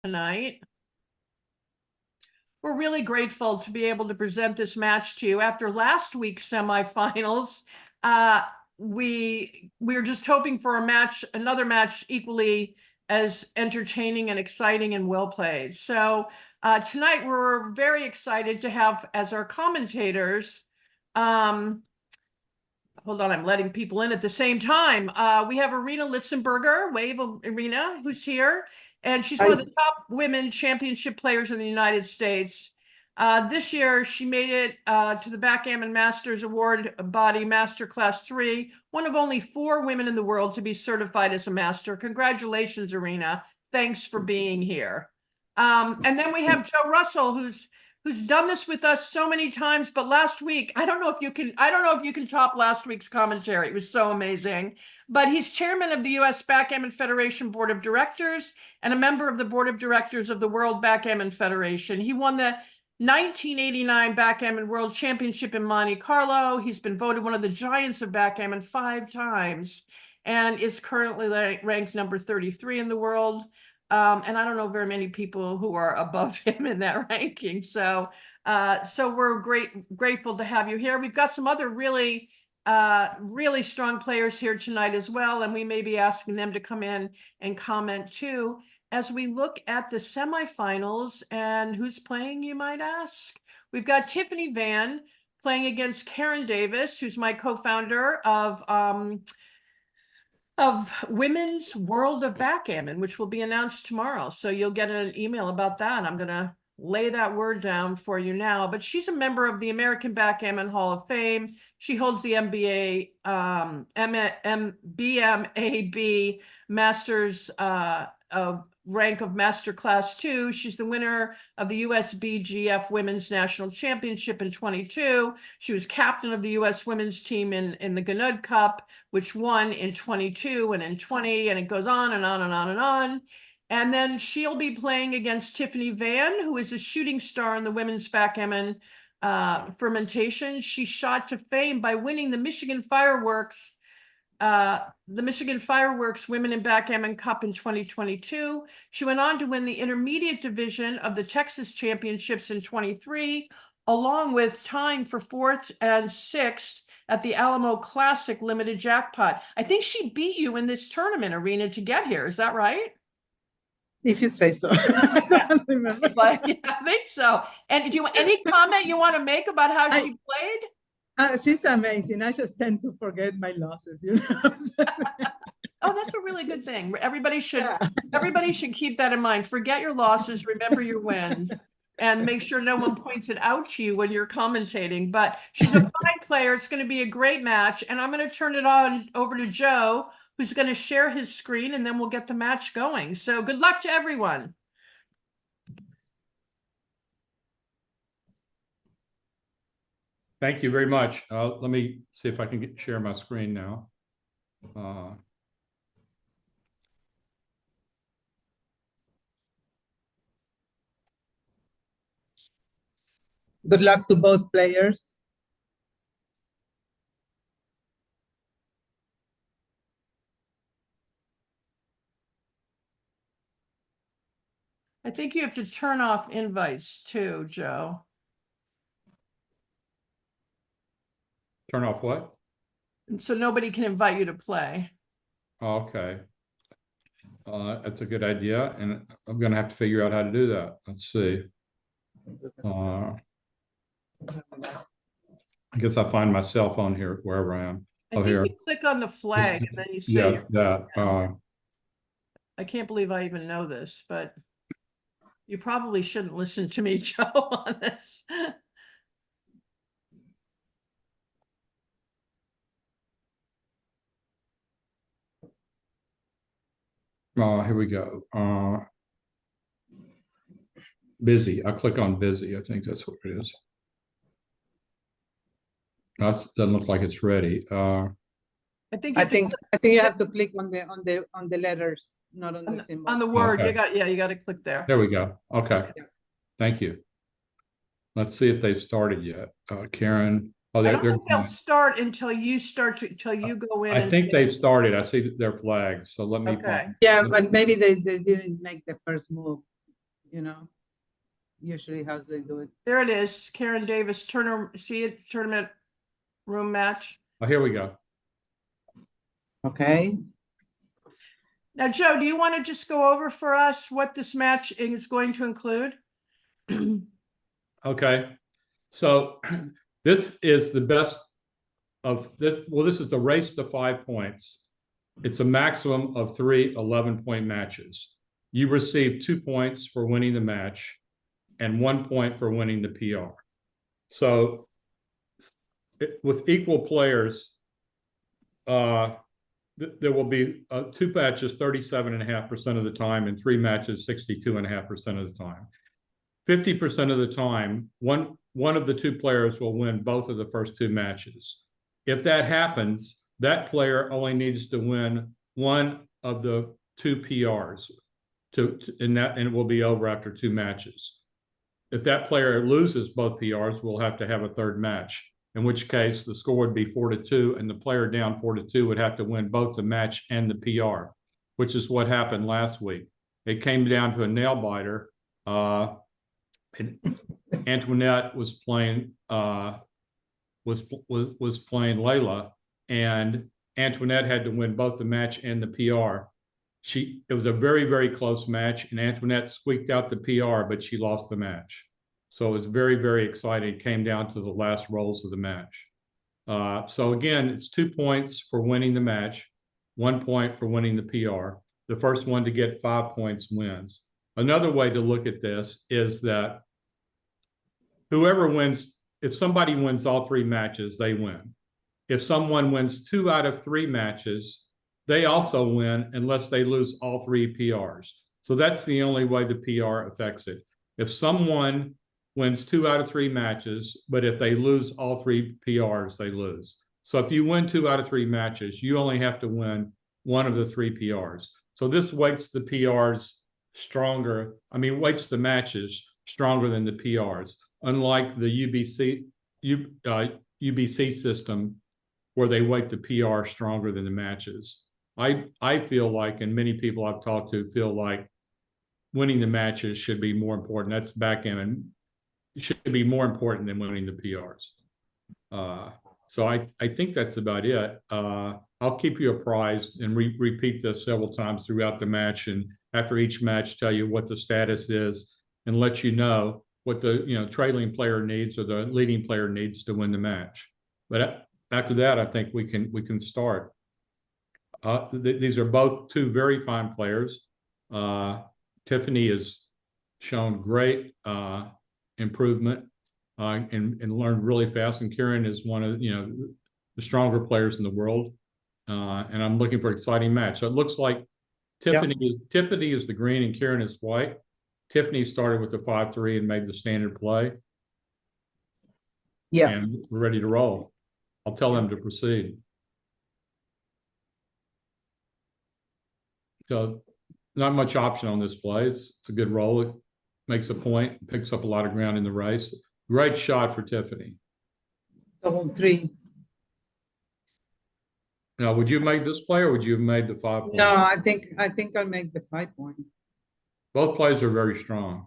tonight. We're really grateful to be able to present this match to you. After last week's semifinals, we're just hoping for another match equally as entertaining and exciting and well played. So tonight we're very excited to have as our commentators, hold on, I'm letting people in at the same time. We have Irina Litzenberger, wave of Irina, who's here. And she's one of the top women championship players in the United States. This year, she made it to the Backgammon Masters Award Body Master Class 3, one of only 4 women in the world to be certified as a master. Congratulations, Irina. Thanks for being here. And then we have Joe Russell, who's done this with us so many times, but last week, I don't know if you can top last week's commentary. It was so amazing. But he's chairman of the U.S. Backgammon Federation Board of Directors and a member of the Board of Directors of the World Backgammon Federation. He won the 1989 Backgammon World Championship in Monte Carlo. He's been voted one of the giants of backgammon 5 times and is currently ranked number 33 in the world. And I don't know very many people who are above him in that ranking. So we're grateful to have you here. We've got some other really strong players here tonight as well, and we may be asking them to come in and comment too as we look at the semifinals. And who's playing, you might ask? We've got Tiffany Van playing against Karen Davis, who's my co-founder of Women's World of Backgammon, which will be announced tomorrow. So you'll get an email about that. I'm going to lay that word down for you now. But she's a member of the American Backgammon Hall of Fame. She holds the BMAB Masters rank of Master Class 2. She's the winner of the US BGF Women's National Championship in 22. She was captain of the US women's team in the Backgammon Cup, which won in 22 and in 20, and it goes on and on and on and on. And then she'll be playing against Tiffany Van, who is a shooting star in the women's backgammon fermentation. She shot to fame by winning the Michigan Fireworks Women in Backgammon Cup in 2022. She went on to win the intermediate division of the Texas Championships in 23, along with tying for 4th and 6th at the Alamo Classic Limited Jackpot. I think she beat you in this tournament, Irina, to get here. Is that right? If you say so. I don't remember. But yeah, I think so. And do you any comment you want to make about how she played? She's amazing. I just tend to forget my losses, you know. Oh, that's a really good thing. Everybody should keep that in mind. Forget your losses, remember your wins, and make sure no one points it out to you when you're commentating. But she's a fine player. It's going to be a great match. And I'm going to turn it over to Joe, who's going to share his screen, and then we'll get the match going. So good luck to everyone. Thank you very much. Let me see if I can share my screen now. Good luck to both players. I think you have to turn off invites too, Joe. Turn off what? So nobody can invite you to play. Okay. That's a good idea. And I'm going to have to figure out how to do that. Let's see. I guess I find my cell phone here, wherever I am. I think here. you click on the flag and then you say, yeah, that. I can't believe I even know this, but you probably shouldn't listen to me, Joe, on this. Here we go. Busy. I click on busy. I think that's what it is. That doesn't look like it's ready. I think you have to click on the letters, not on the symbol. On the word. Okay. You got to click there. There we go. Okay. Thank you. Let's see if they've started yet. Karen. Oh, I don't think they'll start until you go in. I think they've started. I see their flags. So let me. Okay. Yeah, but maybe they didn't make the first move. you know, usually how they do it. There it is. Karen Davis, see it, tournament room match. Oh, here we go. Okay. Now, Joe, do you want to just go over for us what this match is going to include? Okay. So this is the best of this. Well, this is the race to 5 points. It's a maximum of 3 11-point matches. You receive 2 points for winning the match and 1 point for winning the PR. So with equal players, there will be 2 matches 37.5% of the time and 3 matches 62.5% of the time. 50% of the time, one of the 2 players will win both of the first 2 matches. If that happens, that player only needs to win one of the 2 PRs and it will be over after 2 matches. If that player loses both PRs, we'll have to have a 3rd match, in which case the score would be 4-2, and the player down 4-2 would have to win both the match and the PR, which is what happened last week. It came down to a nail biter. And Antoinette was playing was playing Layla, and Antoinette had to win both the match and the PR. It was a very, very close match, and Antoinette squeaked out the PR, but she lost the match. So it was very, very exciting. It came down to the last rolls of the match. So again, it's 2 points for winning the match, 1 point for winning the PR. The first one to get 5 points wins. Another way to look at this is that whoever wins, if somebody wins all 3 matches, they win. If someone wins 2 out of 3 matches, they also win unless they lose all 3 PRs. So that's the only way the PR affects it. If someone wins 2 out of 3 matches, but if they lose all 3 PRs, they lose. So if you win 2 out of 3 matches, you only have to win one of the 3 PRs. So this weights the PRs stronger. I mean, weights the matches stronger than the PRs, unlike the UBC system where they weight the PR stronger than the matches. I feel like, and many people I've talked to feel like, winning the matches should be more important. That's backgammon. It should be more important than winning the PRs. So I think that's about it. I'll keep you apprised and repeat this several times throughout the match, and after each match tell you what the status is and let you know what the trailing player needs or the leading player needs to win the match. But after that, I think we can start. These are both 2 very fine players. Tiffany has shown great improvement and learned really fast, and Karen is one of the stronger players in the world. And I'm looking for an exciting match. So it looks like Tiffany is the green and Karen is white. Tiffany started with the 5-3 and made the standard play. Yeah. And we're ready to roll. I'll tell them to proceed. So not much option on this play. It's a good roll. It makes a point, picks up a lot of ground in the race. Great shot for Tiffany. Double 3. Now, would you have made this play or would you have made the 5 point? No, I think I'll make the 5 point. Both plays are very strong.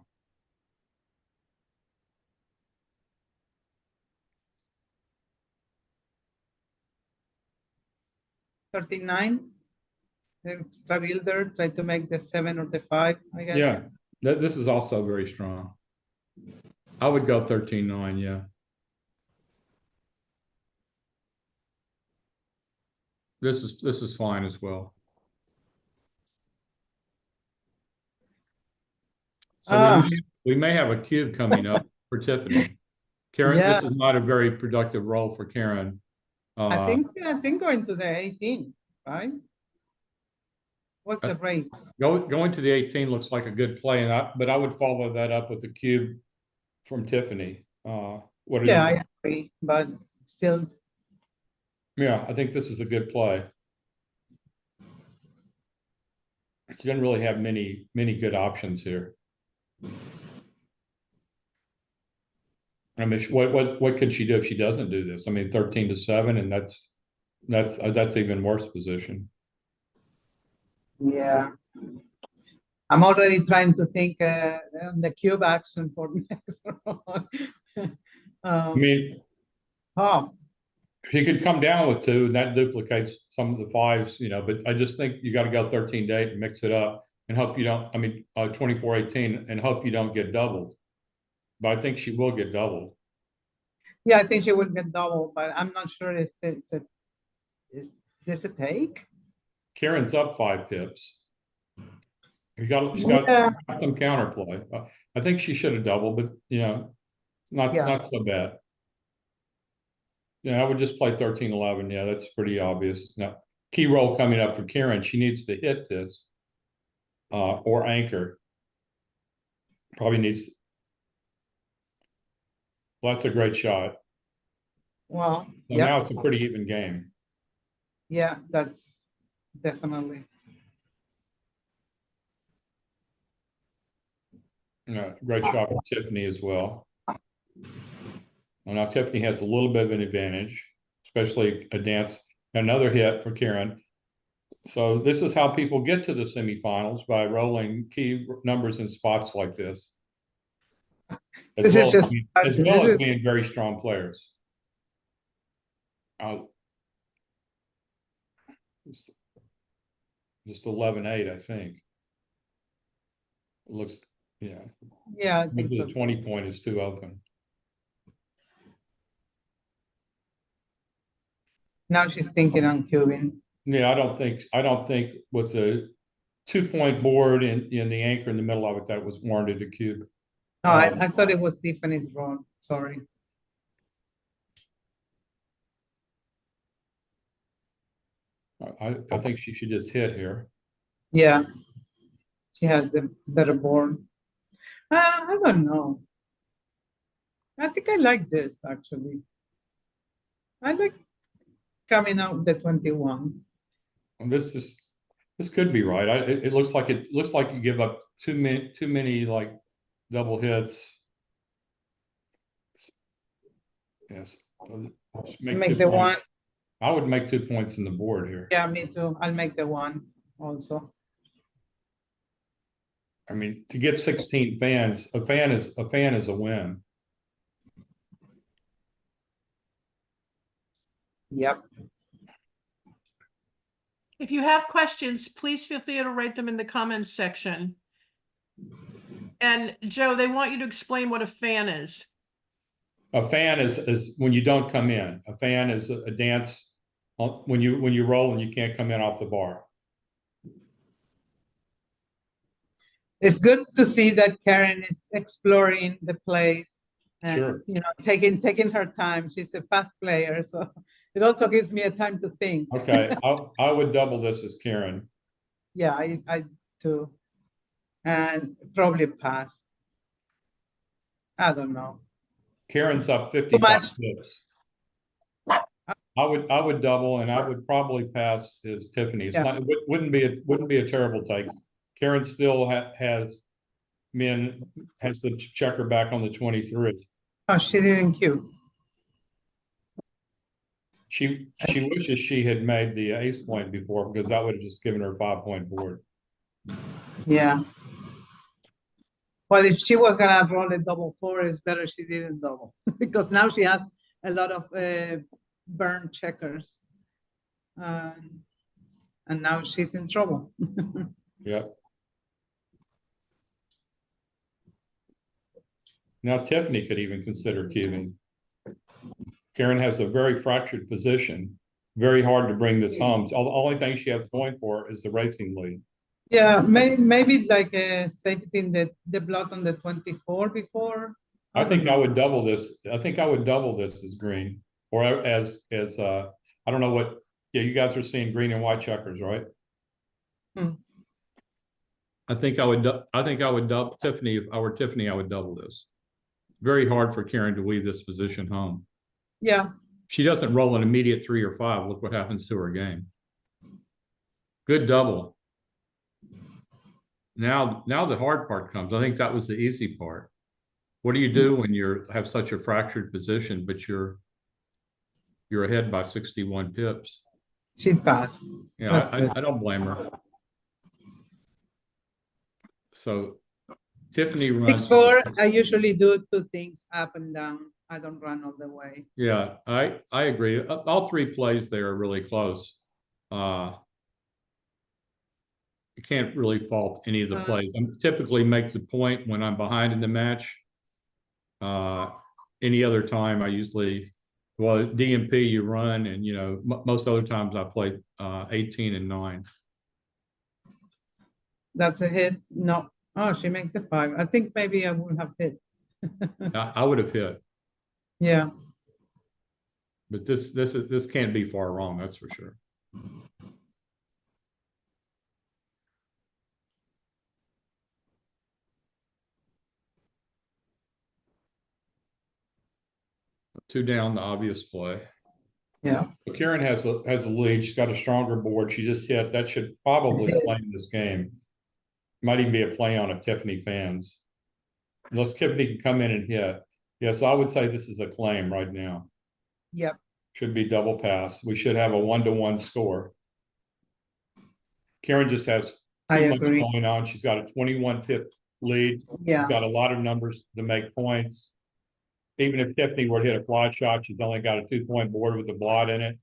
$39. Extra builder, try to make the 7 or the 5, I guess. Yeah, this is also very strong. I would go 13-9, yeah. This is fine as well. So we may have a cube coming up for Tiffany. Karen, Yeah. This is not a very productive role for Karen. I think going to the 18, right? What's the race? Going to the 18 looks like a good play, but I would follow that up with the cube from Tiffany. I agree, but still. Yeah, I think this is a good play. She doesn't really have many good options here. I mean, what could she do if she doesn't do this? I mean, 13-7, and that's even worse position. Yeah. I'm already trying to think the cube action for next round. I mean, Oh, he could come down with 2, and that duplicates some of the 5s, but I just think you got to go 13-8 and mix it up and hope you don't, 24-18, and hope you don't get doubled. But I think she will get doubled. yeah, I think she would get double, but I'm not sure if is this a take? Karen's up 5 pips. She's got Yeah. some counterplay. I think she should have doubled, but not so bad. Yeah, I would just play 13-11. Yeah, that's pretty obvious. Now, key roll coming up for Karen. She needs to hit this or anchor. Probably needs. Well, that's a great shot. Well, So now it's a pretty even game. Yeah, that's definitely. Yeah, great shot for Tiffany as well. Well, now Tiffany has a little bit of an advantage, especially a dance. Another hit for Karen. So this is how people get to the semifinals, by rolling key numbers in spots like this. As well as being very strong players. Just 11-8, I think. It looks, yeah. Yeah, I think maybe so. The 20 point is too open. Now she's thinking on cubing. Yeah, I don't think with the 2-point board in the anchor in the middle of it, that was warranted to cube. No, I thought it was Tiffany's wrong. Sorry. I think she should just hit here. Yeah, she has a better board. I don't know. I think I like this actually. I like coming out the 21. And this could be right. It looks like you give up too many like double hits. Yes. Make the one. I would make 2 points in the board here. Yeah, me too. I'll make the one also. I mean, to get 16 fans, a fan is a win. Yep. If you have questions, please feel free to write them in the comments section. And Joe, they want you to explain what a fan is. A fan is when you don't come in. A fan is a dance when you roll and you can't come in off the bar. It's good to see that Karen is exploring the plays and Sure. taking her time. She's a fast player, so it also gives me a time to think. Okay, I would double this as Karen. Yeah, I too, and probably pass. I don't know. Karen's up 55 much. pips. I would double, and I would probably pass as Tiffany. It's not, it wouldn't be a terrible take. Karen still has the checker back on the 23. Oh, she didn't cue. She wishes she had made the ace point before, because that would have just given her a 5-point board. Yeah. Well, if she was gonna roll a double 4, it's better she didn't double because now she has a lot of burn checkers, and now she's in trouble. Yep. Now Tiffany could even consider cubing. Karen has a very fractured position. Very hard to bring this home. The only thing she has going for is the racing lead. Yeah, maybe like a safety in the blot on the 24 before. I think I would double this. I think I would double this as green, or as I don't know what. Yeah, you guys are seeing green and white checkers, right? I think I would double Tiffany. If I were Tiffany, I would double this. Very hard for Karen to weave this position home. Yeah. She doesn't roll an immediate 3 or 5. Look what happens to her game. Good double. Now the hard part comes. I think that was the easy part. What do you do when you have such a fractured position, but you're ahead by 61 pips? She passed. Yeah, I don't blame her. So Tiffany runs. 6-4, I usually do 2 things up and down. I don't run all the way. Yeah, I agree. All 3 plays there are really close. You can't really fault any of the plays. I typically make the point when I'm behind in the match. Any other time I usually, well, DMP you run, and most other times I play 18 and 9. That's a hit. No. Oh, she makes a 5. I think maybe I would have hit. I would have hit, Yeah. but this can't be far wrong. That's for sure. Two down, the obvious play. Yeah. Karen has a lead. She's got a stronger board. She just hit. That should probably play in this game. Might even be a play on if Tiffany fans. Unless Tiffany can come in and hit. Yes, I would say this is a claim right now. Yep. Should be double pass. We should have a 1-to-1 score. Karen just has too much going on. She's got a 21-pip lead. Yeah. She's got a lot of numbers to make points. Even if Tiffany were to hit a fly shot, she's only got a 2-point board with a blot in it.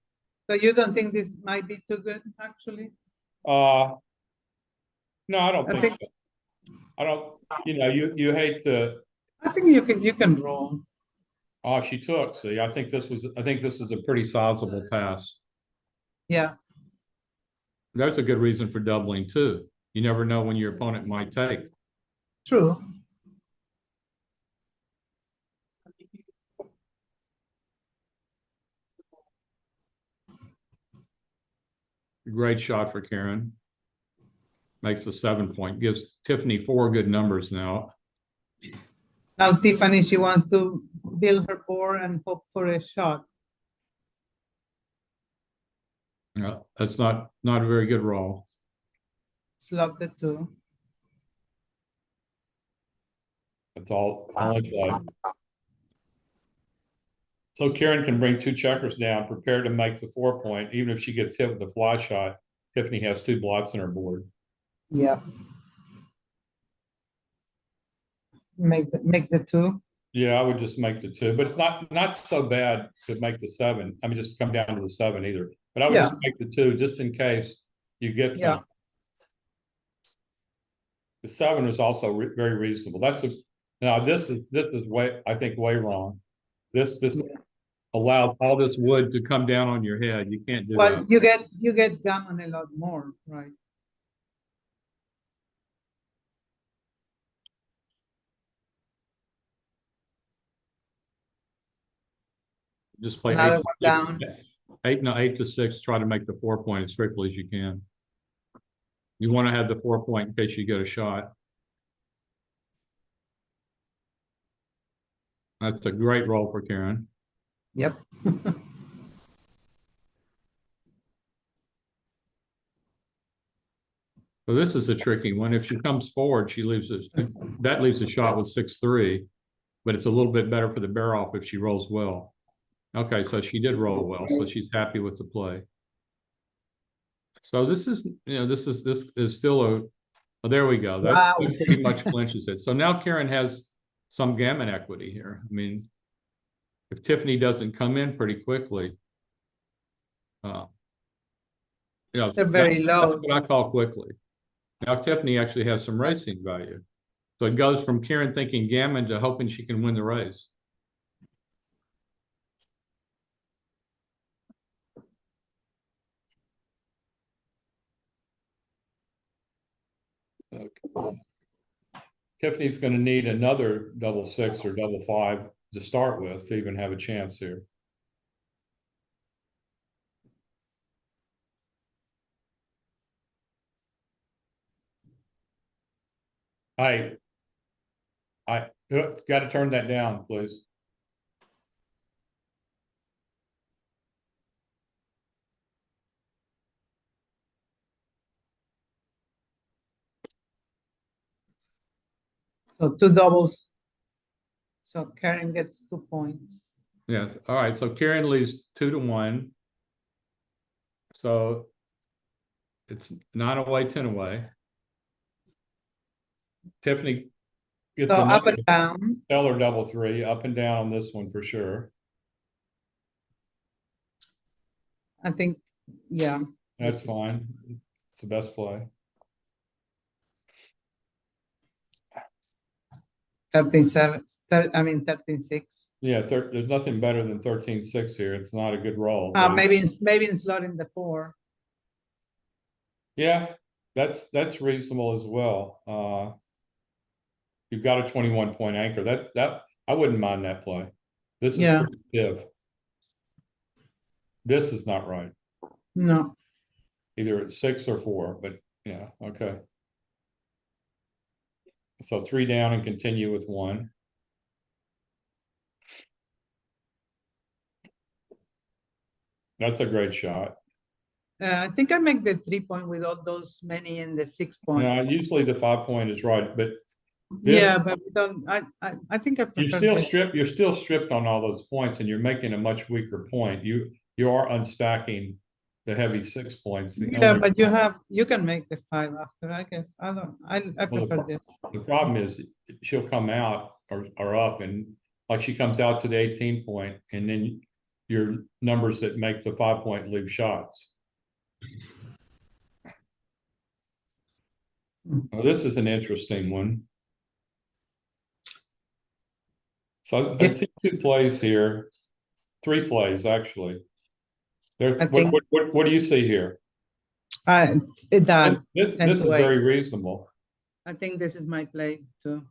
So you don't think this might be too good, actually? No, I don't think so. I don't. You hate the. I think you can roll. Oh, she took. See, I think this is a pretty sizable pass. Yeah. That's a good reason for doubling too. You never know when your opponent might take. True. Great shot for Karen. Makes a 7-point. Gives Tiffany 4 good numbers now. Now Tiffany, she wants to build her board and hope for a shot. Yeah, that's not a very good roll. Slot the 2. That's all I play. So Karen can bring 2 checkers down, prepare to make the 4-point. Even if she gets hit with a fly shot, Tiffany has 2 blots in her board. Yeah. Make the 2. Yeah, I would just make the 2, but it's not so bad to make the 7. I mean, just come down to the 7 either. But I would just make the 2 just in case you get some. Yeah. The 7 is also very reasonable. Now this is way, I think, way wrong. This allows all this wood to come down on your head. You can't do that. You get gammon a lot more, right? Just play Another one down. 8 to 6. Try to make the 4-point as quickly as you can. You want to have the 4-point in case you get a shot. That's a great roll for Karen. Yep. So this is a tricky one. If she comes forward, that leaves a shot with 6-3, but it's a little bit better for the bear off if she rolls well. Okay, so she did roll well, so she's happy with the play. So this is still a. Oh, there we go. That pretty much clinches it. So now Karen has some gammon equity here. I mean, if Tiffany doesn't come in pretty quickly, they're very low. That's what I call quickly. Now Tiffany actually has some racing value. So it goes from Karen thinking gammon to hoping she can win the race. Okay. Tiffany's going to need another double 6 or double 5 to start with to even have a chance here. I got to turn that down, please. So 2 doubles. So Karen gets 2 points. Yeah. All right. So Karen leaves 2-1. So it's 9 away, 10 away. Tiffany gets So up another and down. stellar double three, up and down on this one for sure. I think, yeah. That's this is- fine. It's the best play. 13-7, I mean 13-6. Yeah, there's nothing better than 13-6 here. It's not a good roll. but Maybe in slotting the 4. yeah, that's reasonable as well. You've got a 21-point anchor. That I wouldn't mind that play. This is Yeah. pretty stiff. This is not right. No. Either it's 6 or 4, but yeah, okay. So 3 down and continue with 1. That's a great shot. I think I make the 3-point with all those many in the 6-point. Yeah, usually the 5-point is right, but this, Yeah, but we don't. I think I prefer this. you're still stripped on all those points, and you're making a much weaker point. You are unstacking the heavy 6 points. Yeah, but you can make the 5 after. I guess I don't. I prefer this. The problem is she'll come out or up, and like she comes out to the 18-point, and then your numbers that make the 5-point leave shots. Well, this is an interesting one. So I see 2 plays here, 3 plays actually. What do you see here? That This and is to very reasonable. I think this is my play too.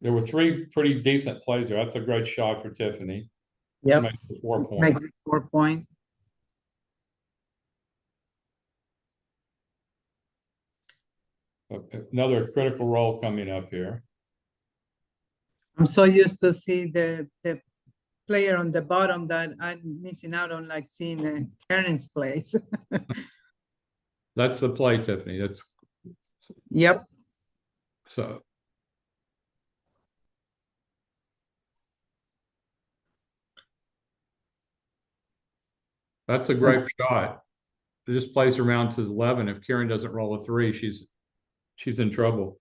There were 3 pretty decent plays there. That's a great shot for Tiffany. Yep. Makes it 4 points. Makes it 4-point. Another critical roll coming up here. I'm so used to see the player on the bottom that I'm missing out on, like seeing Karen's plays. That's the play, Tiffany. That's Yep. so. That's a great shot. This plays around to 11. If Karen doesn't roll a 3, she's in trouble.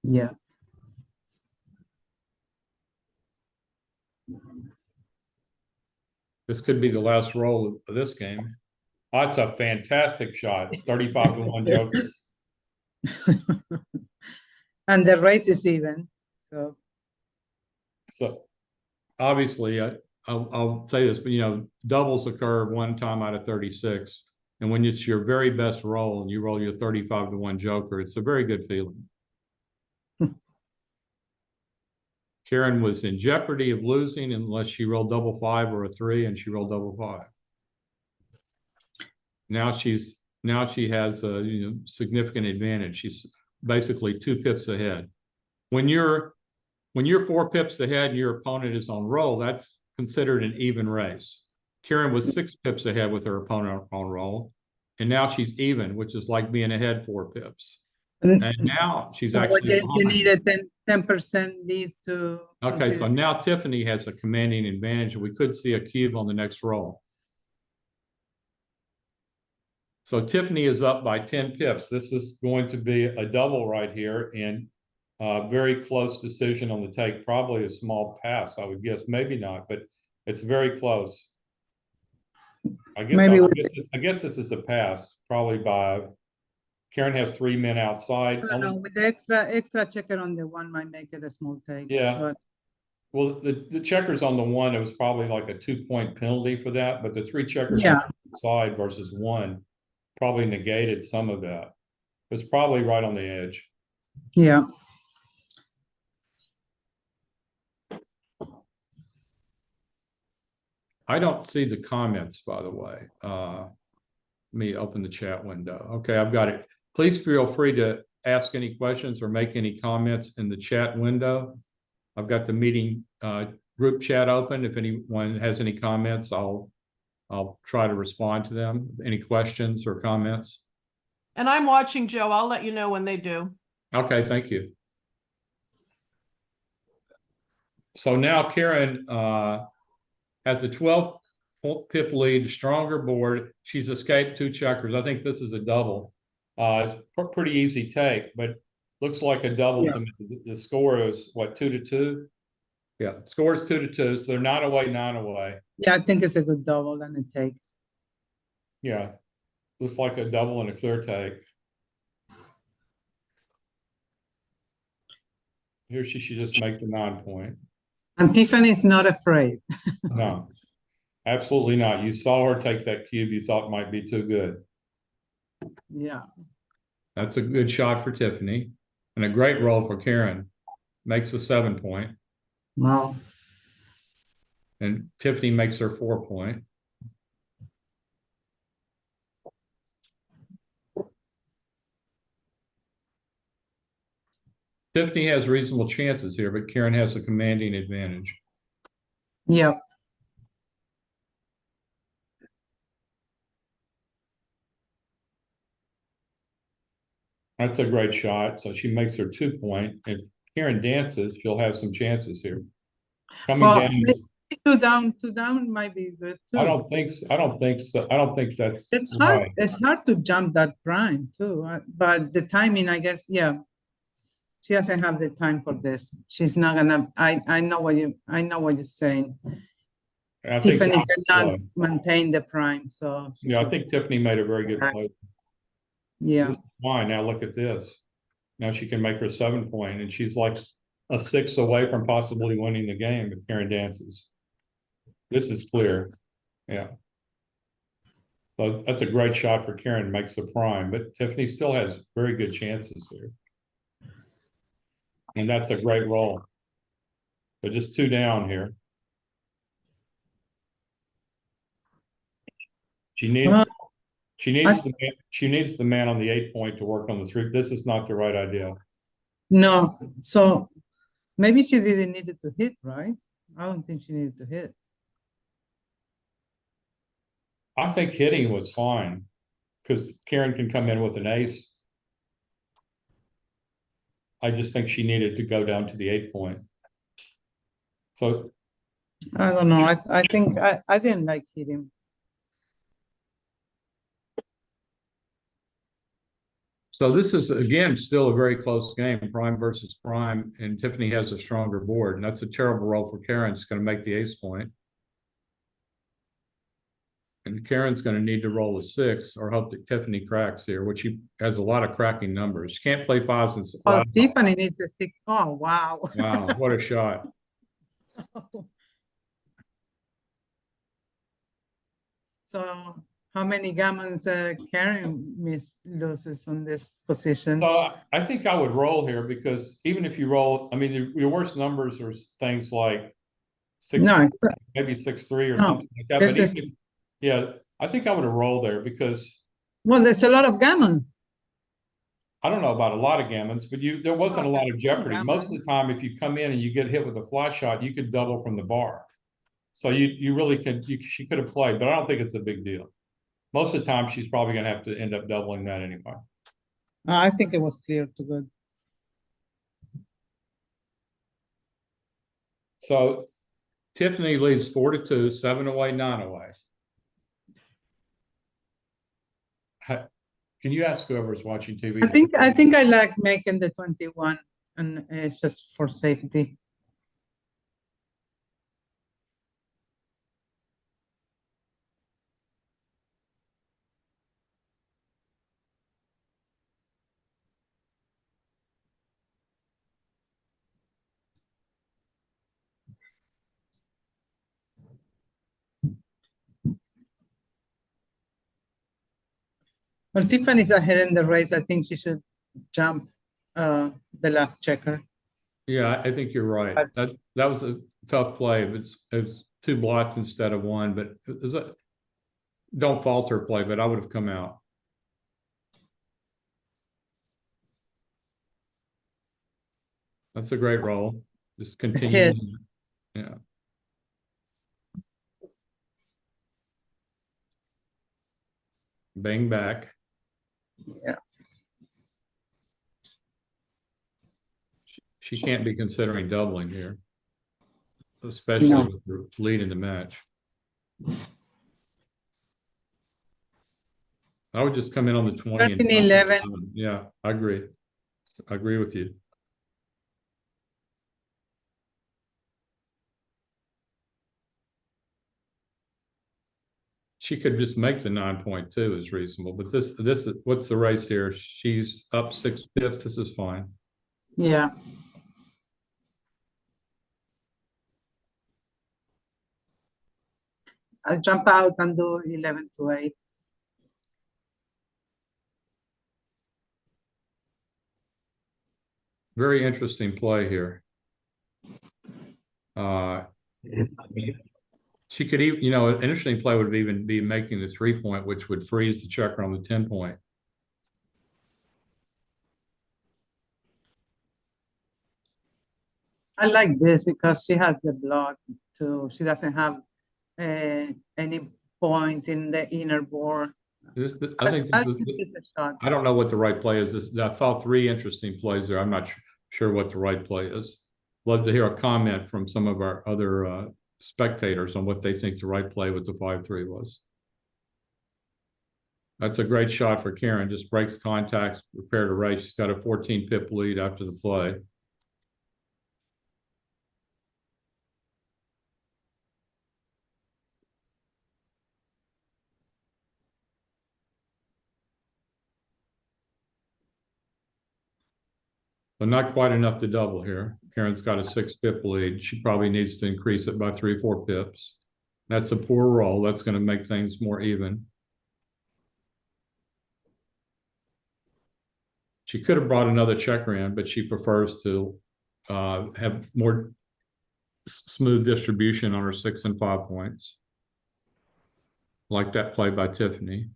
Yeah. This could be the last roll of this game. Oh, that's a fantastic shot. 35-1 joker. And the race is even. So obviously, I'll say this, but doubles occur 1 time out of 36. And when it's your very best roll and you roll your 35-1 joker, it's a very good feeling. Karen was in jeopardy of losing unless she rolled double 5 or a 3, and she rolled double 5. Now she has a significant advantage. She's basically 2 pips ahead. When you're 4 pips ahead and your opponent is on roll, that's considered an even race. Karen was 6 pips ahead with her opponent on roll, and now she's even, which is like being ahead 4 pips. And now she's actually you need a 10% lead to. Okay, so now Tiffany has a commanding advantage, and we could see a cube on the next roll. So Tiffany is up by 10 pips. This is going to be a double right here, and very close decision on the take. Probably a small pass, I would guess. Maybe not, but it's very close. I guess this is a pass, probably by Karen has 3 men outside. No, with the extra checker on the 1 might make it a small take. Yeah. But well, the checkers on the 1, it was probably like a 2-point penalty for that, but the 3 checkers outside versus 1 probably negated some of that. It's probably right on the edge. Yeah. I don't see the comments, by the way. Let me open the chat window. Okay, I've got it. Please feel free to ask any questions or make any comments in the chat window. I've got the meeting group chat open. If anyone has any comments, I'll try to respond to them. Any questions or comments? And I'm watching, Joe. I'll let you know when they do. Okay, thank you. So now Karen has a 12 pip lead, stronger board. She's escaped 2 checkers. I think this is a double. Pretty easy take, but looks like a double to me. The score is what, 2-2? Yeah, score is 2-2. So they're 9 away, 9 away. Yeah, I think it's a good double and a take. Yeah, looks like a double and a clear take. Here she should just make the 9 point. And Tiffany's not afraid. No, absolutely not. You saw her take that cube you thought might be too good. Yeah. That's a good shot for Tiffany and a great roll for Karen. Makes a 7 point. Wow. And Tiffany makes her 4 point. Tiffany has reasonable chances here, but Karen has a commanding advantage. Yep. That's a great shot. So she makes her 2 point. If Karen dances, she'll have some chances here. Coming Well, down. maybe two down might be good too. I don't think so. I don't think so. I don't think that's It's right. hard. It's hard to jump that prime too. But the timing, I guess, yeah. She doesn't have the time for this. She's not gonna. I know what you're saying. I think Tiffany that's cannot right. maintain the prime, so Yeah, I think Tiffany made a very good play. yeah. This is fine. Now look at this. Now she can make her 7 point, and she's like a 6 away from possibly winning the game if Karen dances. This is clear. Yeah. So that's a great shot for Karen, makes the prime, but Tiffany still has very good chances here. And that's a great roll. But just 2 down here. She needs the man on the 8 point to work on the 3. This is not the right idea. No, so maybe she didn't need it to hit, right? I don't think she needed to hit. I think hitting was fine because Karen can come in with an ace. I just think she needed to go down to the 8 point. So I don't know. I think I didn't like hitting. So this is, again, still a very close game, prime versus prime, and Tiffany has a stronger board, and that's a terrible roll for Karen. It's going to make the ace point. And Karen's going to need to roll a 6 or hope that Tiffany cracks here, which she has a lot of cracking numbers. She can't play 5s and Oh, Tiffany needs a 6. Oh, wow. Wow, what a shot. So how many gammons Karen loses on this position? So I think I would roll here because even if you roll, I mean, your worst numbers are things like 6, No, maybe 6-3 or No, something like that. But this even, yeah, I think I would have rolled there because well, there's a lot of gammons. I don't know about a lot of gammons, but there wasn't a lot of jeopardy. gammon. Most of the time, if you come in and you get hit with a fly shot, you could double from the bar. So you really could, she could have played, but I don't think it's a big deal. Most of the time, she's probably going to have to end up doubling that anyway. I think it was clear to good. So Tiffany leads 4-2, 7 away, 9 away. Can you ask whoever's watching TV? I think I like making the 21, and it's just for safety. Well, Tiffany's ahead in the race. I think she should jump the last checker. Yeah, I think you're right. That was a tough play. It's 2 blots instead of 1, but it was don't falter play, but I would have come out. That's a great roll. Just continue. Yeah. Bang back. Yeah. She can't be considering doubling here, especially with the lead in the match. I would just come in on the 20 and 13-11. Yeah, I agree. I agree with you. She could just make the 9.2 is reasonable, but this is what's the race here? She's up 6 pips. This is fine. Yeah. I'll jump out and do 11 to 8. Very interesting play here. She could even, an interesting play would even be making the 3-point, which would freeze the checker on the 10-point. I like this because she has the blood too. She doesn't have any point in the inner board. I think I'll give this a shot. I don't know what the right play is. I saw 3 interesting plays there. I'm not sure what the right play is. Love to hear a comment from some of our other spectators on what they think the right play with the 5-3 was. That's a great shot for Karen. Just breaks contacts, prepare to race. She's got a 14 pip lead after the play. But not quite enough to double here. Karen's got a 6 pip lead. She probably needs to increase it by 3 or 4 pips. That's a poor roll. That's going to make things more even. She could have brought another checker in, but she prefers to have more smooth distribution on her 6 and 5 points. Like that play by Tiffany.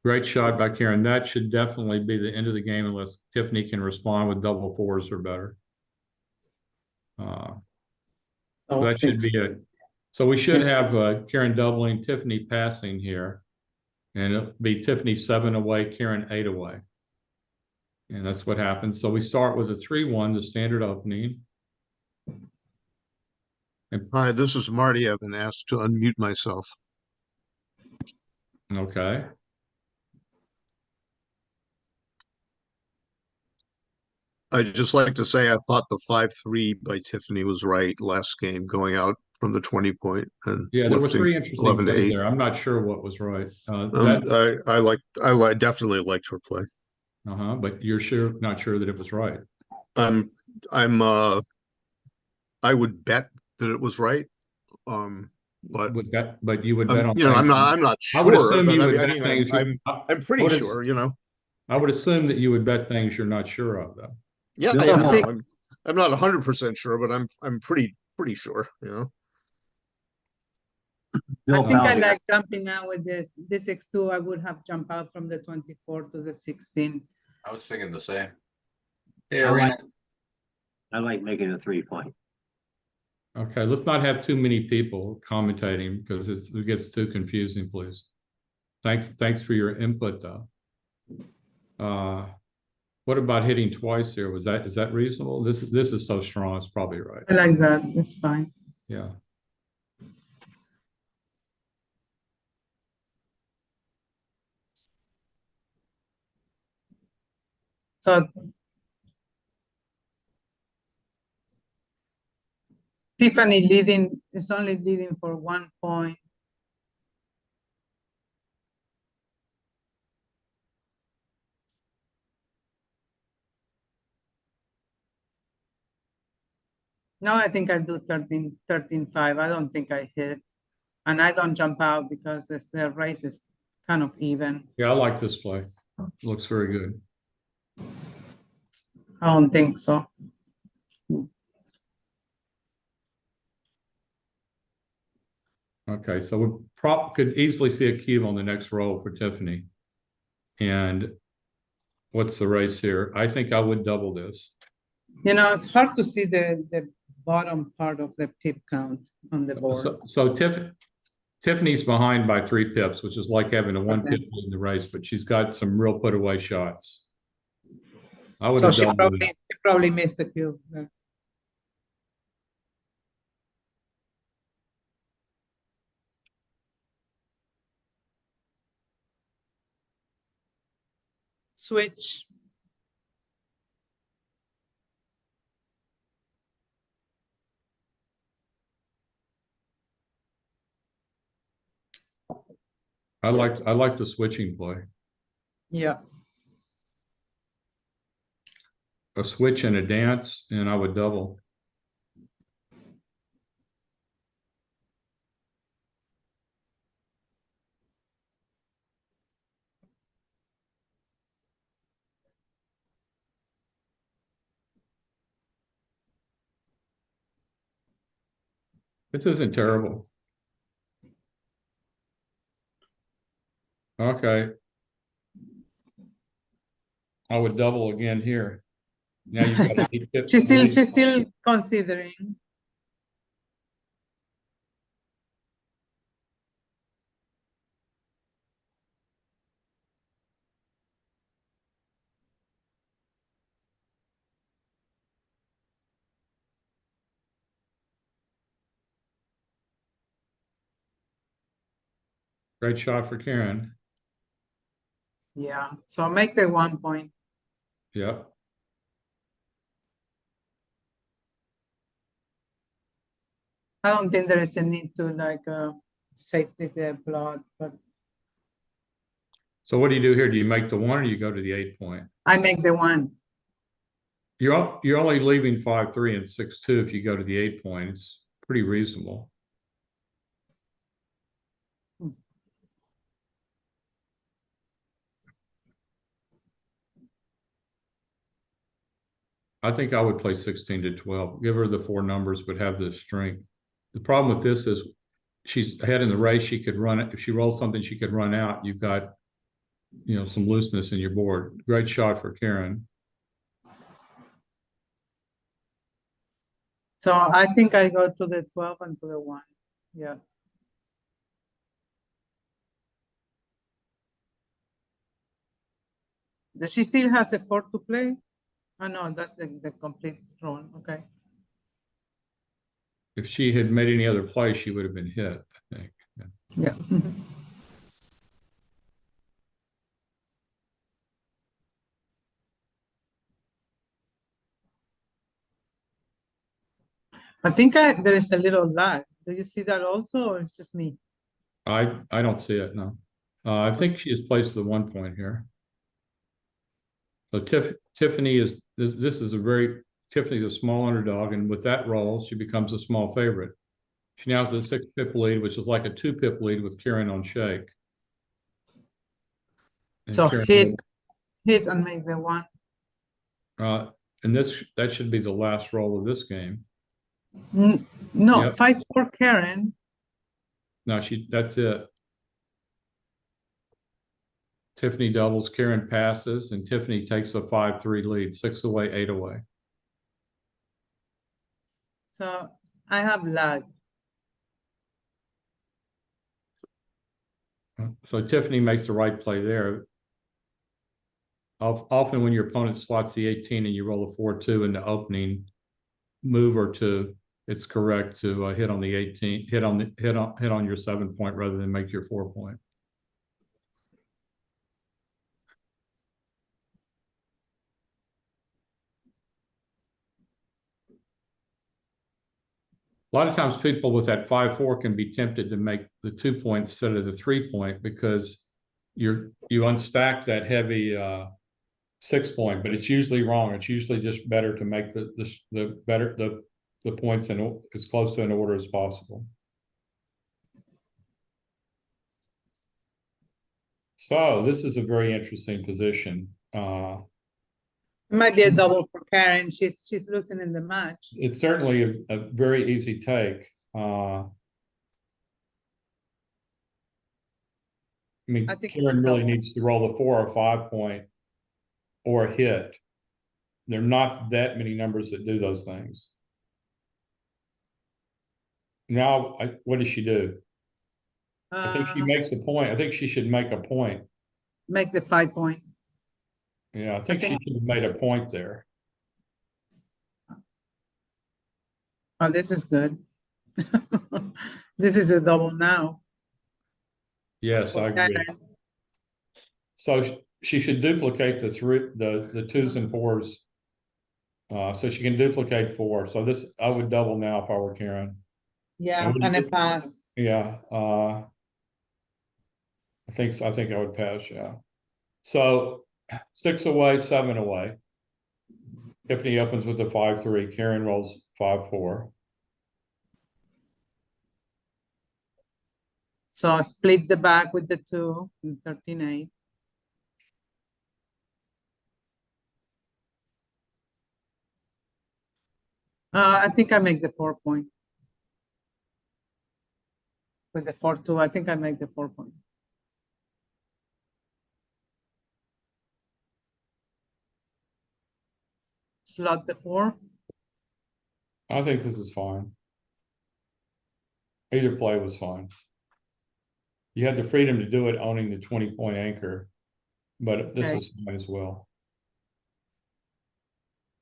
Great shot by Karen. That should definitely be the end of the game unless Tiffany can respond with double 4s or better. That should be it. So we should have Karen doubling, Tiffany passing here. And it'll be Tiffany 7 away, Karen 8 away. And that's what happens. So we start with a 3-1, the standard opening. Hi, this is Marty. I've been asked to unmute myself. Okay. I'd just like to say I thought the 5-3 by Tiffany was right last game, going out from the 20 point and Yeah, there were lifting 3 interesting 11 to plays 8. there. I'm not sure what was right. I definitely liked her play. But you're not sure that it was right. I would bet that it was right. But you would bet on I'm not I would sure, assume but you I would bet mean, things. I'm pretty sure, I would assume that you would bet things you're not sure of, though. Yeah, No, yeah, six. no, I'm not 100% sure, but I'm pretty sure, I think I like jumping out with this 6-2. I would have jumped out from the 24 to the 16. I was thinking the same. Hey, Irina. I like making a 3-point. Okay, let's not have too many people commentating because it gets too confusing, please. Thanks for your input, though. What about hitting twice here? Is that reasonable? This is so strong, it's probably right. I like that. It's fine. Yeah. So Tiffany is only leading for 1 point. No, I think I do 13-5. I don't think I hit. And I don't jump out because the race is kind of even. Yeah, I like this play. Looks very good. I don't think so. Okay, so we could easily see a cube on the next roll for Tiffany. And what's the race here? I think I would double this. It's hard to see the bottom part of the pip count on the board. So Tiffany's behind by 3 pips, which is like having a 1 pip lead in the race, but she's got some real put away shots. I would have she doubled it. probably missed the cube there. switch. I like the switching play. Yeah. A switch and a dance, and I would double. This isn't terrible. Okay. I would double again here. Now you've got to She's still considering. Great shot for Karen. Yeah. So make the 1 point. Yep. I don't think there is a need to like safety the plot, but So what do you do here? Do you make the 1 or you go to the 8 point? I make the 1. You're only leaving 5-3 and 6-2 if you go to the 8 point. It's pretty reasonable. I think I would play 16 to 12. Give her the 4 numbers, but have the strength. The problem with this is she's ahead in the race. She could run it. If she rolls something, she could run out. You've got, some looseness in your board. Great shot for Karen. So I think I go to the 12 and to the 1. Yeah. Does she still has a 4 to play? Oh no, that's the complete roll. Okay. If she had made any other play, she would have been hit, I think. Yeah. I think there is a little lag. Do you see that also, or it's just me? I don't see it, no. I think she has placed the 1 point here. So Tiffany is, Tiffany's a small underdog, and with that roll, she becomes a small favorite. She now has a 6 pip lead, which is like a 2 pip lead with Karen on shake. And So Karen, hit and make the 1. and that should be the last roll of this game. No, Yep. 5-4 Karen. No, that's it. Tiffany doubles, Karen passes, and Tiffany takes a 5-3 lead, 6 away, 8 away. So I have lag. So Tiffany makes the right play there. Often when your opponent slots the 18 and you roll a 4-2 in the opening move or 2, it's correct to hit on the 18, hit on your 7 point rather than make your 4 point. A lot of times people with that 5-4 can be tempted to make the 2 point instead of the 3 point because you unstack that heavy 6 point, but it's usually wrong. It's usually just better to make the points in as close to an order as possible. So this is a very interesting position. It might be a double for Karen. She's losing in the match. It's certainly a very easy take. I mean, I think it's Karen a really double. needs to roll a 4 or 5 point or a hit. There are not that many numbers that do those things. Now, what does she do? I think she makes the point. I think she should make a point. Make the 5 point. Yeah, I think she should have made a point there. Oh, this is good. This is a double now. Yes, I agree. Karen. So she should duplicate the twos and fours. So she can duplicate 4. So this, I would double now if I were Karen. Yeah, And and a pass. Yeah, I think so. I think I would pass, yeah. So 6 away, 7 away. Tiffany opens with the 5-3. Karen rolls 5-4. So split the back with the 2, 13-8. I think I make the 4 point. With the 4-2, I think I make the 4 point. Slot the 4. I think this is fine. Either play was fine. You had the freedom to do it owning the 20-point anchor, but this Okay. was fine as well.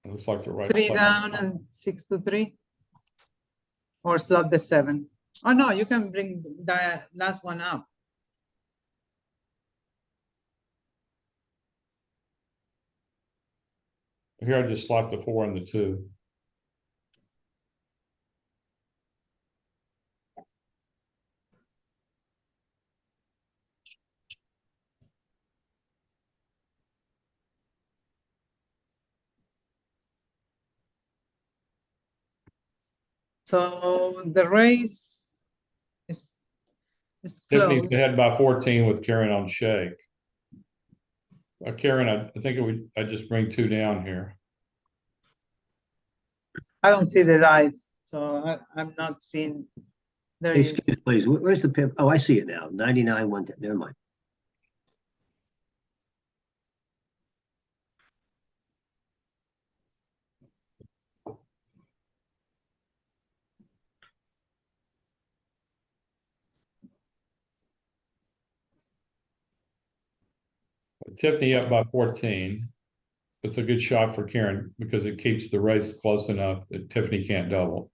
It looks like the right 3 play. down and 6-3. Or slot the 7. Oh no, you can bring the last one up. Here I just slot the 4 and the 2. So the race is Tiffany's close. ahead by 14 with Karen on shake. Karen, I think I just bring 2 down here. I don't see the dice, so I'm not seeing. There Hey, it is. excuse me, please, where's the pip? Oh, I see it now. 99, 110. Never mind. Tiffany up by 14. It's a good shot for Karen because it keeps the race close enough that Tiffany can't double.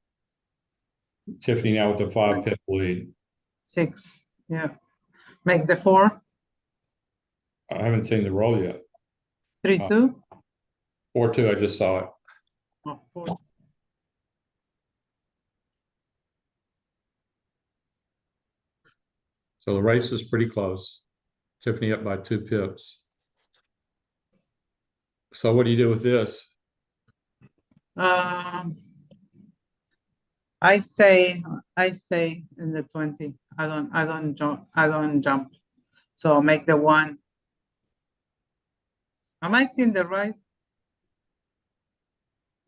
Tiffany now with a 5-pip lead. 6, yeah. Make the 4, I haven't seen the roll yet. 3-2. 4-2, I just saw it. Oh, 4. So the race is pretty close. Tiffany up by 2 pips. So what do you do with this? I stay in the 20. I don't jump. So make the 1. Am I seeing the rise?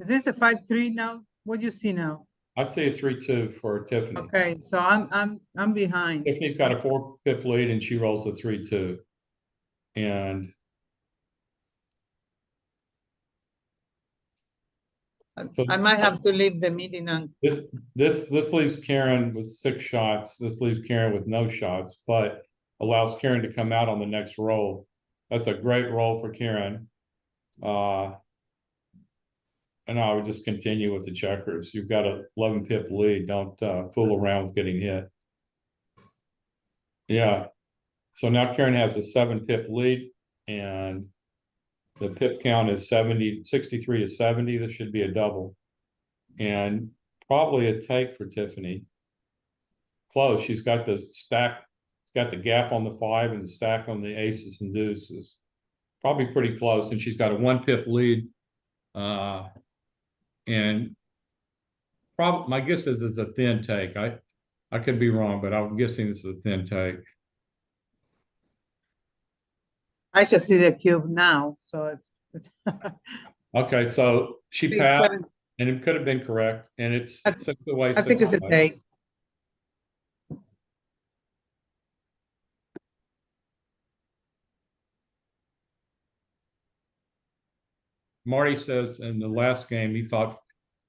Is this a 5-3 now? What do you see now? I see a 3-2 for Tiffany. Okay, so I'm behind. Tiffany's got a 4-pip lead and she rolls a 3-2. And I might have to leave the meeting and this leaves Karen with 6 shots. This leaves Karen with no shots, but allows Karen to come out on the next roll. That's a great roll for Karen. And I would just continue with the checkers. You've got a 11-pip lead. Don't fool around with getting hit. Yeah. So now Karen has a 7-pip lead, and the pip count is 63 to 70. This should be a double. And probably a take for Tiffany. Close. She's got the stack, got the gap on the 5 and the stack on the aces and deuces. Probably pretty close. And she's got a 1-pip lead. And probably my guess is it's a thin take. I could be wrong, but I'm guessing it's a thin take. I should see the cube now. So it's Okay, so she Big passed, 7. and it could have been correct, and it's I 6 away. I think it's a take. Marty says in the last game he thought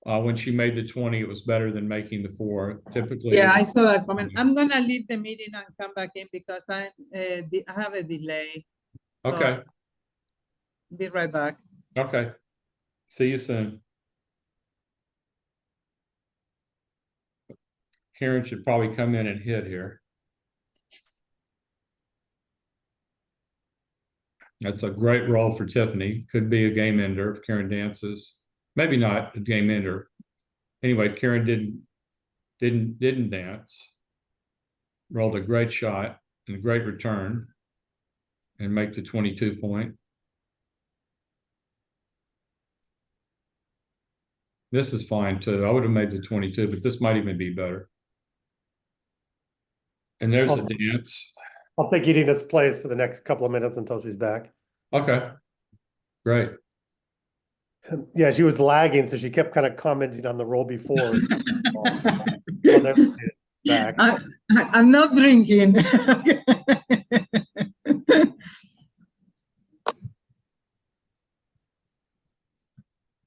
when she made the 20, it was better than making the 4. Typically, Yeah, I saw that comment. I'm gonna leave the meeting and come back in because I have a delay. So okay, be right back. okay. See you soon. Karen should probably come in and hit here. That's a great roll for Tiffany. Could be a game ender if Karen dances. Maybe not a game ender. Anyway, Karen didn't dance. Rolled a great shot and a great return and make the 22 point. This is fine too. I would have made the 22, but this might even be better. And there's a dance. I'll take Irina's plays for the next couple of minutes until she's back. Okay, great. Yeah, she was lagging, so she kept kind of commenting on the roll before. Back. I'm not drinking.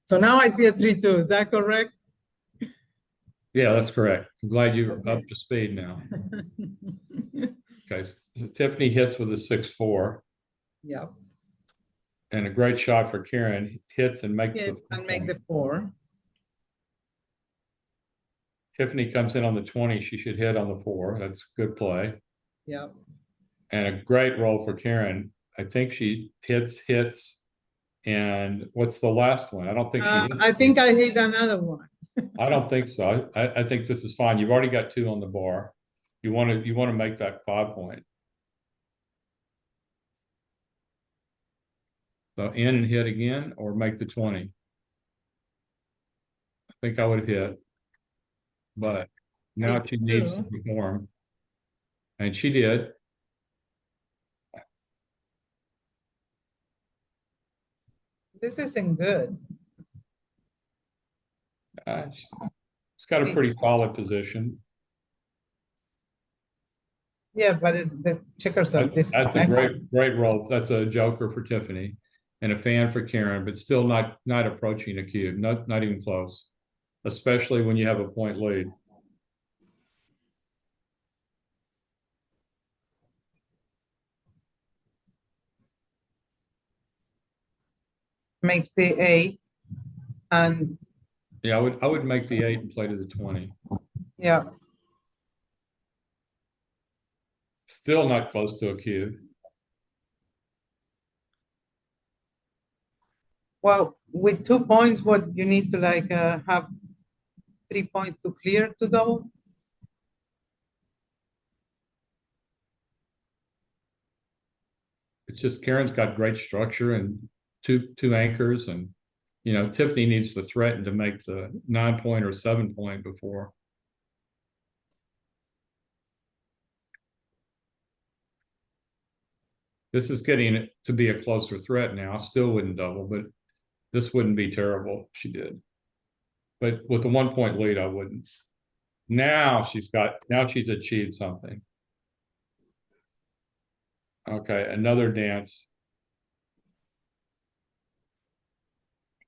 So now I see a 3-2. Is that correct? Yeah, that's correct. I'm glad you're Okay. up to speed now. Okay, so Tiffany hits with a 6-4 Yep. and a great shot for Karen. Hits and makes Hit the and make the 4. Tiffany comes in on the 20. She should hit on the 4. That's good play. Yep. And a great roll for Karen. I think she hits. And what's the last one? I don't think she hits. I think I hit another one. I don't think so. I think this is fine. You've already got 2 on the bar. You want to make that 5 point. So in and hit again or make the 20. I think I would have hit. But now It's she needs to 2. perform. And she did. This isn't good. It's got a pretty solid position. Yeah, but the checkers are That's a disconnected. great roll. That's a joker for Tiffany and a fan for Karen, but still not approaching a cube, not even close, especially when you have a point lead. Makes the 8. And Yeah, I would make the 8 and play to the 20. yeah, Still not close to a cube. well, with 2 points, what you need to like have 3 points to clear to double. It's just Karen's got great structure and two anchors, and Tiffany needs to threaten to make the 9 point or 7 point before. This is getting it to be a closer threat now. I still wouldn't double, but this wouldn't be terrible if she did. But with the 1 point lead, I wouldn't. Now she's achieved something. Okay, another dance.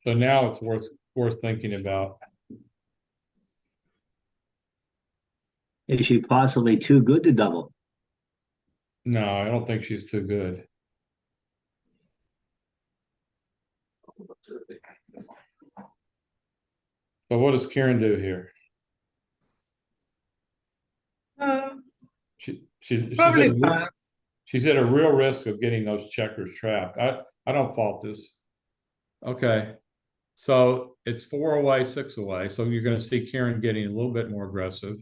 So now it's worth thinking about. Is she possibly too good to double? No, I don't think she's too good. So what does Karen do here? Probably pass. She's at a real risk of getting those checkers trapped. I don't fault this. Okay, so it's 4 away, 6 away. So you're going to see Karen getting a little bit more aggressive.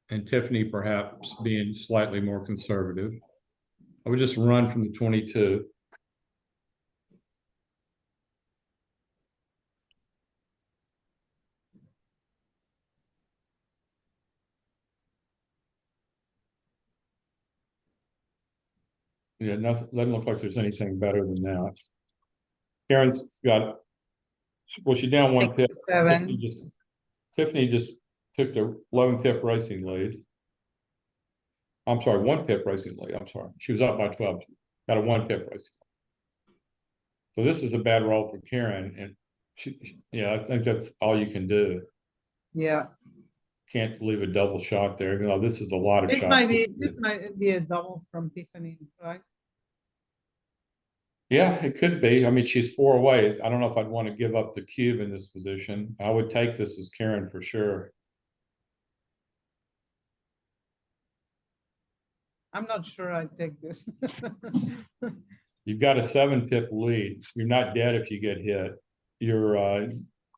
And Tiffany perhaps being slightly more conservative. I would just run from the 22. Yeah, nothing, doesn't look like there's anything better than that. Karen's got, well, she's down 1 pip. 7. Tiffany just took the 11 pip racing lead. I'm sorry, 1 pip racing lead. I'm sorry. She was up by 12. Got a 1 pip racing. So this is a bad roll for Karen. And I think that's all you can do. Yeah. Can't leave a double shot there. This is a lot of This shots. might be a double from Tiffany, right? Yeah, it could be. I mean, she's 4 away. I don't know if I'd want to give up the cube in this position. I would take this as Karen for sure. I'm not sure I take this. You've got a 7-pip lead. You're not dead if you get hit. You're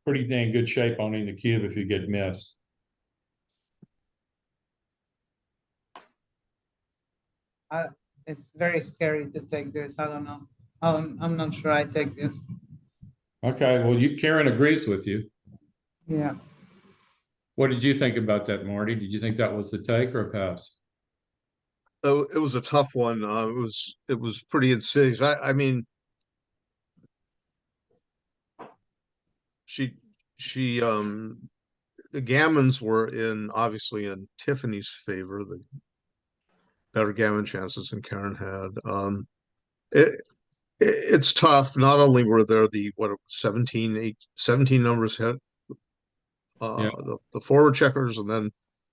pretty dang good shape owning the cube if you get missed. It's very scary to take this. I don't know. I'm not sure I take this. Okay, well, Karen agrees with you. Yeah. What did you think about that, Marty? Did you think that was the take or a pass? Oh, it was a tough one. It was pretty insidious. I mean, she the gammons were obviously in Tiffany's favor, the better gammon chances than Karen had. It's tough. Not only were there the 17 numbers hit, Yeah. the forward checkers, and then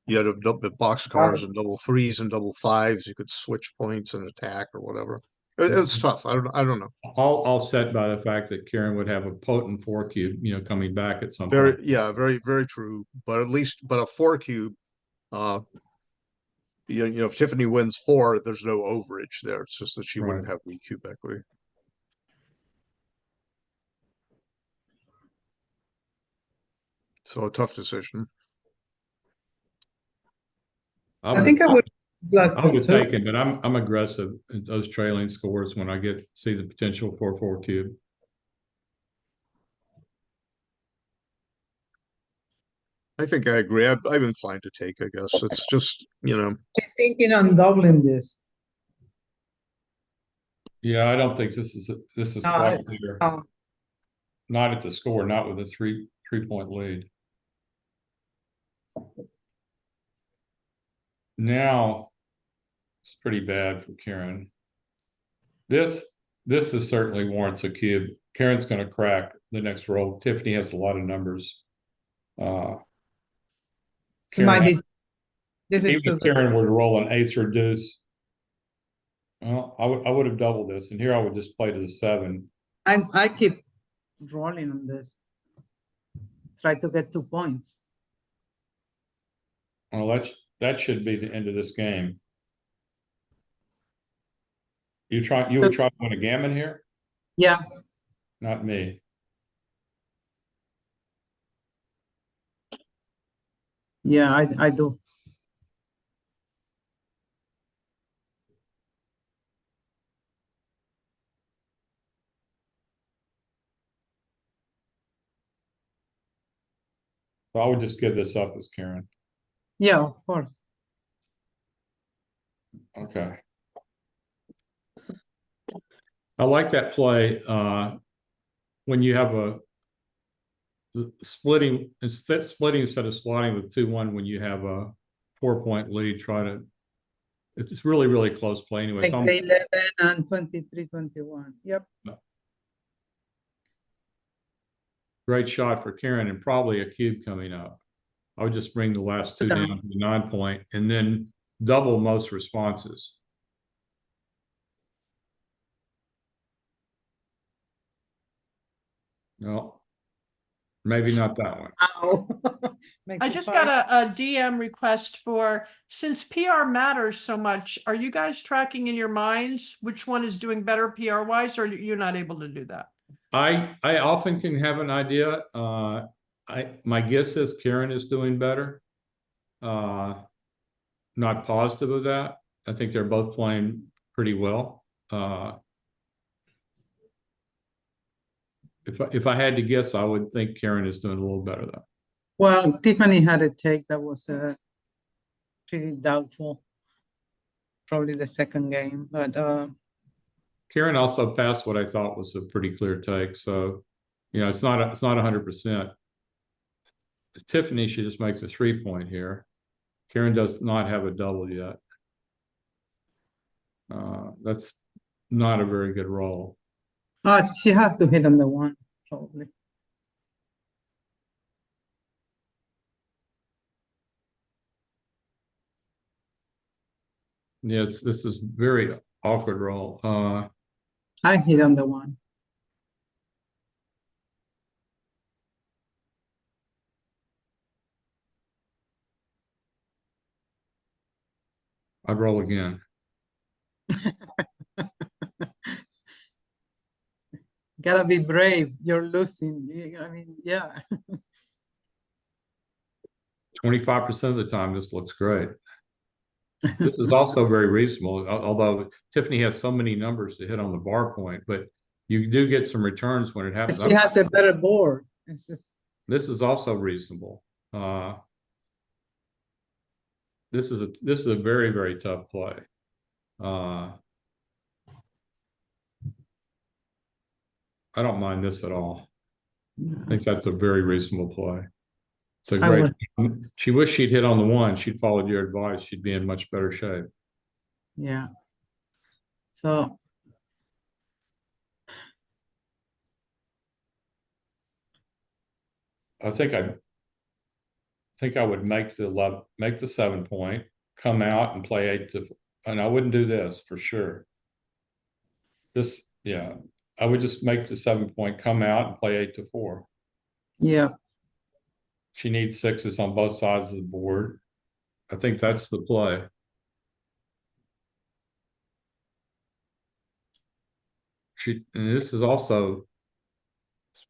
you had a double box cars and double threes and double fives. You could switch points and attack or whatever. It's tough. I don't know. All set by the fact that Karen would have a potent 4-cube, coming back at some Very, point. yeah, very, very true. But at least, a 4-cube, if Tiffany wins 4, there's no overage there. It's just that she Right. wouldn't have weak cube equity. So a tough decision. I think I would. I would have taken, but I'm aggressive at those trailing scores when I see the potential for a 4-cube. I think I agree. I'm inclined to take, I guess. It's just, She's thinking on doubling this. Yeah, I don't think this is No, quite clear. Oh, Not at the score, not with a 3-point lead. Now, it's pretty bad for Karen. This is certainly warrants a cube. Karen's going to crack the next roll. Tiffany has a lot of numbers. so might be. This is Even if Karen were to roll an ace or deuce, well, I would have doubled this, and here I would just play to the 7. I keep rolling on this. Try to get 2 points. Well, that should be the end of this game. You would try to win a gammon here? Yeah. Not me. Yeah, I do. So I would just give this up as Karen. Yeah, of course. Okay. I like that play when you have splitting instead of slotting with 2-1 when you have a 4-point lead. It's really, really close play anyway. Like 11 and 23, 21. Yep. Great shot for Karen and probably a cube coming up. I would just bring the last 2 down to the 9-point and then double most responses. No, maybe not that one. Ow. I just got a DM request since PR matters so much, are you guys tracking in your minds which one is doing better PR wise, or you're not able to do that? I often can have an idea. My guess is Karen is doing better. Not positive of that. I think they're both playing pretty well. If I had to guess, I would think Karen is doing a little better though. Well, Tiffany had a take that was pretty doubtful. Probably the second game, but Karen also passed what I thought was a pretty clear take. So, it's not 100%. Tiffany should just make the 3-point here. Karen does not have a double yet. That's not a very good roll. she has to hit on the 1, probably. Yes, this is very awkward roll. I hit on the 1. I'd roll again. Gotta be brave. You're losing. I mean, yeah. 25% of the time, this looks great. This is also very reasonable, although Tiffany has so many numbers to hit on the bar point, but you do get some returns when it happens. She has a better board. It's just This is also reasonable. This is a very, very tough play. I don't mind this at all. I think that's a very reasonable play. It's a great. She wished she'd hit on the one. She'd followed your advice. She'd be in much better shape. yeah. So I think I would make the 7 point, come out and play 8 to, and I wouldn't do this for sure. This, yeah, I would just make the 7 point, come out and play 8 to 4. yeah, She needs 6s on both sides of the board. I think that's the play. And this is also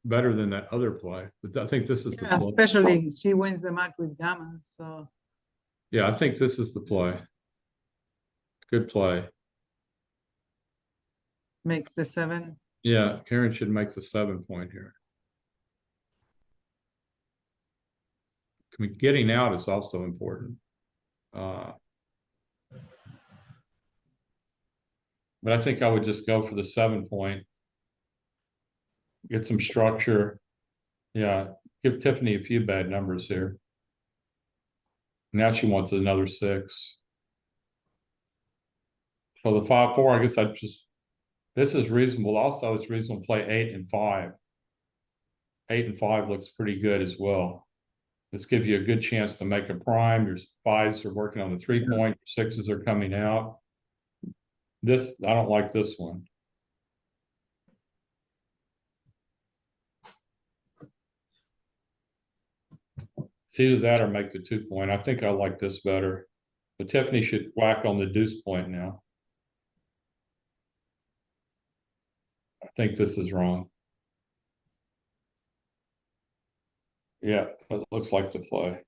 better than that other play, but I think this is the yeah, play. especially she wins the match with gammon. So Yeah, I think this is the play. Good play. makes the 7. Yeah, Karen should make the 7 point here. I mean, getting out is also important. But I think I would just go for the 7 point. Get some structure. Yeah, give Tiffany a few bad numbers here. Now she wants another 6. So the 5-4, I guess this is reasonable. Also, it's reasonable to play 8 and 5. 8 and 5 looks pretty good as well. This gives you a good chance to make a prime. Your 5s are working on the 3 point, your 6s are coming out. This, I don't like this one. It's either that or make the 2 point. I think I like this better. But Tiffany should whack on the deuce point now. I think this is wrong. Yeah, it looks like the play.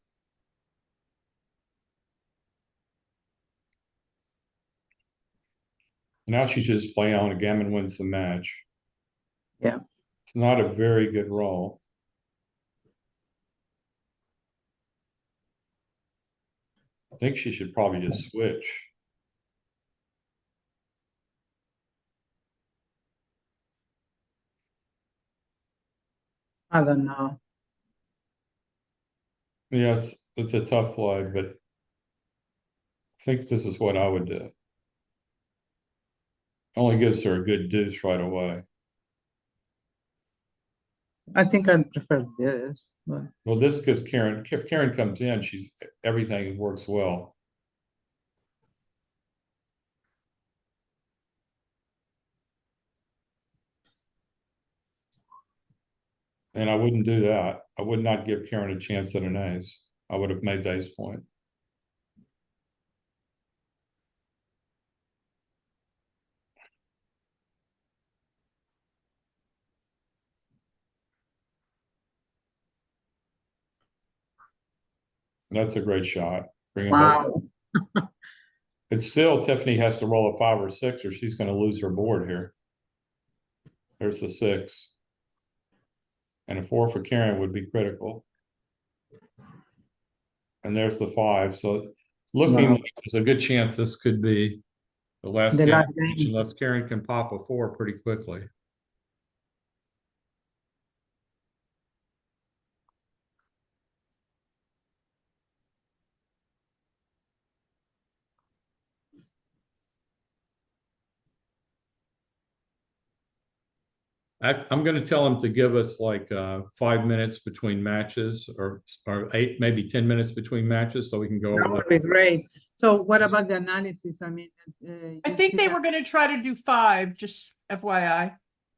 Now she should just play on a gammon wins the match. Yeah. It's not a very good roll. I think she should probably just switch. I don't know. Yeah, it's a tough play, but I think this is what I would do. Only gives her a good deuce right away. I think I prefer this, but Well, this gives Karen, if Karen comes in, everything works well. And I wouldn't do that. I would not give Karen a chance at an ace. I would have made the ace point. That's a great shot. Bring them both. wow. It's still, Tiffany has to roll a 5 or 6 or she's going to lose her board here. There's the 6. And a 4 for Karen would be critical. And there's the 5. So looking, Wow. there's a good chance this could be the last The game, last game. unless Karen can pop a 4 pretty quickly. I'm going to tell him to give us like 5 minutes between matches or 8, maybe 10 minutes between matches so we can go That over would be great. So what about the analysis? I mean, I you think see they that- were gonna try to do 5, just FYI.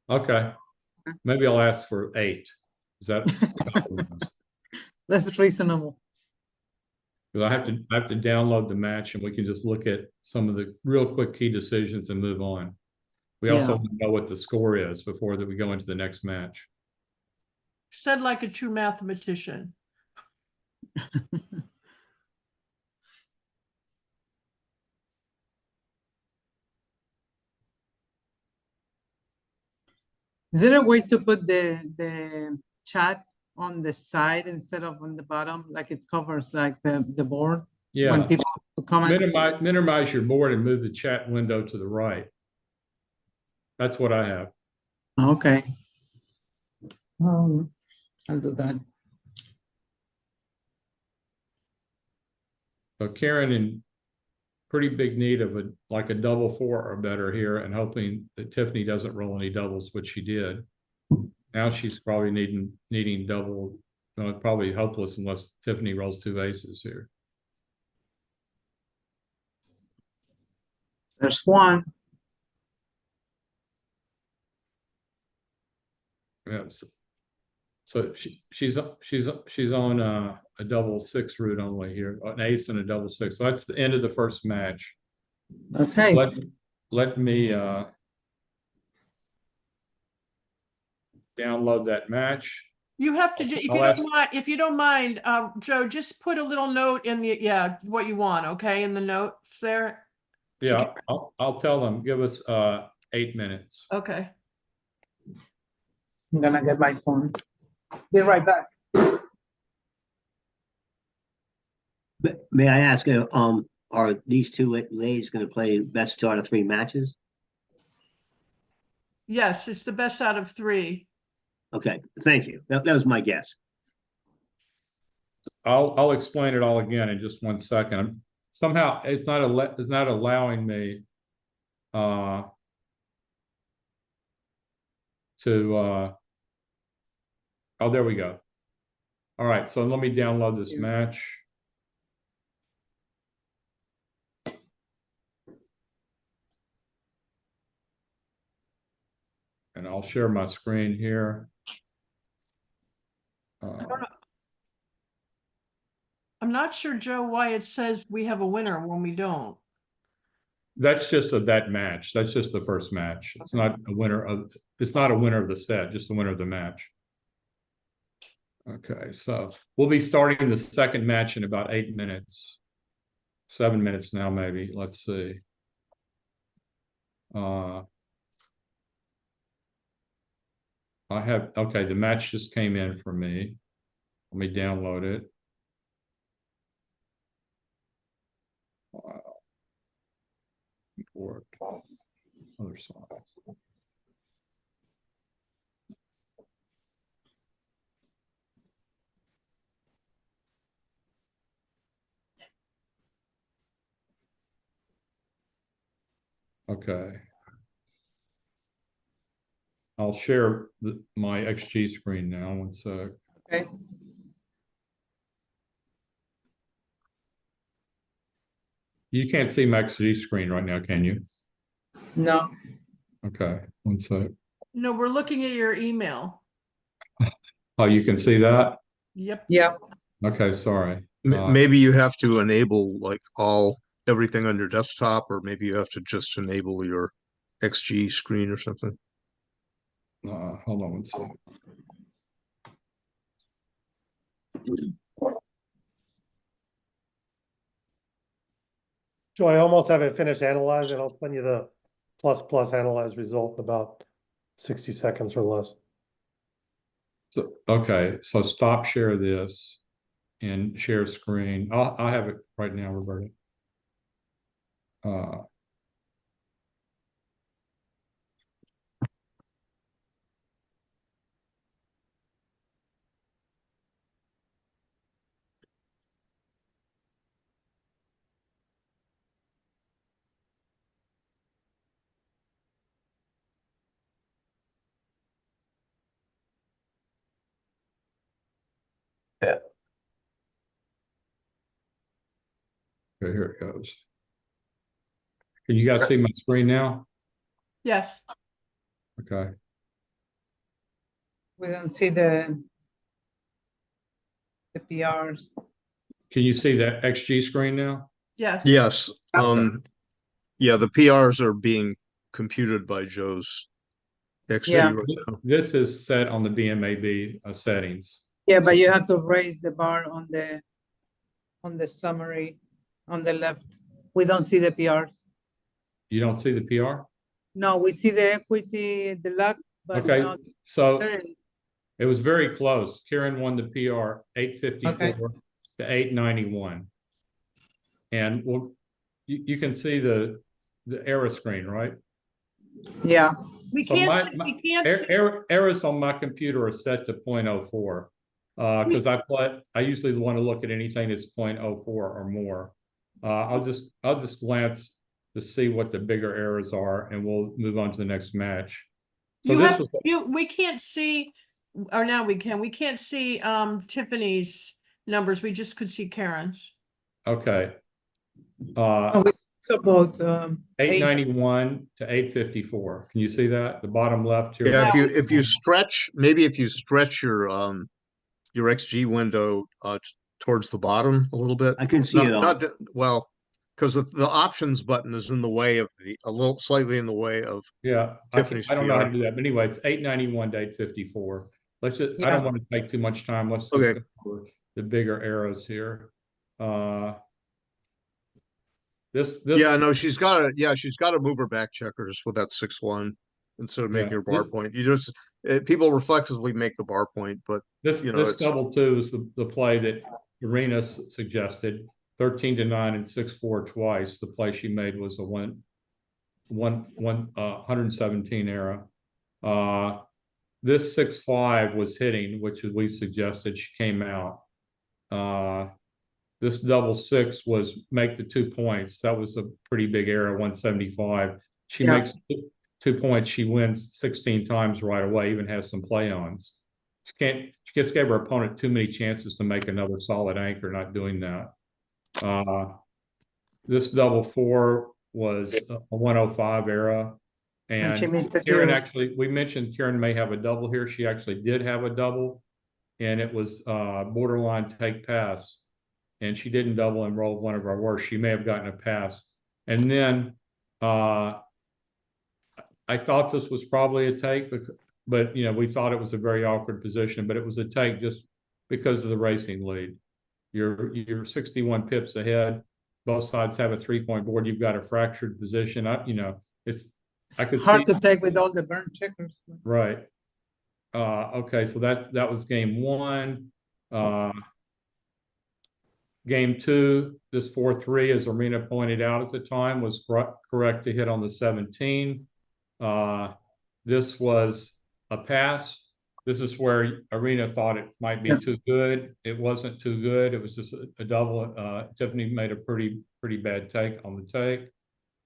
Okay. Maybe I'll ask for 8. Is that That's reasonable. because I have to download the match and we can just look at some of the real quick key decisions and move on. We also Yeah. want to know what the score is before that we go into the next match. Said like a true mathematician. Is there a way to put the chat on the side instead of on the bottom, like it covers like the board? When Yeah, people comment. minimize your board and move the chat window to the right. That's what I have. Okay. I'll do that. So Karen in pretty big need of a double 4 or better here, and hoping that Tiffany doesn't roll any doubles, which she did. Now she's probably needing double. No, probably hopeless unless Tiffany rolls 2 aces here. There's one. Yeah. So she's on a double 6 route only here, an ace and a double 6. So that's the end of the first match. Okay. Let me download that match. You have to, if you I'll don't mind, Joe, just put a little note in the, what you want, okay, in the notes there. Yeah, I'll tell them, give us 8 minutes. Okay. I'm gonna get my phone. Be right back. May I ask, are these two ladies going to play best out of 3 matches? Yes, it's the best out of 3. Okay, thank you. That was my guess. I'll explain it all again in just 1 second. Somehow it's not allowing me to oh, there we go. All right, so let me download this match. And I'll share my screen here. I'm not sure, Joe, why it says we have a winner when we don't. That's just that match. That's just the first match. It's not a winner of the set, just the winner of the match. Okay, so we'll be starting the second match in about 8 minutes. 7 minutes now, maybe. Let's see. Okay, the match just came in for me. Let me download it. Import other sides. Okay. I'll share my XG screen now. 1 sec. Okay. You can't see my XG screen right now, can you? No. Okay, 1 sec. No, we're looking at your email. Oh, you can see that? Yep. Yeah. Okay, sorry. Maybe you have to enable like everything on your desktop, or maybe you have to just enable your XG screen or something. Hold on 1 sec. So I almost have it finished analyzed, and I'll send you the plus analyzed result in about 60 seconds or less. So, okay, so stop share this and share screen. I'll have it right now, Roberta. Yeah. Okay, here it goes. Can you guys see my screen now? Yes. Okay. We don't see the PRs. Can you see the XG screen now? Yes. Yes. Yeah, the PRs are being computed by Joe's XG Yeah. right now. This is set on the BMAB settings. Yeah, but you have to raise the bar on the summary on the left. We don't see the PRs. You don't see the PR? No, we see the equity, the luck, but Okay, not so there. it was very close. Karen won the PR 854 to 891. And well, you can see the error screen, right? Yeah, We So can't, my we can't, see- errors on my computer are set to 0.04. Because I usually want to look at anything that's 0.04 or more. I'll just glance to see what the bigger errors are, and we'll move on to the next match. So you this have, was we can't see, or now we can't see, Tiffany's numbers. We just could see Karen's. okay. oh, we saw both, 891 to 854. Can you see that? The bottom left here. Yeah, Yeah. if you stretch, maybe if you stretch your XG window towards the bottom a little bit. I can see it all. Not well, because the options button is in the way of a little slightly in the way of Yeah, Tiffany's I don't know how to PR. do that. But anyway, it's 891 to 854. Let's just, I Yeah. don't want to take too much time. Let's just Okay. go over the bigger arrows here. This Yeah, no, she's got to move her back checkers with that 6-1 instead of making Yeah. her bar point. You just people reflexively make the bar point, but this you know, this it's double two is the play that Irina suggested, 13 to 9 and 6-4 twice. The play she made was a 117 error. This 6-5 was hitting, which we suggested. She came out. This double 6 was make the 2 points. That was a pretty big error, 175. She Yeah. makes 2 points. She wins 16 times right away, even has some play-ons. She just gave her opponent too many chances to make another solid anchor, not doing that. This double 4 was a 105 error. and she And missed the Karen cue. actually, we mentioned Karen may have a double here. She actually did have a double, and it was borderline take pass. And she didn't double and rolled one of our worst. She may have gotten a pass. And then I thought this was probably a take, but you know, we thought it was a very awkward position, but it was a take just because of the racing lead. You're 61 pips ahead. Both sides have a 3-point board. You've got a fractured position. You know, I It's could hard see- to take with all the burn checkers. Right. Okay, so that was game 1. Game 2, this 4-3, as Irina pointed out at the time, was correct to hit on the 17. This was a pass. This is where Irina thought it might be too good. It wasn't too good. It was just a double. Tiffany made a pretty bad take on the take.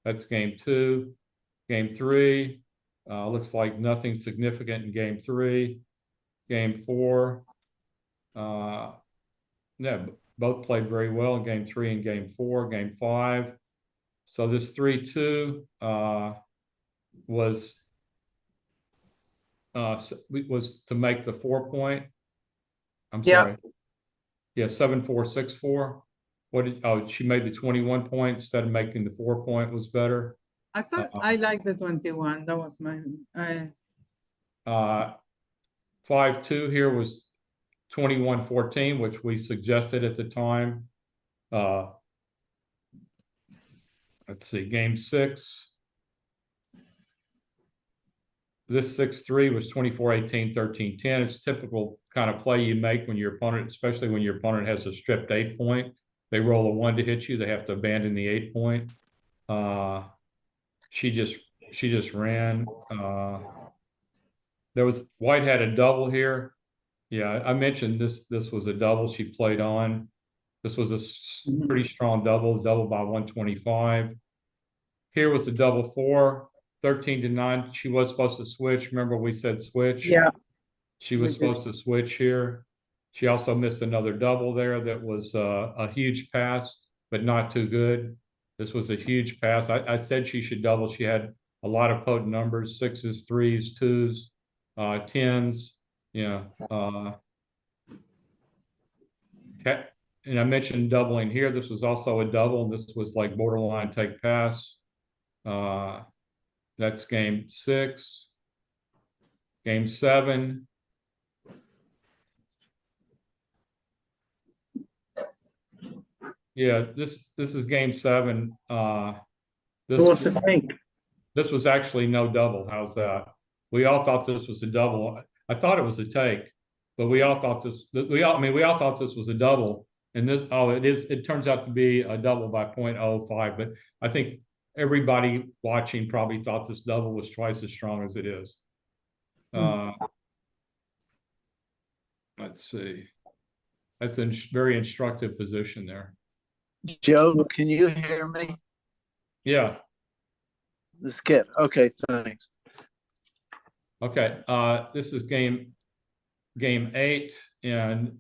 That's game 2. Game 3, looks like nothing significant in game 3. Game 4, yeah, both played very well in game 3 and game 4. Game 5, so this 3-2 was to make the 4-point. I'm Yeah. sorry. Yeah, 7-4, 6-4. She made the 21 point instead of making the 4-point was better. I thought I liked the 21. That was mine. 5-2 here was 21-14, which we suggested at the time. Let's see, game 6. This 6-3 was 24-18, 13-10. It's typical kind of play you make when your opponent, especially when your opponent has a stripped 8-point. They roll a 1 to hit you. They have to abandon the 8-point. She just ran. White had a double here. Yeah, I mentioned this was a double she played on. This was a pretty strong double by 125. Here was the double 4, 13 to 9. She was supposed to switch. Remember we said switch? Yeah. She was supposed to switch here. She also missed another double there that was a huge pass, but not too good. This was a huge pass. I said she should double. She had a lot of potent numbers, 6s, 3s, 2s, 10s. Yeah. And I mentioned doubling here. This was also a double. And this was like borderline take pass. That's game 6. Game 7. Yeah, this is game 7. It was a take. This was actually no double. How's that? We all thought this was a double. I thought it was a take, but we all thought this. We all thought this was a double, and this. Oh, it is. It turns out to be a double by 0.05. But I think everybody watching probably thought this double was twice as strong as it is. Let's see. That's a very instructive position there. Joe, can you hear me? Yeah. This kid. Okay, thanks. Okay. This is game 8, and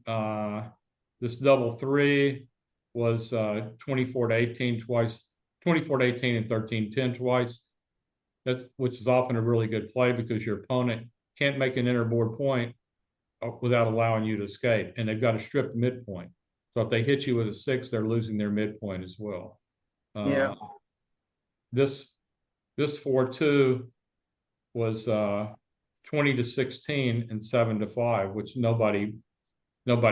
this double 3 was 24-18 twice, 24-18 and 13-10 twice. Which is often a really good play because your opponent can't make an interboard point without allowing you to escape, and they've got a stripped midpoint. So if they hit you with a 6, they're losing their midpoint as well. Yeah. This 4-2 was 20-16 and 7-5, which nobody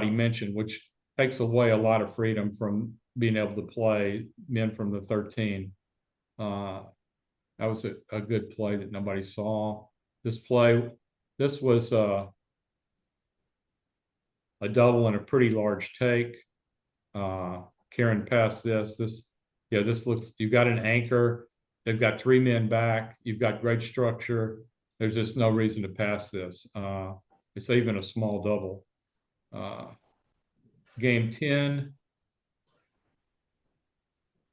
mentioned, which takes away a lot of freedom from being able to play men from the 13. That was a good play that nobody saw. This was a double and a pretty large take. Karen passed this. This looks, you've got an anchor. They've got 3 men back. You've got great structure. There's just no reason to pass this. It's even a small double. Game 10.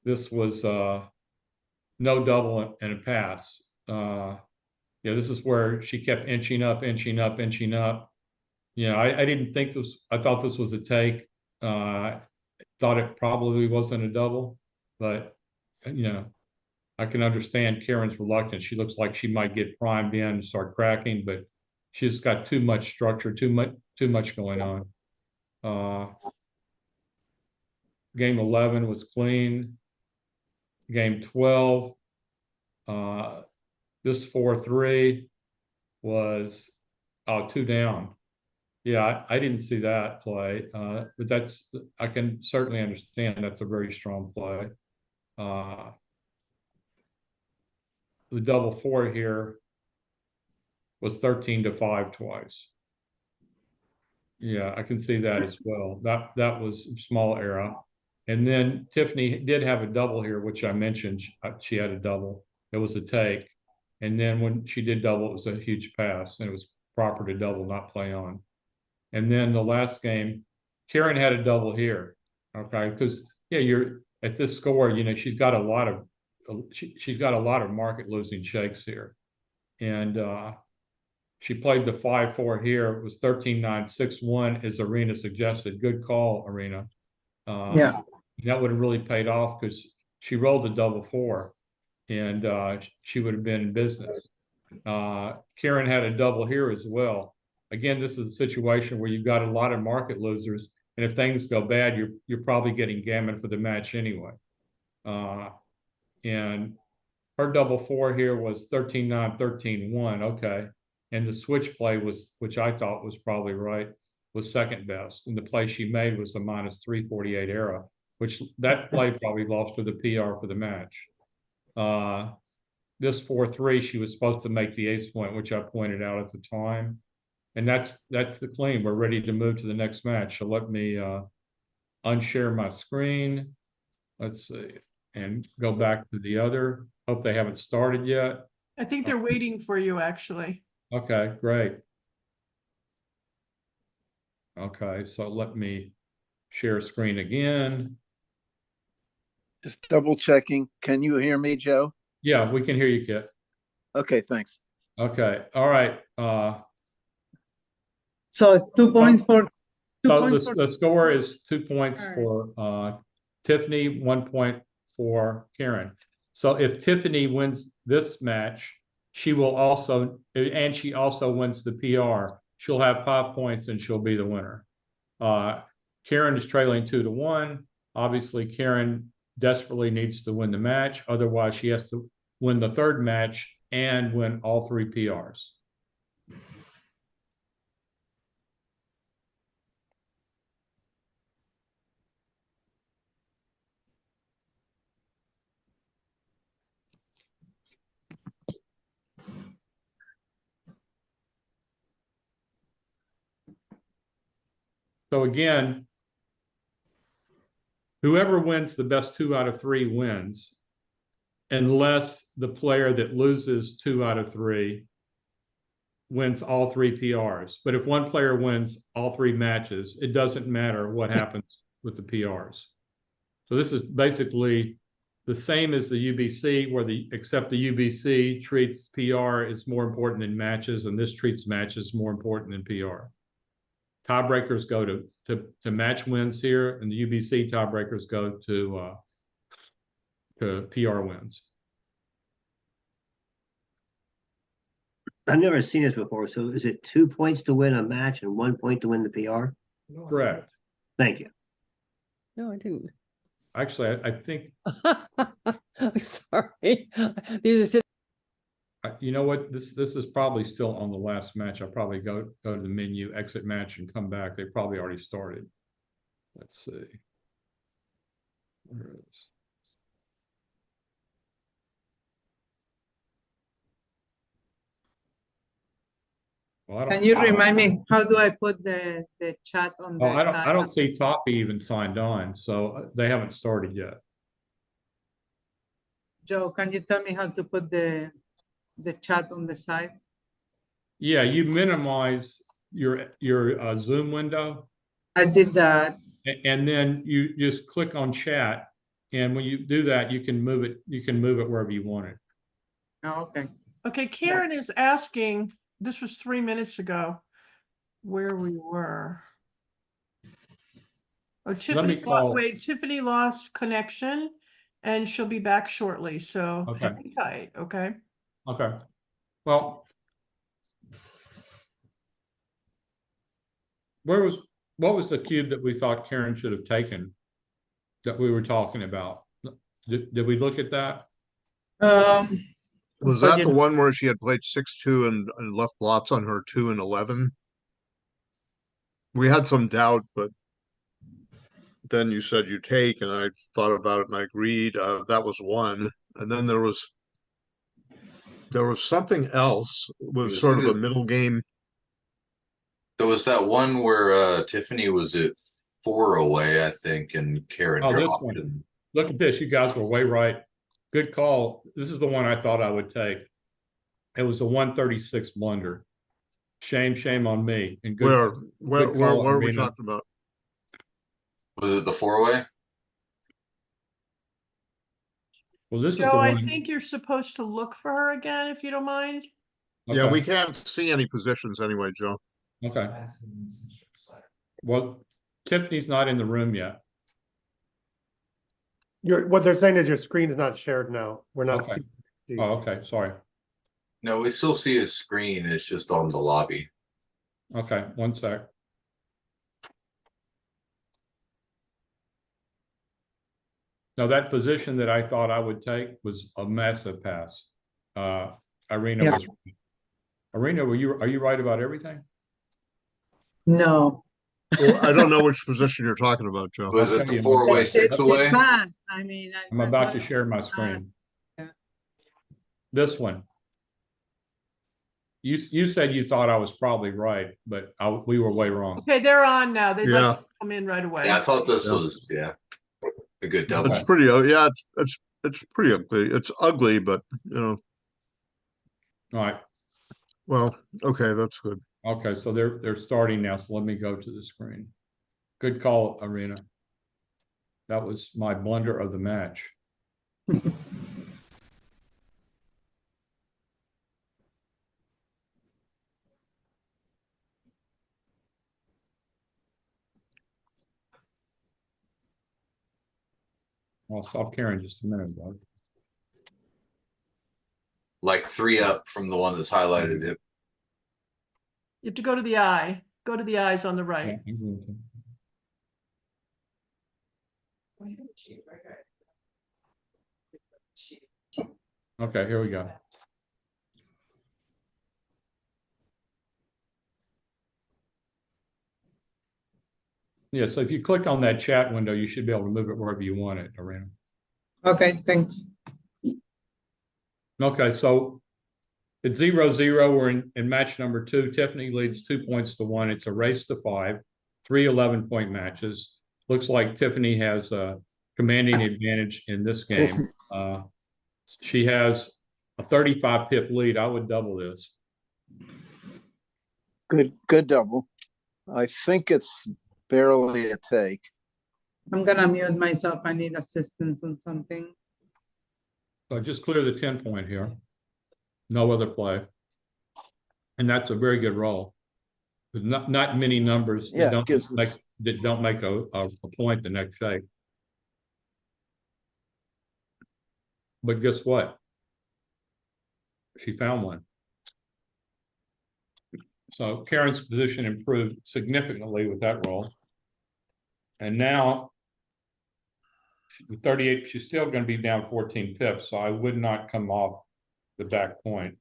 This was no double and a pass. This is where she kept inching up. I didn't think this, I thought this was a take. Thought it probably wasn't a double, but I can understand Karen's reluctance. She looks like she might get primed in and start cracking, but she's got too much structure, too much going on. Game 11 was clean. Game 12, this 4-3 was 2 down. Yeah, I didn't see that play, but I can certainly understand that's a very strong play. The double 4 here was 13-5 twice. Yeah, I can see that as well. That was a small error. And then Tiffany did have a double here, which I mentioned. She had a double. It was a take. And then when she did double, it was a huge pass, and it was proper to double, not play on. And then the last game, Karen had a double here. Okay, because you're at this score, she's got a lot of market losing shakes here. And she played the 5-4 here. It was 13-9, 6-1, as Irina suggested. Good call, Irina. That would have really paid off because she rolled a double 4, and she would have been in business. Karen had a double here as well. Again, this is a situation where you've got a lot of market losers, and if things go bad, you're probably getting gammon for the match anyway. And her double 4 here was 13-9, 13-1. Okay, and the switch play was, which I thought was probably right, was second best, and the play she made was the -348 error, which that play probably lost her the PR for the match. This 4-3, she was supposed to make the ace point, which I pointed out at the time. And that's the clean. We're ready to move to the next match. So let me unshare my screen. Let's see, and go back to the other. Hope they haven't started yet. I think they're waiting for you, actually. Okay, great. Okay, so let me share screen again. Just double checking. Can you hear me, Joe? Yeah, we can hear you, Kit. Okay, thanks. Okay, all right. So it's 2 points for. So the score is 2 points for Tiffany, 1 point for Karen. So if Tiffany wins this match, she also wins the PR. She'll have 5 points and she'll be the winner. Karen is trailing 2-1. Obviously, Karen desperately needs to win the match. Otherwise, she has to win the third match and win all 3 PRs. So again, whoever wins the best 2 out of 3 wins, unless the player that loses 2 out of 3 wins all 3 PRs. But if one player wins all 3 matches, it doesn't matter what happens with the PRs. So this is basically the same as the UBC, where except the UBC treats PR as more important than matches, and this treats matches more important than PR. Tiebreakers go to match wins here, and the UBC tiebreakers go to PR wins. I've never seen this before. So is it 2 points to win a match and 1 point to win the PR? Correct. Thank you. No, I didn't. Actually, I think, I'm sorry. These are you know what, this is probably still on the last match. I'll probably go to the menu, exit match, and come back. They probably already started. Let's see. Where is? Well, Can you remind me, how do I put the chat on the Oh, I side? don't see Toppy even signed on, so they haven't started yet. Joe, can you tell me how to put the chat on the side? Yeah, you minimize your Zoom window, I did that. and then you just click on chat, and when you do that, you can move it. You can move it wherever you want it. Oh, okay. Okay, Karen is asking, this was 3 minutes ago, where we were. Oh, Tiffany, call- wait, Tiffany lost connection and she'll be back shortly, so Okay. hang tight, okay? Okay. Well, what was the cube that we thought Karen should have taken that we were talking about? Did we look at that? Was that the one where she had played 6-2 and left blots on her 2 and 11? We had some doubt, but then you said you take, and I thought about it and I agreed. That was one, and then there was something else with Was sort of either- a middle game. There was that one where Tiffany was at 4 away, I think, and Karen Oh, this dropped. one. And Look at this. You guys were way right. Good call. This is the one I thought I would take. It was a 136 blunder. Shame on me. And good. Where good call, are we Irina. talking about? was it the 4-way? Well, this is the Joe, I one. think you're supposed to look for her again, if you don't mind. Yeah, Okay, we can't see any positions anyway, Joe. okay. Well, Tiffany's not in the room yet. What they're saying is your screen is not shared now. We're not. Okay. seeing- Oh, okay. Sorry. No, we still see his screen. It's just on the lobby. Okay, one sec. Now that position that I thought I would take was a massive pass. Irina Yeah. was. Irina, are you right about everything? No. Well, I don't know which position you're talking about, Joe. Was I'll it tell the you, 4-way, 6 away? Pass. I mean, I'm about to share my screen. Yeah. This one. You said you thought I was probably right, but we were way wrong. Okay, they're on now. They'd Yeah. like to come in right away. Yeah, I thought this Yeah. was a good double. It's pretty. Yeah, it's pretty ugly. It's ugly, but All right. well, okay, that's good. Okay, so they're starting now. So let me go to the screen. Good call, Irina. That was my blunder of the match. I'll stop caring just a minute, bud. Like 3 up from the one that's highlighted. It You have to go to the eye. Go to the eyes on the Yeah, right. I'm going to. Okay, here we go. Yeah, so if you click on that chat window, you should be able to move it wherever you want it, Irina. Okay, thanks. Okay, so it's 0-0. We're in match number 2. Tiffany leads 2 points to 1. It's a race to 5, 3 11-point matches. Looks like Tiffany has a commanding advantage in this game. She has a 35 pip lead. I would double this. Good double. I think it's barely a take. I'm gonna mute myself. I need assistance on something. So just clear the 10-point here. No other play. And that's a very good roll. There's not many numbers Yeah, that don't gives make us- a point the next shake. But guess what? She found one. So Karen's position improved significantly with that roll. And now with 38, she's still going to be down 14 pips. So I would not come off the back point.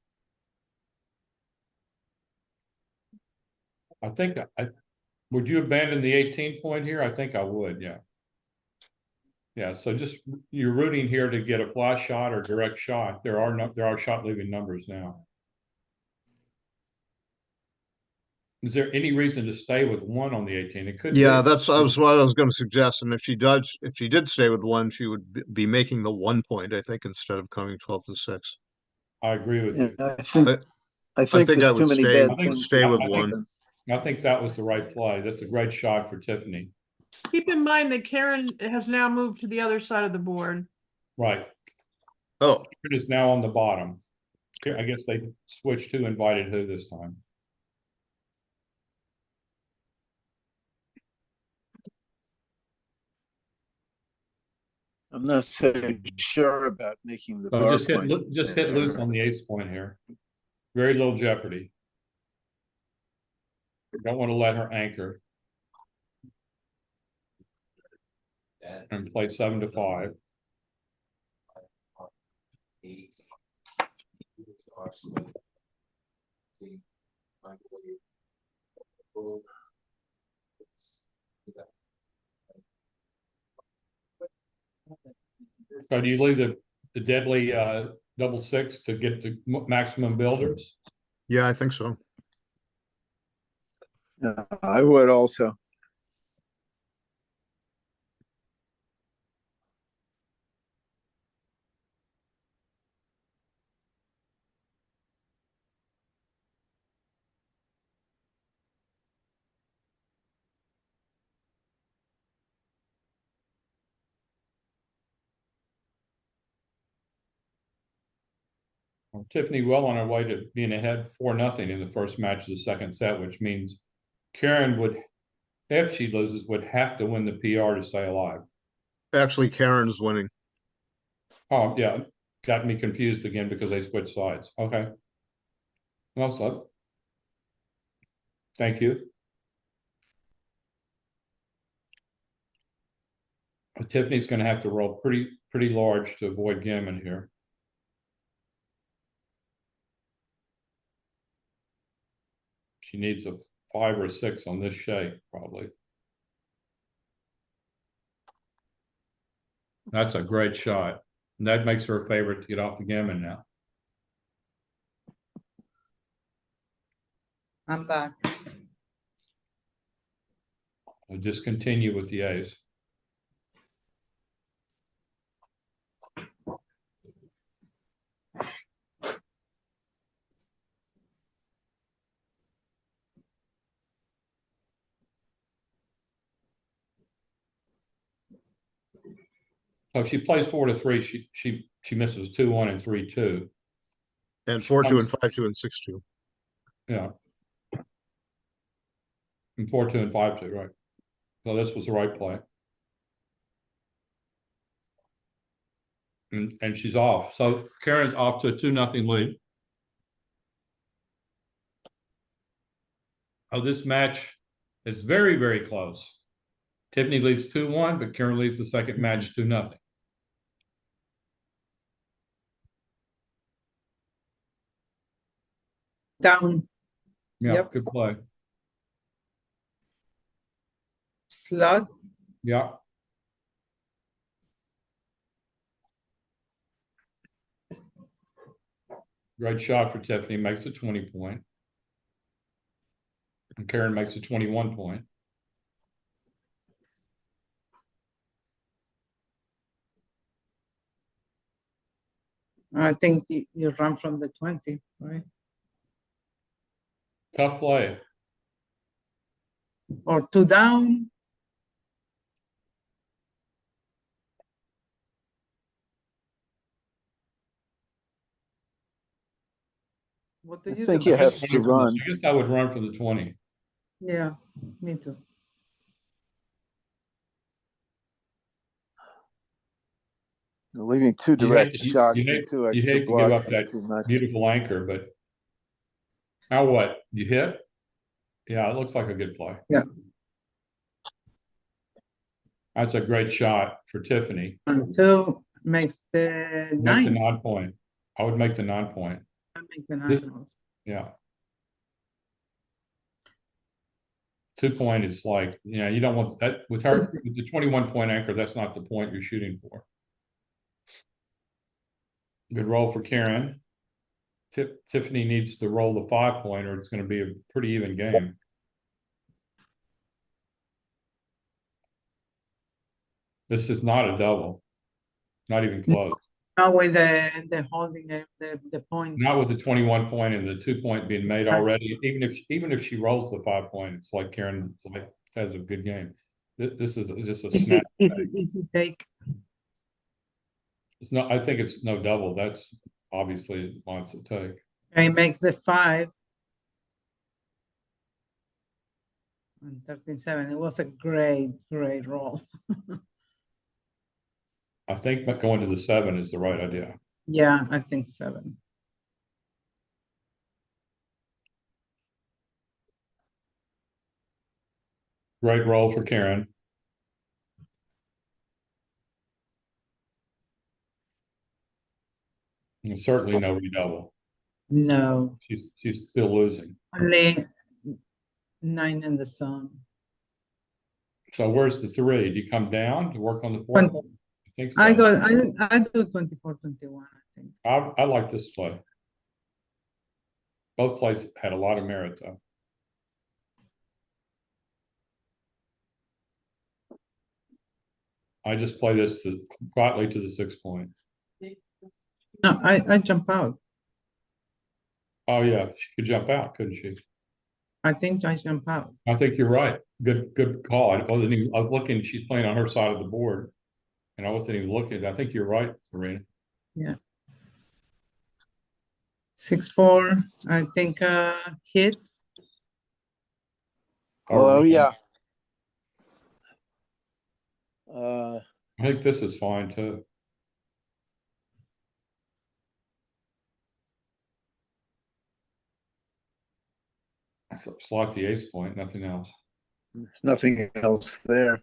I think would you abandon the 18 point here? I think I would, yeah. Yeah, so just you're rooting here to get a flash shot or direct shot. There are shot leaving numbers now. Is there any reason to stay with 1 on the 18? It could Yeah, be. that's what I was going to suggest. And if she did stay with 1, she would be making the 1 point, I think, instead of coming 12-6. I agree with you. Yeah, I think think I there's too would many stay- bad I think- things. stay with I think- 1. I think that was the right play. That's a great shot for Tiffany. Keep in mind that Karen has now moved to the other side of the board. Right. Oh, It is now on the bottom. I guess they switched to invited who this time. I'm not so sure about making the So bar just hit point. loose on the ace point here. Very little jeopardy. Don't want to let her anchor. And play 7-5. So do you leave the deadly double 6 to get the maximum builders? yeah, I think so. Yeah, I would also. Well, Tiffany well on her way to being ahead 4-0 in the first match of the second set, which means Karen would, if she loses, would have to win the PR to stay alive. Actually, Karen's winning. Oh, yeah. Got me confused again because they switched sides. Okay. Well, so. Thank you. Tiffany's going to have to roll pretty large to avoid gammon here. She needs a 5 or a 6 on this shake, probably. That's a great shot. And that makes her a favorite to get off the gammon now. I'm back. I'll just continue with the ace. So if she plays 4-3, she misses 2-1 and 3-2. And 4-2 and 5-2 and 6-2. Yeah. And 4-2 and 5-2, right. So this was the right play. And she's off. So Karen's off to a 2-0 lead. Oh, this match is very, very close. Tiffany leads 2-1, but Karen leads the second match 2-0. Down. Yeah, Yep. good play. slot. Yeah. Great shot for Tiffany, makes a 20 point. And Karen makes a 21 point. I think you run from the 20, right? Tough play. Or 2 down. What do I you think do? you have to run. I guess I would run from the 20. Yeah, me too. Leaving two You direct hate, shots you and hate, two you extra hate to give blocks up is that too much. beautiful anchor, but now what? You hit? Yeah, it looks like a good play. Yeah. That's a great shot for Tiffany. And 2 makes the Make the 9. non-point. I would make the non-point. I make the This- 9 also. Yeah. 2 point is like, you don't want that with her, with the 21 point anchor, that's not the point you're shooting for. Good roll for Karen. Tiffany needs to roll the 5 point or it's going to be a pretty even game. This is not a double. Not even close. Now with the holding the point. Not with the 21 point and the 2 point being made already. Even if she rolls the 5 point, it's like Karen has a good game. This is just a snap. Easy take. It's not. I think it's no double. That's obviously wants to take. And he makes the 5. And 13-7. It was a great roll. I think going to the 7 is the right idea. Yeah, I think 7. Great roll for Karen. And certainly no redouble. No, She's still losing. only 9 in the sun. So where's the 3? Do you come down to work on the 4? Twen- I think so. I do 24-21, I think. I like this play. Both plays had a lot of merit though. I just play this quietly to the 6 point. No, I jump out. Oh yeah, she could jump out, couldn't she? I think I jump out. I think you're right. Good call. I wasn't even, I was looking, she's playing on her side of the board. And I wasn't even looking. I think you're right, Irina. Yeah. 6-4, I think hit. Oh, Irina. yeah. I think this is fine too. Slot the ace point, nothing else. There's nothing else there.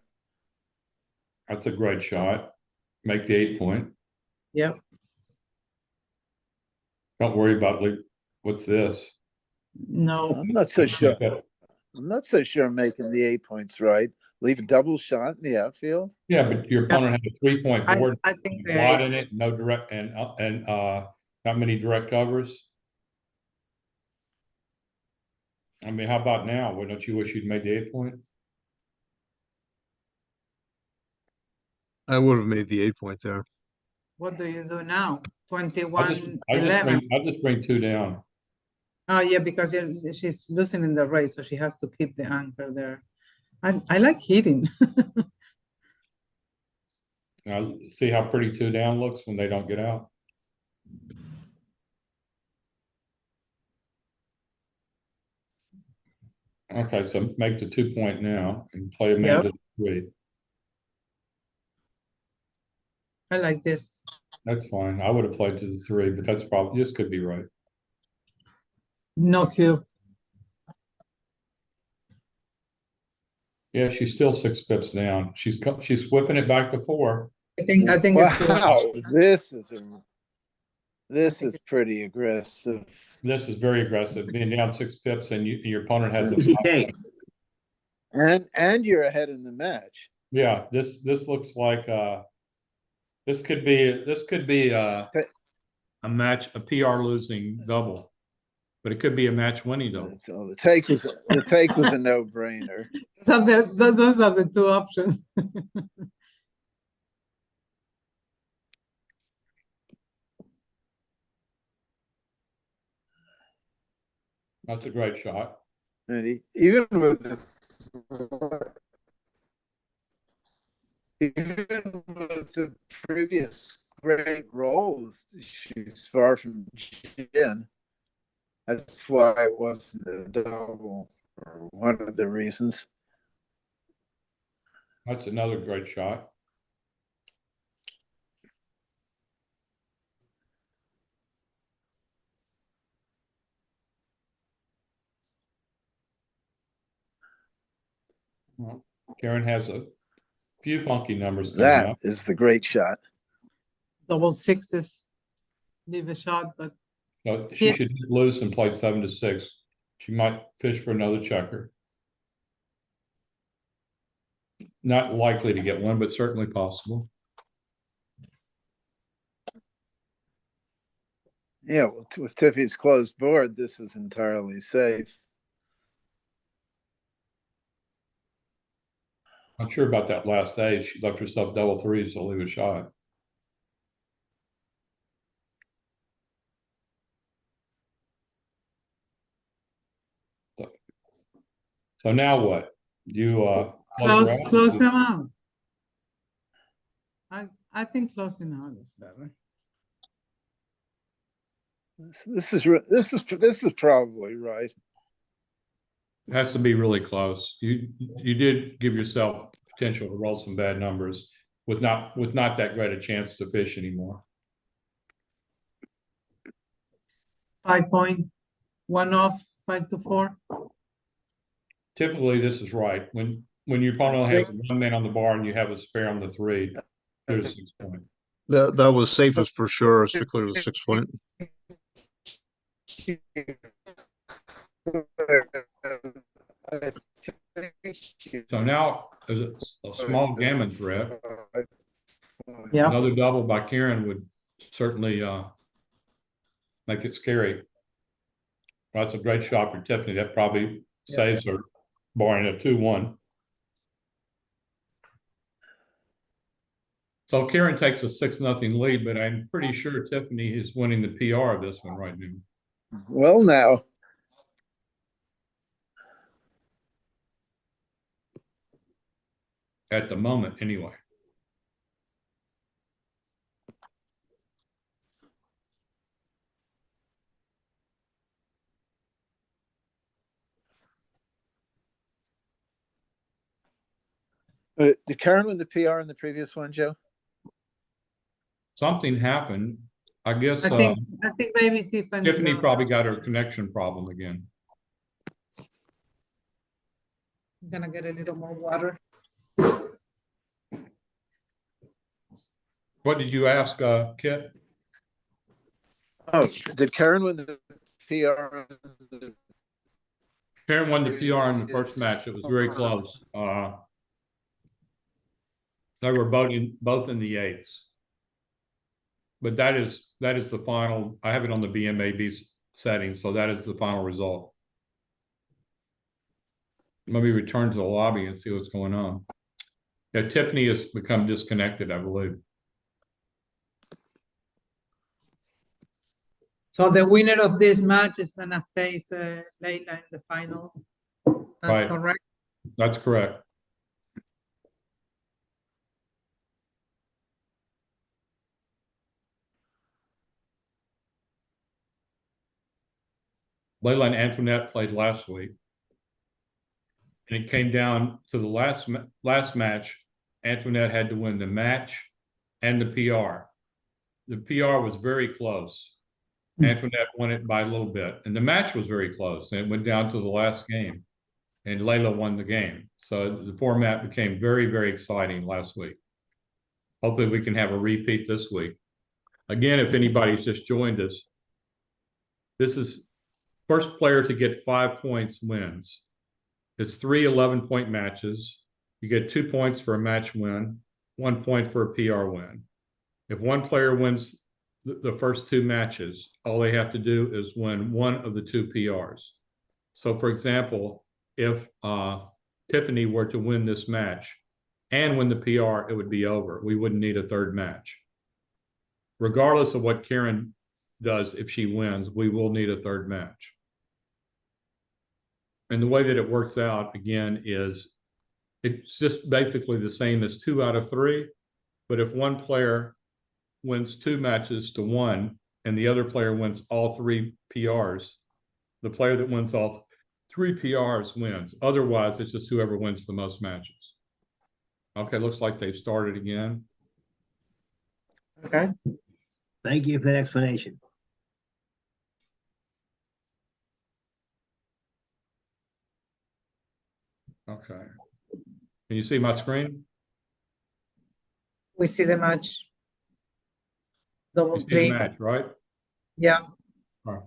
That's a great shot. Make the 8 point. Yep. Don't worry about what's this. No, I'm not so sure. I'm not so sure I'm making the 8 points right. Leave a double shot in the outfield. Yeah, but your opponent had a 3 point board. I think A lot in it, no direct and not many direct covers. I mean, how about now? Wouldn't you wish you'd made the 8 point? I would have made the 8 point there. what do you do now? I'll 21-11. just bring 2 down. Oh yeah, because she's losing in the race, so she has to keep the anchor there. I like hitting. Now, see how pretty 2 down looks when they don't get out. Okay, so make the 2 point now and play a man to 3. I like this. That's fine. I would have played to the 3, but that's probably, this could be right. No cube. Yeah, she's still 6 pips down. She's whipping it back to 4. I think it's good. Wow, this is pretty aggressive. This is very aggressive, being down 6 pips and your opponent has Easy a take. And you're ahead in the match. Yeah, this looks like this could be a match, a PR losing double, but it could be a match winning double. So the take was a no-brainer. So those are the two options. That's a great shot. And even with the previous great rolls, she's far from Jin. That's why it wasn't a double, or one of the reasons. That's another great shot. Well, Karen has a few funky numbers coming That up. is the great shot. Double sixes. Leave a shot, but So she should lose and play 7-6. She might fish for another checker. Not likely to get one, but certainly possible. Yeah, well, with Tiffany's closed board, this is entirely safe. Not sure about that last day. She left herself double threes to leave a shot. So now what? You close them out. I think closing out is better. This is probably right. It has to be really close. You did give yourself potential to roll some bad numbers with not that great a chance to fish anymore. 5 point, 1 off, 5 to 4. Typically, this is right. When your opponent only has one man on the bar and you have a spare on the 3, there's 6 point. That was safest for sure. Stick clear to the 6 point. So now there's a small gammon threat. Yeah. Another double by Karen would certainly make it scary. That's a great shot for Tiffany. That probably saves her, barring a 2-1. So Karen takes a 6-0 lead, but I'm pretty sure Tiffany is winning the PR of this one right now. Well, now. At the moment, anyway. Did Karen win the PR in the previous one, Joe? Something happened. I guess I think maybe Tiffany probably got her connection problem again. I'm gonna get a little more water. What did you ask, Kit? Oh, did Karen win the PR? Karen won the PR in the first match. It was very close. They were both in the 8s. But that is the final. I have it on the BMAB setting, so that is the final result. Let me return to the lobby and see what's going on. Yeah, Tiffany has become disconnected, I believe. So the winner of this match is gonna face Leila in the final. That's Right. correct? That's correct. Layla and Antoinette played last week. And it came down to the last match. Antoinette had to win the match and the PR. The PR was very close. Antoinette won it by a little bit. And the match was very close. And it went down to the last game. And Layla won the game. So the format became very, very exciting last week. Hopefully we can have a repeat this week. Again, if anybody's just joined us, this is first player to get 5 points wins. It's 3 11-point matches. You get 2 points for a match win, 1 point for a PR win. If one player wins the first 2 matches, all they have to do is win one of the 2 PRs. So, for example, if Tiffany were to win this match and win the PR, it would be over. We wouldn't need a third match. Regardless of what Karen does, if she wins, we will need a third match. And the way that it works out, again, is it's just basically the same as 2 out of 3. But if one player wins 2 matches to 1 and the other player wins all 3 PRs, the player that wins all 3 PRs wins. Otherwise, it's just whoever wins the most matches. Okay, looks like they've started again. Okay. Thank you for that explanation. Okay. Can you see my screen? We see the match. Double You see the three. match, right? Yeah. All right.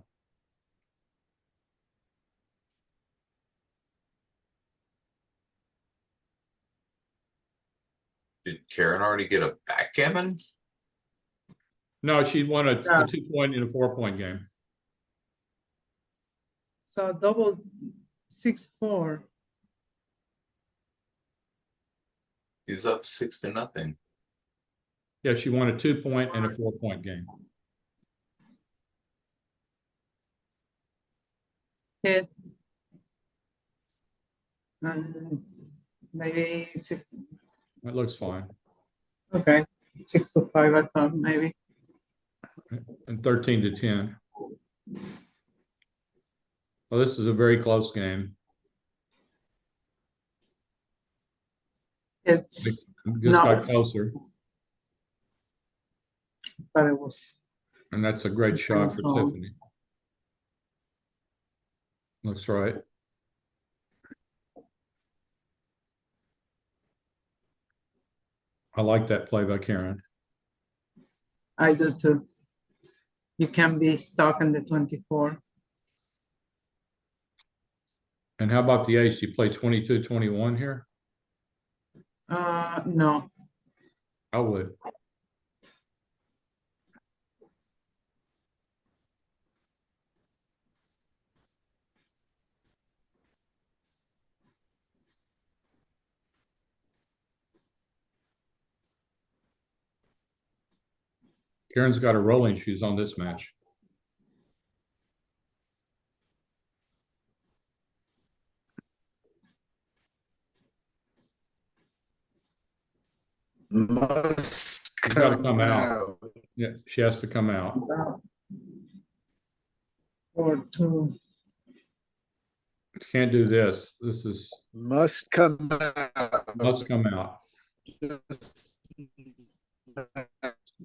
Did Karen already get a backgammon? No, she won a Yeah. 2-point and a 4-point game. So double 6-4. He's up 6-0. Yeah, she won a 2-point and a 4-point game. Hit. And maybe six. That looks fine. Okay. 6-5, I thought maybe. And 13-10. Well, this is a very close game. It's It just No. got closer, but it was and that's a great shot for Oh. Tiffany. Looks right. I like that play by Karen. I do too. You can be stuck in the 24. And how about the ace? You play 22-21 here? No. I would. Karen's got her rolling shoes on this match. Must She's got to come out. Yeah, she has to come out. Or 2. Can't do this. This is Must come out. must come out.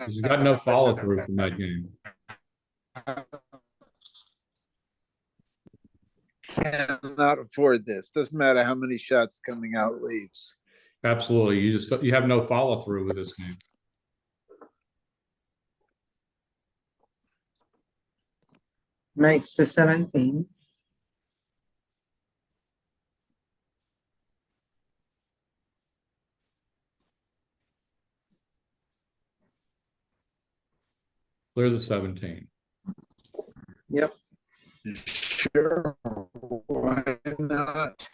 She's got no follow through from that game. Cannot afford this. Doesn't matter how many shots coming out leaves. Absolutely. You have no follow through with this game. Makes the 17. Clear the 17. Yep. Sure, why not?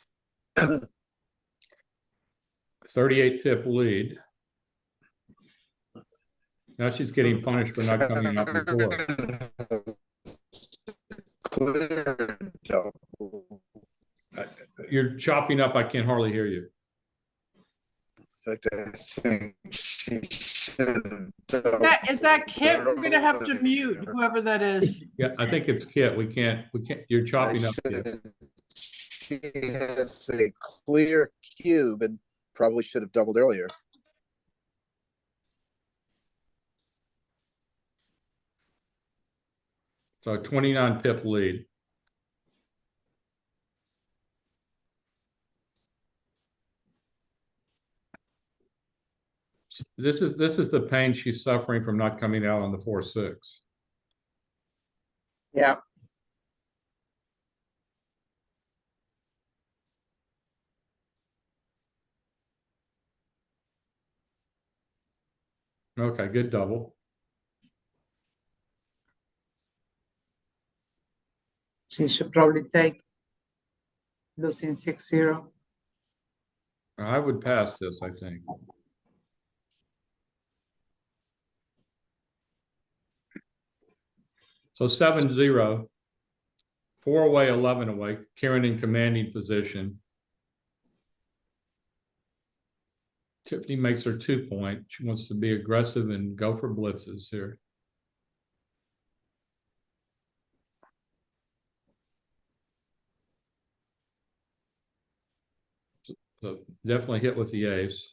38 pip lead. Now she's getting punished for not coming out before. Clear double. You're chopping up. I can hardly hear you. In fact, I think she should have Is that Kit? We're doubled gonna have to earlier. mute whoever that is. Yeah, I think it's Kit. We can't, you're chopping up. Kit. She has a clear cube and probably should have doubled earlier. So 29 pip lead. This is the pain she's suffering from not coming out on the 4-6. Yeah. Okay, good double. She should probably take losing 6-0. I would pass this, I think. So 7-0, 4 away, 11 away. Karen in commanding position. Tiffany makes her 2 point. She wants to be aggressive and go for blitzes here. So definitely hit with the ace.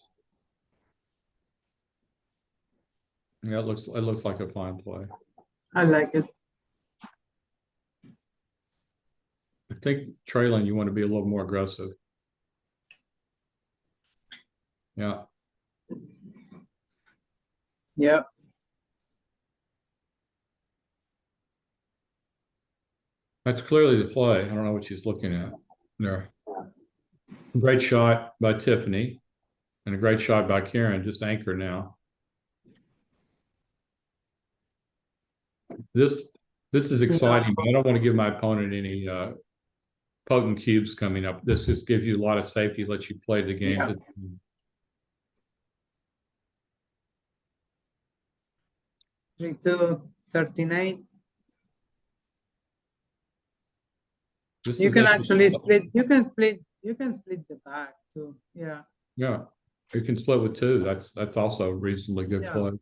Yeah, it looks like a fine play. I like it. I think trailing, you want to be a little more aggressive. Yeah. Yep. That's clearly the play. I don't know what she's looking at there. Great shot by Tiffany and a great shot by Karen. Just anchor now. This is exciting, but I don't want to give my opponent any potent cubes coming up. This just gives you a lot of safety, lets you play the game. Yeah. 3-2, 39. This You is can actually- actually split. You can split the back too. Yeah. Yeah, you can split with 2. That's also a reasonably good Yeah. play.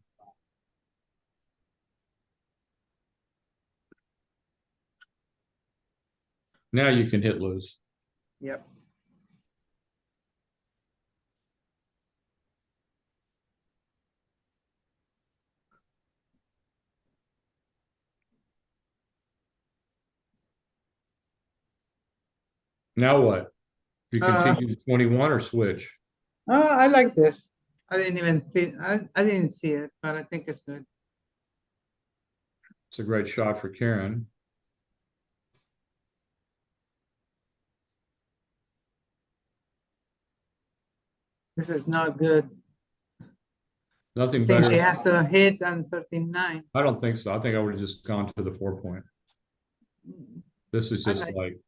Now you can hit loose. Yep. Now what? You continue to 21 or switch? Oh, I like this. I didn't even think. I didn't see it, but I think it's good. It's a great shot for Karen. This is not good. Nothing I think better. she has to hit on 39. I don't think so. I think I would have just gone to the 4 point. This is I just like- like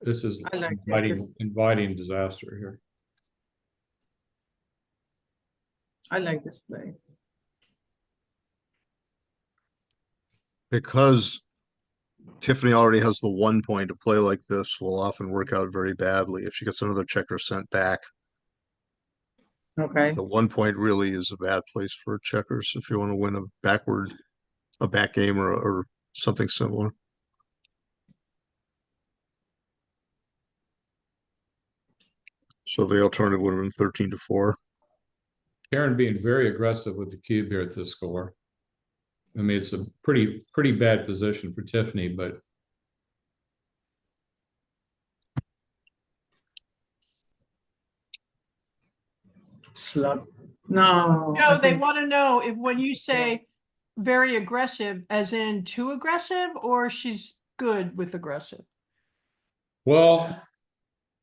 this is I like this. inviting disaster here. I like this play. Because Tiffany already has the 1 point, a play like this will often work out very badly if she gets another checker sent back. Okay. The 1 point really is a bad place for checkers if you want to win a back game or something similar. So the alternative would have been 13-4. Karen being very aggressive with the cube here at this score. I mean, it's a pretty bad position for Tiffany, but Slug. No. I No, they think- want to know if when you say very aggressive, as in too aggressive, or she's good with aggressive. well,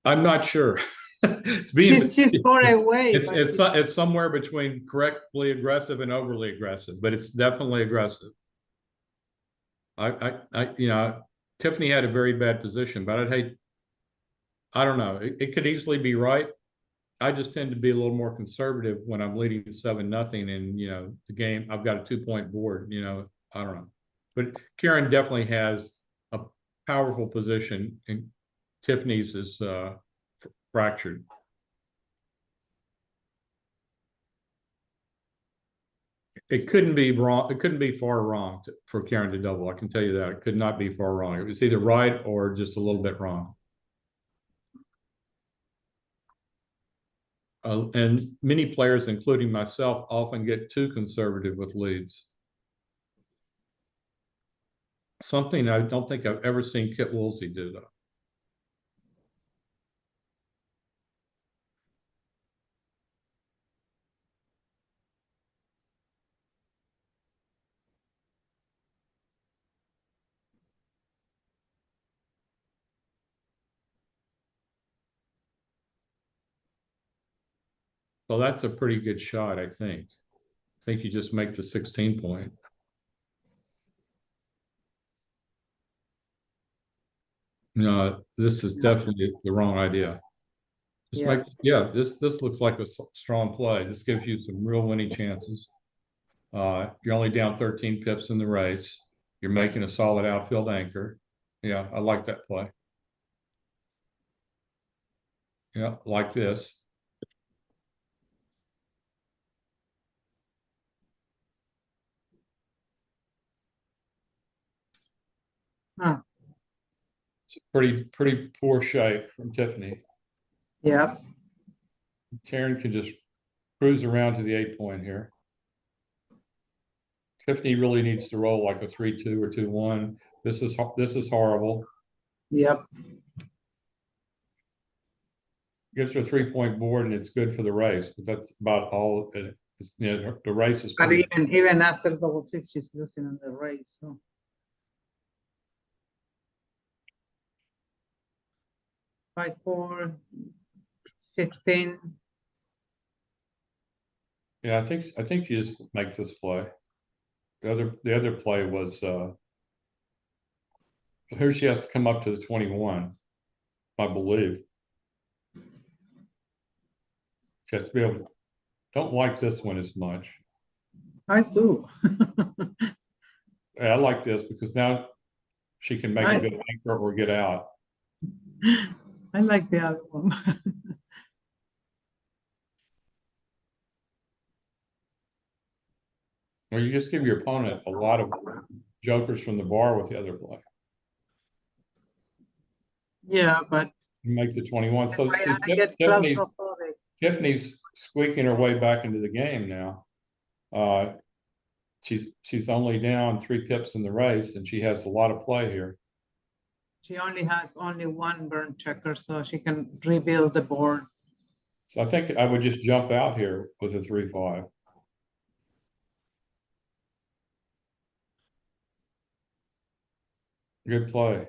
I'm not sure. It's being She's far away. but it's somewhere between correctly aggressive and overly aggressive, but it's definitely aggressive. I Tiffany had a very bad position, but I don't know. It could easily be right. I just tend to be a little more conservative when I'm leading 7-0 and the game, I've got a 2 point board, I don't know. But Karen definitely has a powerful position and Tiffany's is fractured. It couldn't be wrong. It couldn't be far wrong for Karen to double. I can tell you that. It could not be far wrong. It was either right or just a little bit wrong. And many players, including myself, often get too conservative with leads. Something I don't think I've ever seen Kit Woolsey do, though. So that's a pretty good shot, I think. think you just make the 16 point. No, this is definitely the wrong idea. Just Yeah. make, yeah, this looks like a strong play. This gives you some real winning chances. You're only down 13 pips in the race. You're making a solid outfield anchor. Yeah, I like that play. Yeah, like this. Huh. It's a pretty poor shape from Tiffany. Yeah. Karen can just cruise around to the 8 point here. Tiffany really needs to roll like a 3-2 or 2-1. This is horrible. Yep. Gives her a 3 point board and it's good for the race, but that's about all it is. You know, the race is But pretty. even after double six, she's losing in the race. So 5-4, 15. Yeah, I think you just make this play. The other play was here she has to come up to the 21, I believe. She has to be able to, don't like this one as much. I do. Yeah, I like this because now she can make a good anchor or get out. I like the other one. Or you just give your opponent a lot of jokers from the bar with the other play. Yeah, but You make the 21. So I get claustrophobic. Tiffany's squeaking her way back into the game now. She's only down 3 pips in the race, and she has a lot of play here. She only has one burn checker, so she can rebuild the board. So I think I would just jump out here with a 3-5. Good play.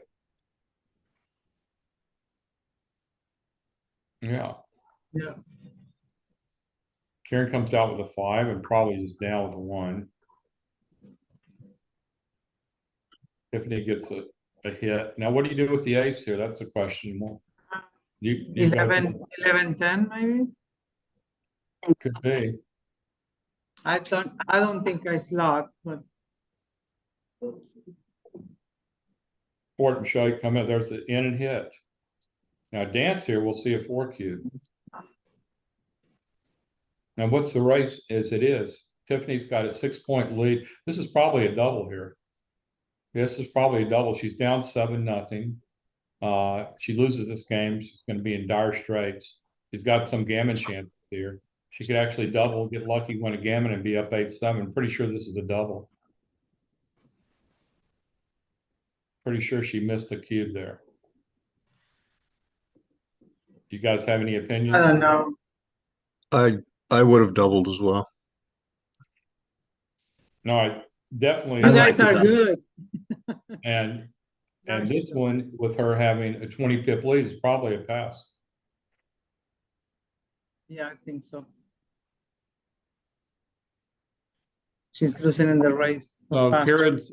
Yeah. Yeah. Karen comes out with a 5 and probably just down with a 1. Tiffany gets a hit. Now, what do you do with the ace here? That's the question. You 11, 10 maybe. could be. I don't think I slot, but Fort and Shake come in. There's the in and hit. Now, dance here, we'll see a 4 cube. Now, what's the race as it is? Tiffany's got a 6 point lead. This is probably a double here. This is probably a double. She's down 7-0. She loses this game. She's going to be in dire straits. She's got some gammon chances here. She could actually double, get lucky, win a gammon, and be up 8-7. Pretty sure this is a double. Pretty sure she missed a cube there. Do you guys have any opinions? I don't know. I would have doubled as well. No, I definitely. You guys are good. And this one, with her having a 20 pip lead, is probably a pass. Yeah, I think so. She's losing in the race. So Fast. Karen's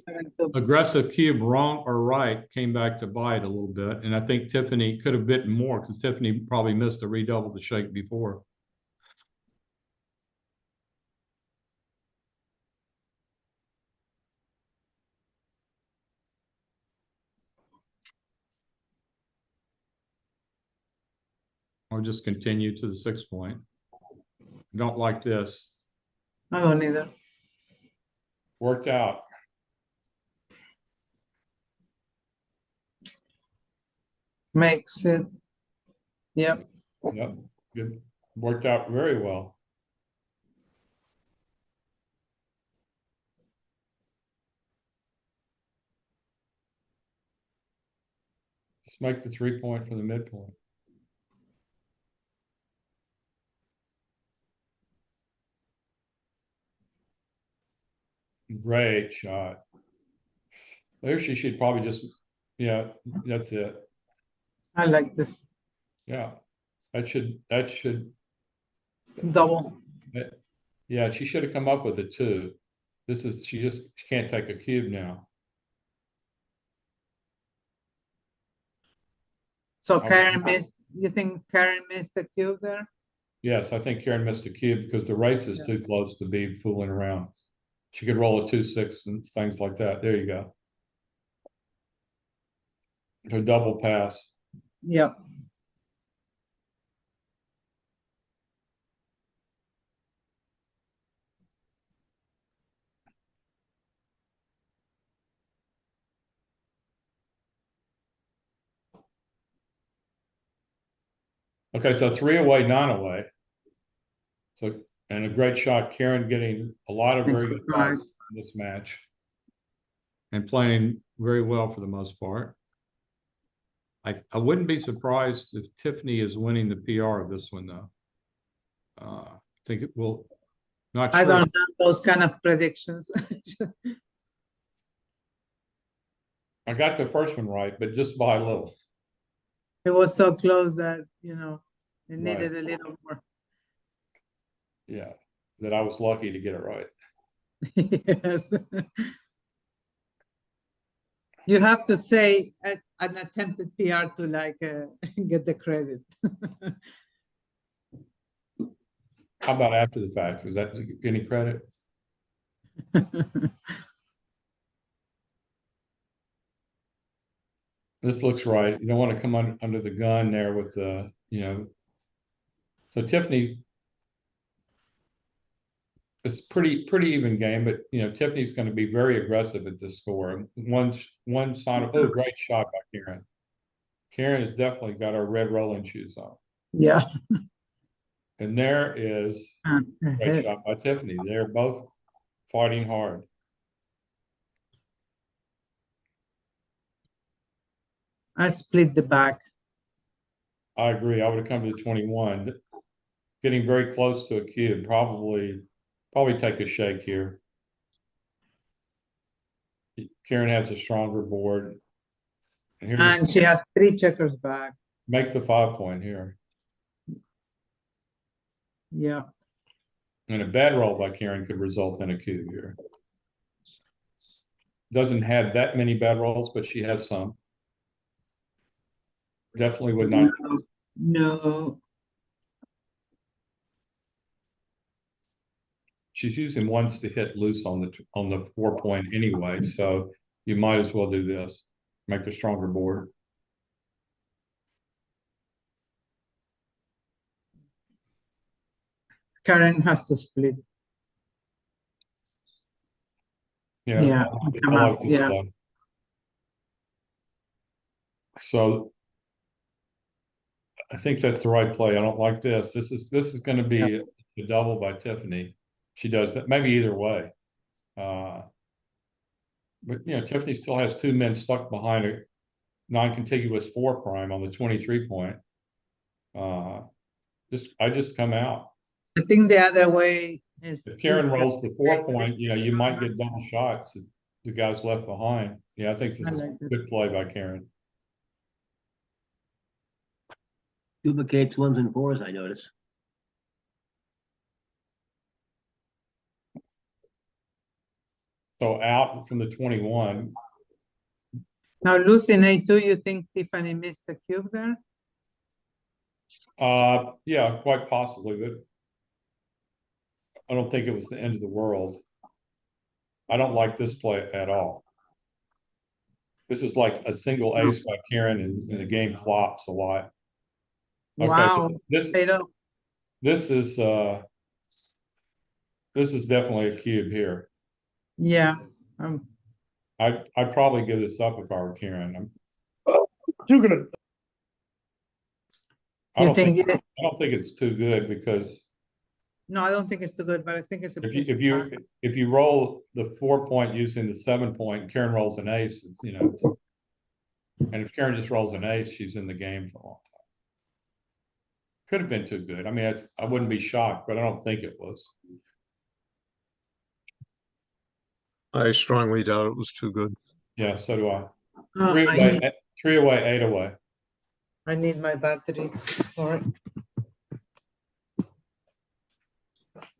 aggressive cube, wrong or right, came back to bite a little bit. And I think Tiffany could have bitten more because Tiffany probably missed the redouble the shake before. Or just continue to the 6 point. Don't like this. I don't either. Worked out. Makes it. Yep. Yep. Good. Worked out very well. Let's make the 3 point from the midpoint. Great shot. There she should probably just, yeah, that's it. I like this. Yeah. That should Double. Yeah, she should have come up with it too. She can't take a cube now. So Okay. Karen missed, you think Karen missed the cube there? Yes, I think Karen missed the cube because the race is too close to be fooling around. She could roll a 2-6 and things like that. There you go. Her double pass. Yep. Okay, so 3 away, 9 away. So, and a great shot. Karen getting a lot of very good Exercise. shots in this match. And playing very well for the most part. I wouldn't be surprised if Tiffany is winning the PR of this one, though. I think it will. Not I sure. don't have those kind of predictions. I got the first one right, but just by a little. It was so close that, you know, it Right. needed a little more. Yeah, that I was lucky to get it right. Yes. You have to say an attempted PR to like get the credit. How about after the fact? Is that any credit? This looks right. You don't want to come under the gun there with the, you know. So Tiffany, it's pretty even game, but you know, Tiffany's going to be very aggressive at this score. One sign of, oh, great shot by Karen. Karen has definitely got her red rolling shoes on. Yeah. And there is a great shot by Tiffany. They're both fighting hard. I split the back. I agree. I would have come to the 21. Getting very close to a cube. Probably take a shake here. Karen has a stronger board. And she has 3 checkers back. Make the 5 point here. Yeah. And a bad roll by Karen could result in a cube here. Doesn't have that many bad rolls, but she has some. Definitely would not. No. She's using ones to hit loose on the 4 point anyway, so you might as well do this. Make a stronger board. Karen has to split. Yeah. I like this yeah. play. So I think that's the right play. I don't like this. This is going to be a double by Tiffany. She does that, maybe either way. But you know, Tiffany still has 2 men stuck behind a non-contiguous 4 prime on the 23 point. I just come out. I think the other way is. If Karen rolls the 4 point, you know, you might get double shots. The guys left behind. Yeah, I think this is a good play by Karen. Duplicates 1s and 4s, I notice. So out from the 21. Now losing A2, you think Tiffany missed the cube there? Yeah, quite possibly, but I don't think it was the end of the world. I don't like this play at all. This is like a single ace by Karen, and the game flops a lot. Okay, Wow. this is definitely a cube here. Yeah. I'd probably give this up if I were Karen. You're gonna. I don't think it's too good because No, I don't think it's too good, but I think it's a if you roll the 4 point using the 7 point, Karen rolls an ace, it's, you know, and if Karen just rolls an ace, she's in the game for a long time. Could have been too good. I mean, I wouldn't be shocked, but I don't think it was. I strongly doubt it was too good. Yeah, so do I. Oh, 3 away, 8 away. I need my battery. Sorry.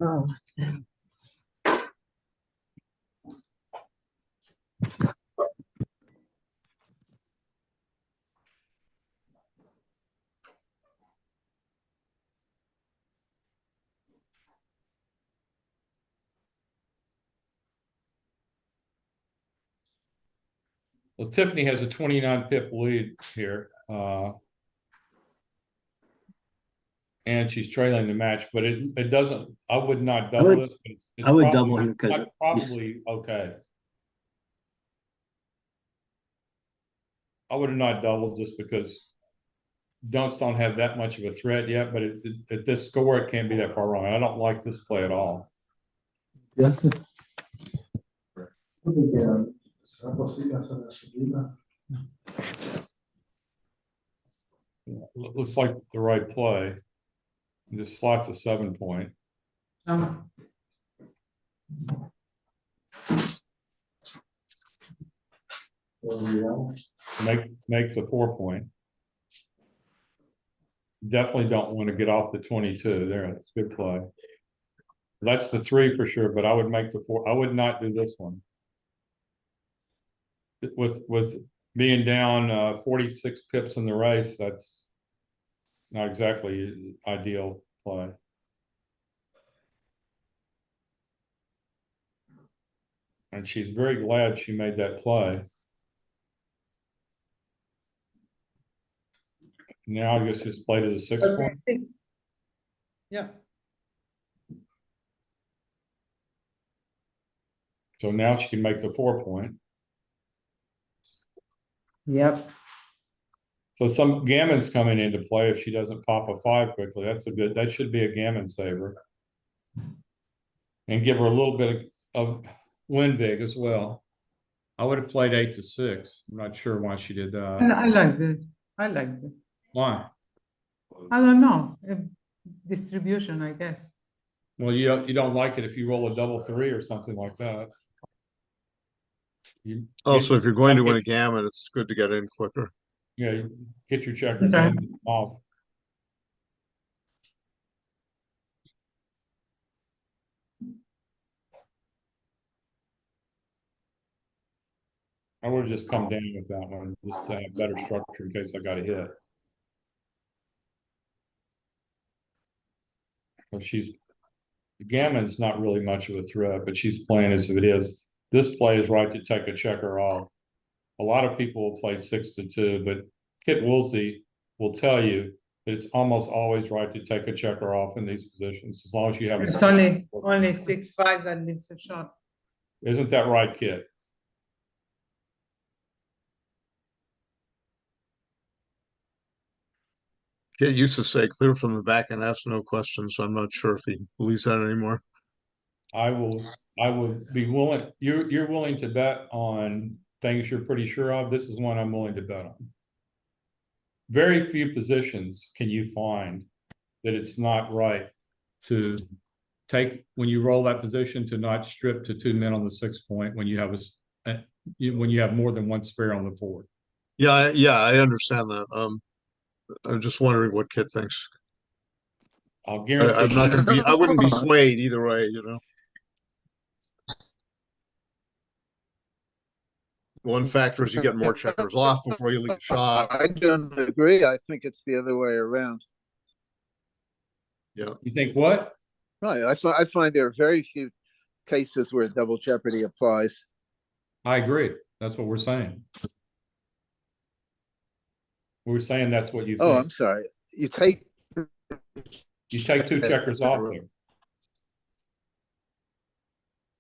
Oh. Well, Tiffany has a 29 pip lead here. And she's trailing the match, but it doesn't, I would not double would- this. But it's I would probably- double here 'cause it's probably okay. I would have not doubled just because dunks don't have that much of a threat yet, but at this score, it can't be that far wrong. I don't like this play at all. Looks like the right play. Just slot the 7 point. Make the 4 point. Definitely don't want to get off the 22 there. That's a good play. That's the 3 for sure, but I would make the 4. I would not do this one. With being down 46 pips in the race, that's not exactly ideal play. And she's very glad she made that play. Now I guess just play to the 6 point. Yeah. So now she can make the 4 point. Yep. So some gammon's coming into play if she doesn't pop a 5 quickly. That should be a gammon saver. And give her a little bit of win big as well. I would have played 8 to 6. I'm not sure why she did that. I like this. I like this. Why? I don't know. Distribution, I guess. Well, you don't like it if you roll a double 3 or something like that. Also, if you're going to win a gammon, it's good to get in quicker. Yeah, you get your checkers Okay. in off. I would have just come down with that one, just to have better structure in case I got a hit. But gammon's not really much of a threat, but she's playing as if it is. This play is right to take a checker off. A lot of people will play 6 to 2, but Kit Woolsey will tell you that it's almost always right to take a checker off in these positions, as long as you have. It's only 6-5 that needs a shot. Isn't that right, Kit? Kit used to say clear from the back and ask no questions, so I'm not sure if he believes that anymore. I would be willing, you're willing to bet on things you're pretty sure of. This is one I'm willing to bet on. Very few positions can you find that it's not right to take, when you roll that position, to not strip to 2 men on the 6 point when you have when you have more than one spare on the 4. Yeah, I understand that. I'm just wondering what Kit thinks. I'll guarantee. I'm not gonna be. I wouldn't be swayed either way. You know. One factor is you get more checkers off before you leave a shot. I don't agree. I think it's the other way around. Yeah. You think what? Right. I find there are very few cases where double jeopardy applies. I agree. That's what we're saying. We're saying that's what you think. Oh, I'm sorry. You take 2 checkers off there.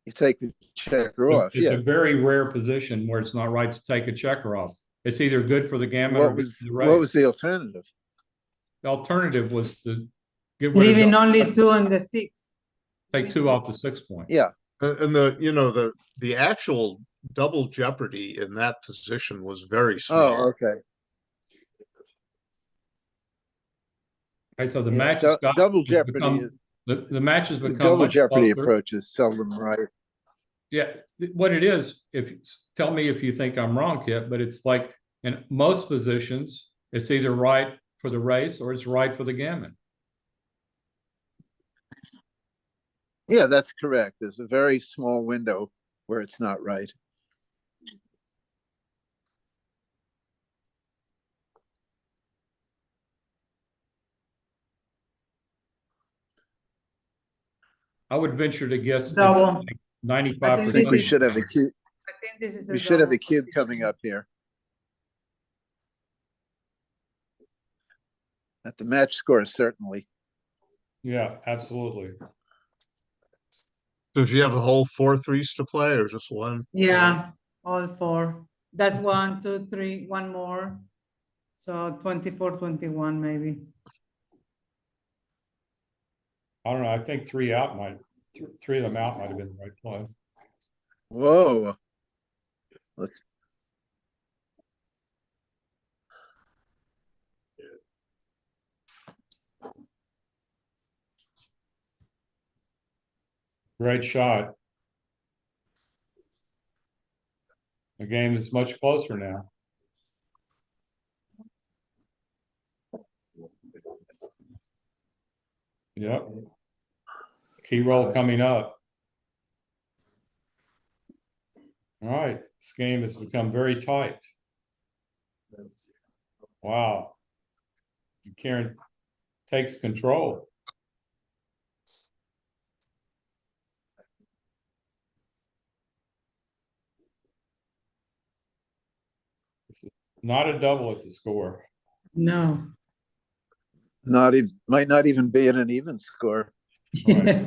You take the checker off. It's Yeah. a very rare position where it's not right to take a checker off. It's either good for the gammon or What good was for the race. what was the alternative? The alternative was to get rid Leaving of only 2 on the 6. take 2 off the 6 point. Yeah. And the actual double jeopardy in that position was very small. Oh, okay. Okay, so the Yeah, match double jeopardy. The match has The become double much jeopardy closer. approach is seldom right. Yeah, what it is, tell me if you think I'm wrong, Kit, but it's like in most positions, it's either right for the race or it's right for the gammon. Yeah, that's correct. There's a very small window where it's not right. I would venture to guess it's Double. like I 95%. I think think we this is- should have a cube. I think this is We should have a cube double. coming up here. At the match score, certainly. Yeah, absolutely. Does she have a whole 4 3s to play or just one? Yeah, all four. That's 1, 2, 3, one more. So 24, 21 maybe. I don't know. I think three of them out might have been the right play. Whoa. Great shot. The game is much closer now. Yep. Key roll coming up. All right, this game has become very tight. Wow. Karen takes control. Not a double at the score. No. Not even, might not even be at an even score. Right.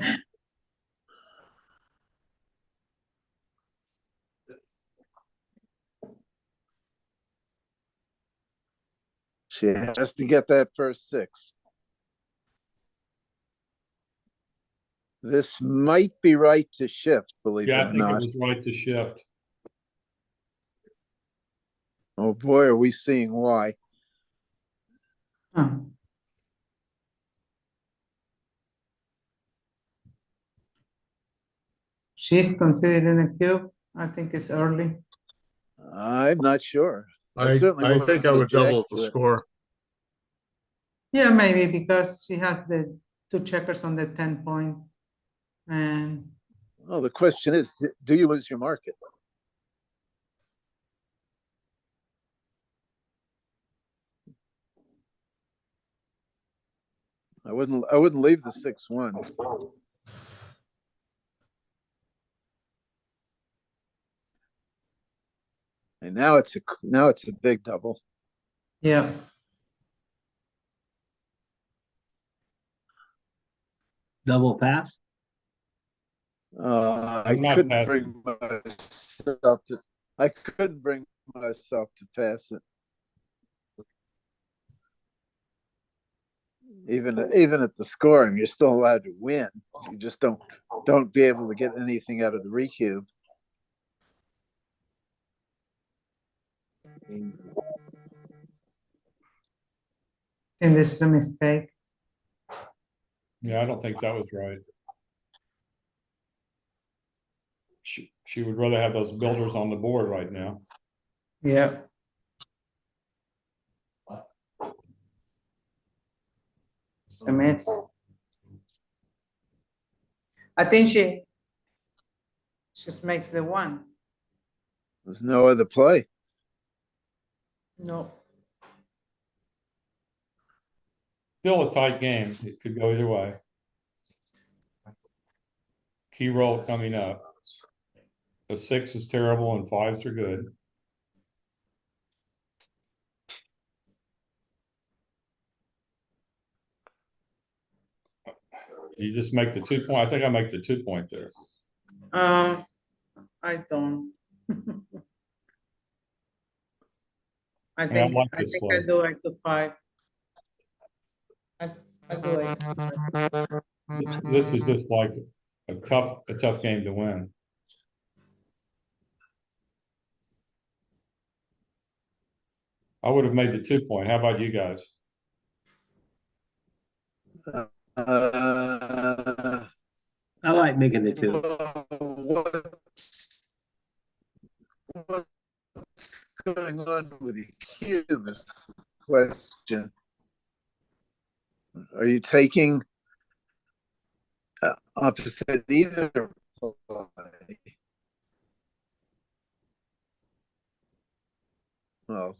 She has to get that first 6. This might be right to shift, believe Yeah, it I or think it not. was right to shift. Oh boy, are we seeing why. Oh. She's considering a cube. I think it's early. I'm not sure. I certainly think I wouldn't would double object the to it. score. Yeah, maybe because she has the 2 checkers on the 10 point. And Well, the question is, do you lose your market? I wouldn't leave the 6-1. And now it's a big double. yeah, Double pass? I I'm not couldn't passing. bring myself to pass it. Even at the scoring, you're still allowed to win. You just don't be able to get anything out of the recube. and this is a mistake. Yeah, I don't think that was right. She would rather have those builders on the board right now. Yeah. It's a miss. I think she just makes the 1. There's no other play. No. Still a tight game. It could go either way. Key roll coming up. The 6 is terrible and 5s are good. You just make the 2 point. I think I make the 2 point there. I don't. I Yeah, I think like I this think play. I do it to 5. I do it. This is just like a tough game to win. I would have made the 2 point. How about you guys? I like making the 2. What's going on with your cube is the question. Are you taking? opposite either play. Oh,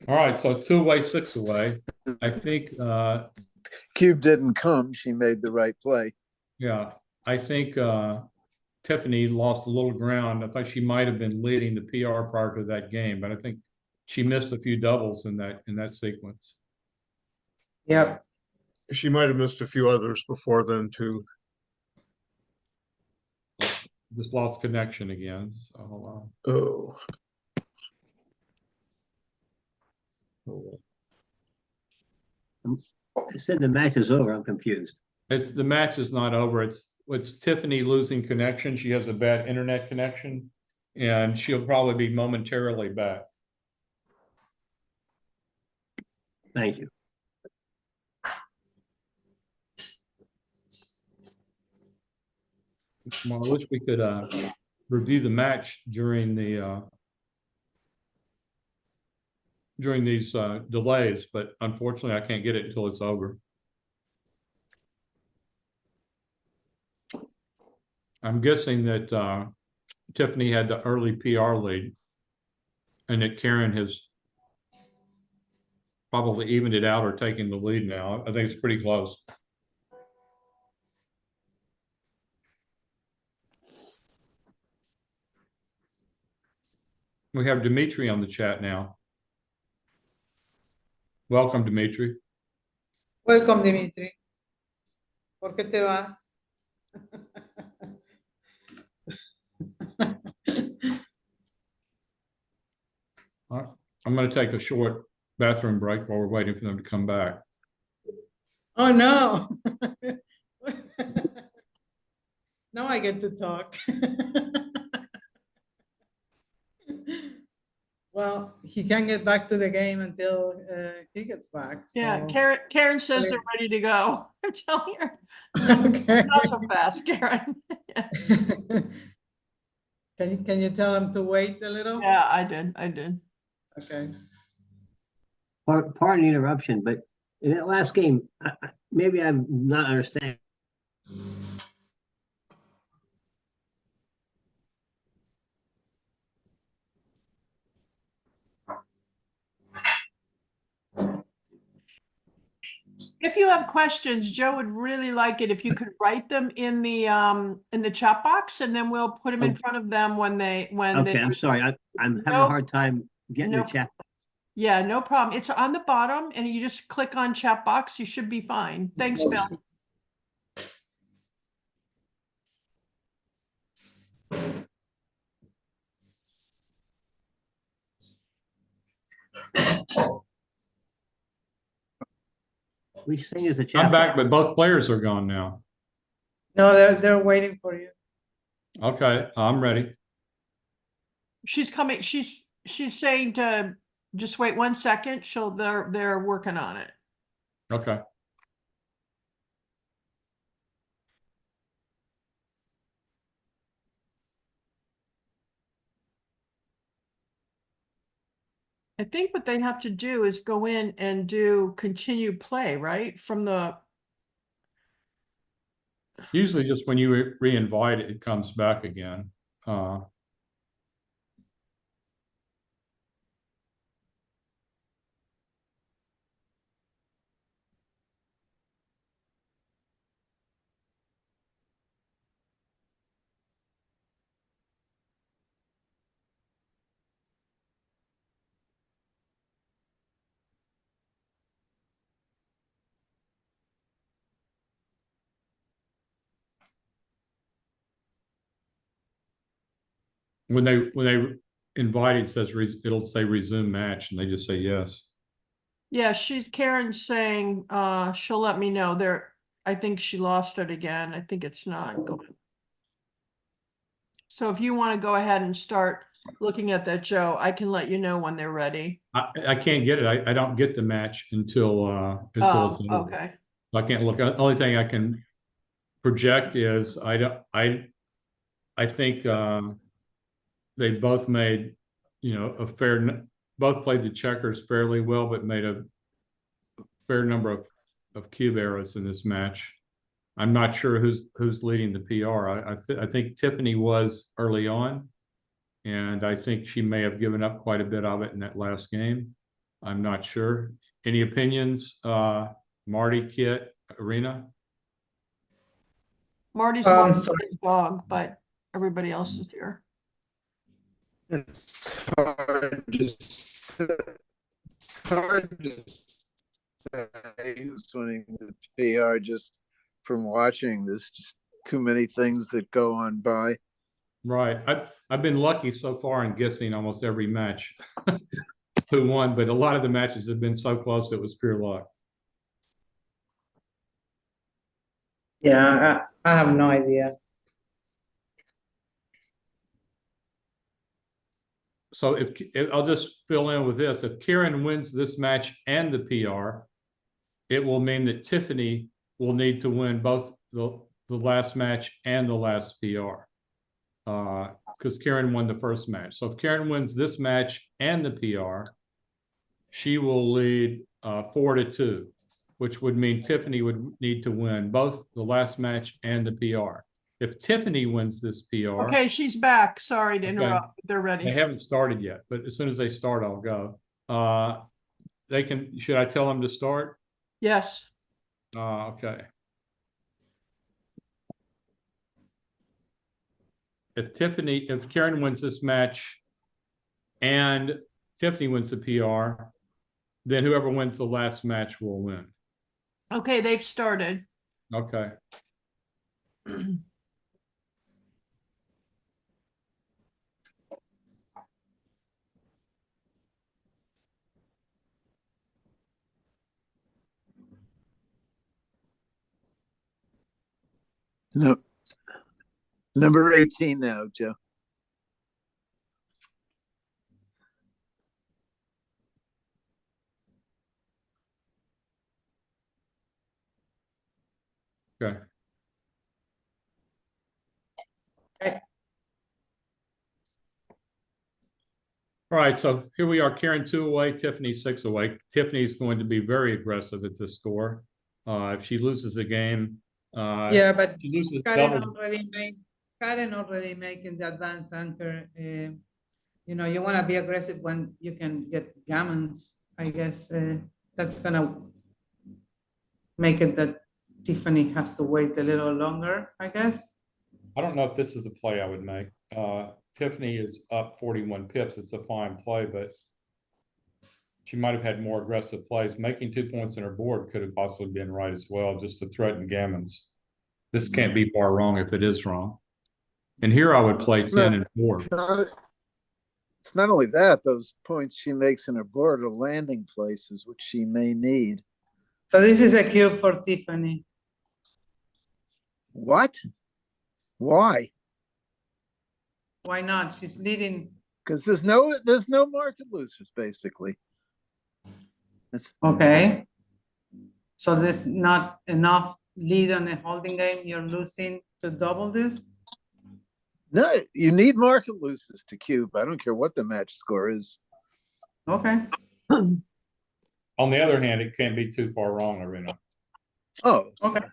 All right, so it's 2-away, 6-away. I think, cube didn't come. She made the right play. yeah, I think Tiffany lost a little ground. I thought she might have been leading the PR prior to that game, but I think she missed a few doubles in that sequence. Yep. She might have missed a few others before then too. Just lost connection again. So hold on. Oh. Oh. It said the match is over. I'm confused. The match is not over. It's Tiffany losing connection. She has a bad internet connection, and she'll probably be momentarily back. Thank you. Well, I wish we could review the match during these delays, but unfortunately, I can't get it until it's over. I'm guessing that Tiffany had the early PR lead, and that Karen has probably evened it out or taken the lead now. I think it's pretty close. We have Dimitri on the chat now. Welcome, Dimitri. Welcome, Dimitri. ¿Por qué te vas? All right. I'm going to take a short bathroom break while we're waiting for them to come back. Oh, no. Now I get to talk. Well, he can't get back to the game until he gets back. Yeah, so- Karen says Okay. they're ready to go. I'm telling her, Okay. not so fast, Karen. Can you tell him to wait a little? Yeah, I did. Okay. Pardon the interruption, but in that last game, maybe I'm not understanding. If you have questions, Joe would really like it if you could write them in the chat box, and then we'll put them in front of them when they Okay, I'm sorry. I'm having No. a hard time getting the No. chat. Yeah, no problem. It's on the bottom, and you just click on chat box. You should be fine. Thanks, Bill. We saying is a chat. I'm back, but both players are gone now. No, they're waiting for you. Okay, I'm ready. She's coming. She's saying to just wait 1 second. They're working on it. Okay. I think what they have to do is go in and do continue play, right? From the, Usually just when you re-invite it, it comes back again. When they invite, it says it'll say resume match, and they just say yes. yeah, Karen's saying, she'll let me know there. I think she lost it again. I think it's not going. So if you want to go ahead and start looking at that, Joe, I can let you know when they're ready. I can't get it. I don't get the match until it's Oh, over. okay. I can't look. The only thing I can project is I think they both made, both played the checkers fairly well, but made a fair number of cube errors in this match. I'm not sure who's leading the PR. I think Tiffany was early on, and I think she may have given up quite a bit of it in that last game. I'm not sure. Any opinions? Marty, Kit, Irina? Marty's I'm walking sorry. his dog, but everybody else is here. It's hard to say, it's hard to say who's winning the PR just from watching. There's just too many things that go on by. Right. I've been lucky so far in guessing almost every match who won, but a lot of the matches have been so close it was pure luck. Yeah, I have no idea. So if I'll just fill in with this, if Karen wins this match and the PR, it will mean that Tiffany will need to win both the last match and the last PR. Because Karen won the first match. So if Karen wins this match and the PR, she will lead 4-2, which would mean Tiffany would need to win both the last match and the PR. If Tiffany wins this PR, Okay, she's back. Sorry to Okay. interrupt. They're they ready. haven't started yet, but as soon as they start, I'll go. They can. Should I tell them to start? Yes. Okay. If Karen wins this match and Tiffany wins the PR, then whoever wins the last match will win. Okay, they've started. Okay. No, number 18 now, Joe. Okay. All right, so here we are, Karen 2 away, Tiffany 6 away. Tiffany's going to be very aggressive at this score. If she loses the game, Yeah, but she loses Karen double. already making the advance anchor. You know, you want to be aggressive when you can get gammons. I guess that's gonna make it that Tiffany has to wait a little longer, I guess. I don't know if this is the play I would make. Tiffany is up 41 pips. It's a fine play, but she might have had more aggressive plays. Making 2 points in her board could have possibly been right as well, just to threaten gammons. This can't be far wrong if it is wrong. And here I would play 10 and 4. It's not only that, those points she makes in her board are landing places, which she may need. So this is a cube for Tiffany. What? Why? Why not? She's leading. Because there's no market losers, basically. Okay. So there's not enough lead on a holding game. You're losing to double this. No, you need market losers to cube. I don't care what the match score is. Okay. On the other hand, it can't be too far wrong, Irina. Oh, Okay.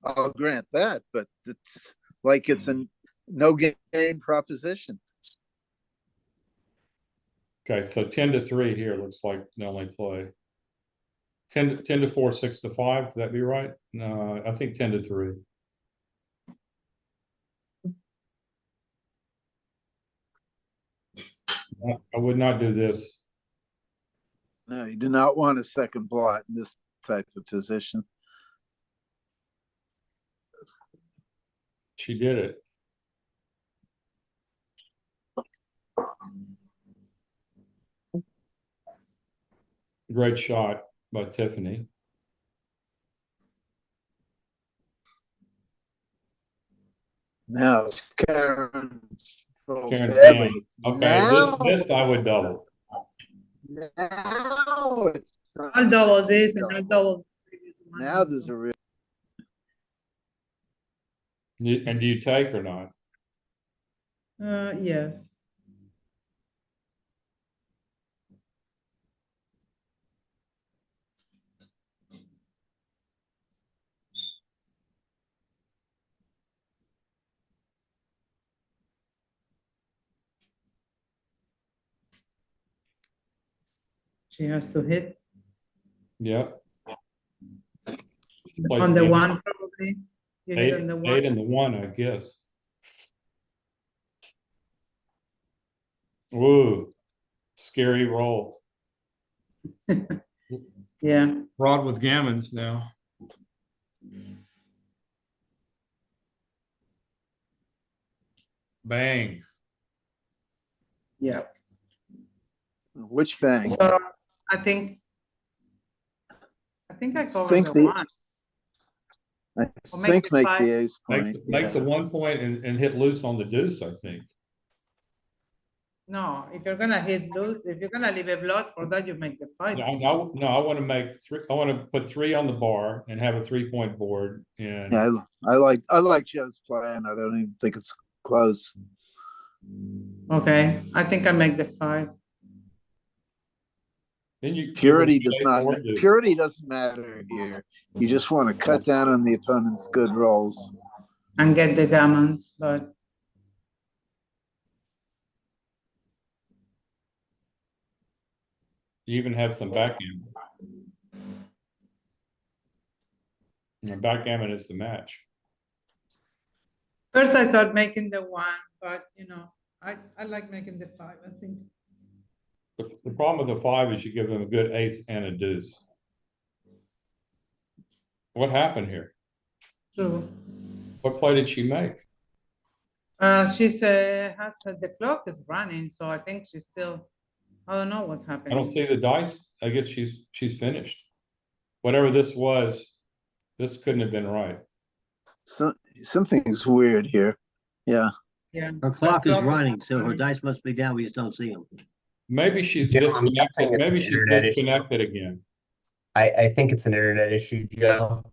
I'll grant that, but it's like it's a no game proposition. Okay, so 10-3 here looks like the only play. 10-4, 6-5. Would that be right? No, I think 10-3. I would not do this. No, you do not want a second blot in this type of position. She did it. Great shot by Tiffany. Now, Karen controls Karen badly. Fan. Okay, Now, this I would double. now it's I'll double this and I'll double the previous one. now there's a real. And do you take or not? Yes. She has to hit Yep. on the Eight- one, probably. You hit on the one. 8 and the 1, I guess. Woo, scary roll. Yeah, Rod with gammons now. Bang. yeah. Which thing? So I think I covered Think the the- one. I Or make think it make five. the ace Make, point. make the yeah. 1 point and hit loose on the deuce, I think. No, if you're gonna hit loose, if you're gonna leave a blood for that, you make the 5. No, I want to make 3. I want to put 3 on the bar and have a 3-point board. And Yeah, I like Joe's plan. I don't even think it's close. Okay, I think I make the 5. then you Purity you does make not. four deuce. Purity doesn't matter here. You just want to cut down on the opponent's good rolls. And get the gammons, but You even have some backgammon. And backgammon is the match. first I thought making the 1, but you know, I like making the 5, I think. The problem with the 5 is you give them a good ace and a deuce. What happened here? True. What play did she make? She has the clock is running, so I think she's still, I don't know what's I happening. don't see the dice. I guess she's finished. Whatever this was, this couldn't have been right. So something's weird here. Yeah. Yeah. Her clock is clock is running, so her running. dice must be down. We just don't see them. Maybe she's Joe, I'm guessing disconnected. it's Maybe an she's internet issue. disconnected again. I think it's an internet issue, Joe.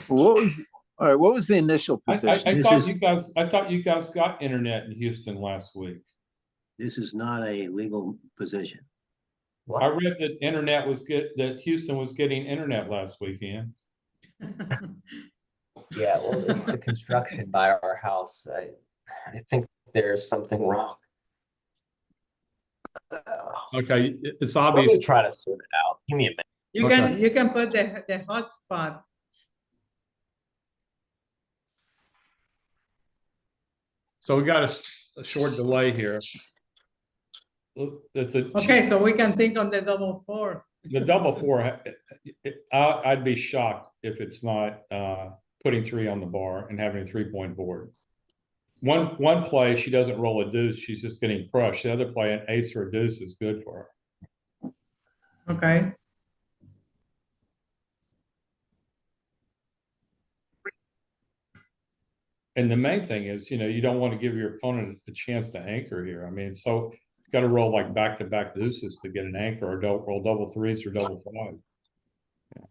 What was the initial position? I This thought is- you guys got internet in Houston last week. This is not a legal position. What? I read that that Houston was getting internet last weekend. Yeah, well, it's the construction by our house. I think there's something wrong. Okay, it's Let obvious. me try to sort it out. Give me a minute. You can put the hotspot. So we got a short delay here. It's Okay, so we can think on the double 4. the double 4. I'd be shocked if it's not putting 3 on the bar and having a 3-point board. One play, she doesn't roll a deuce. She's just getting crushed. The other play, an ace or a deuce is good for her. Okay. And the main thing is, you don't want to give your opponent a chance to anchor here. I mean, so you got to roll like back-to-back deuces to get an anchor, or roll double 3s or double 5.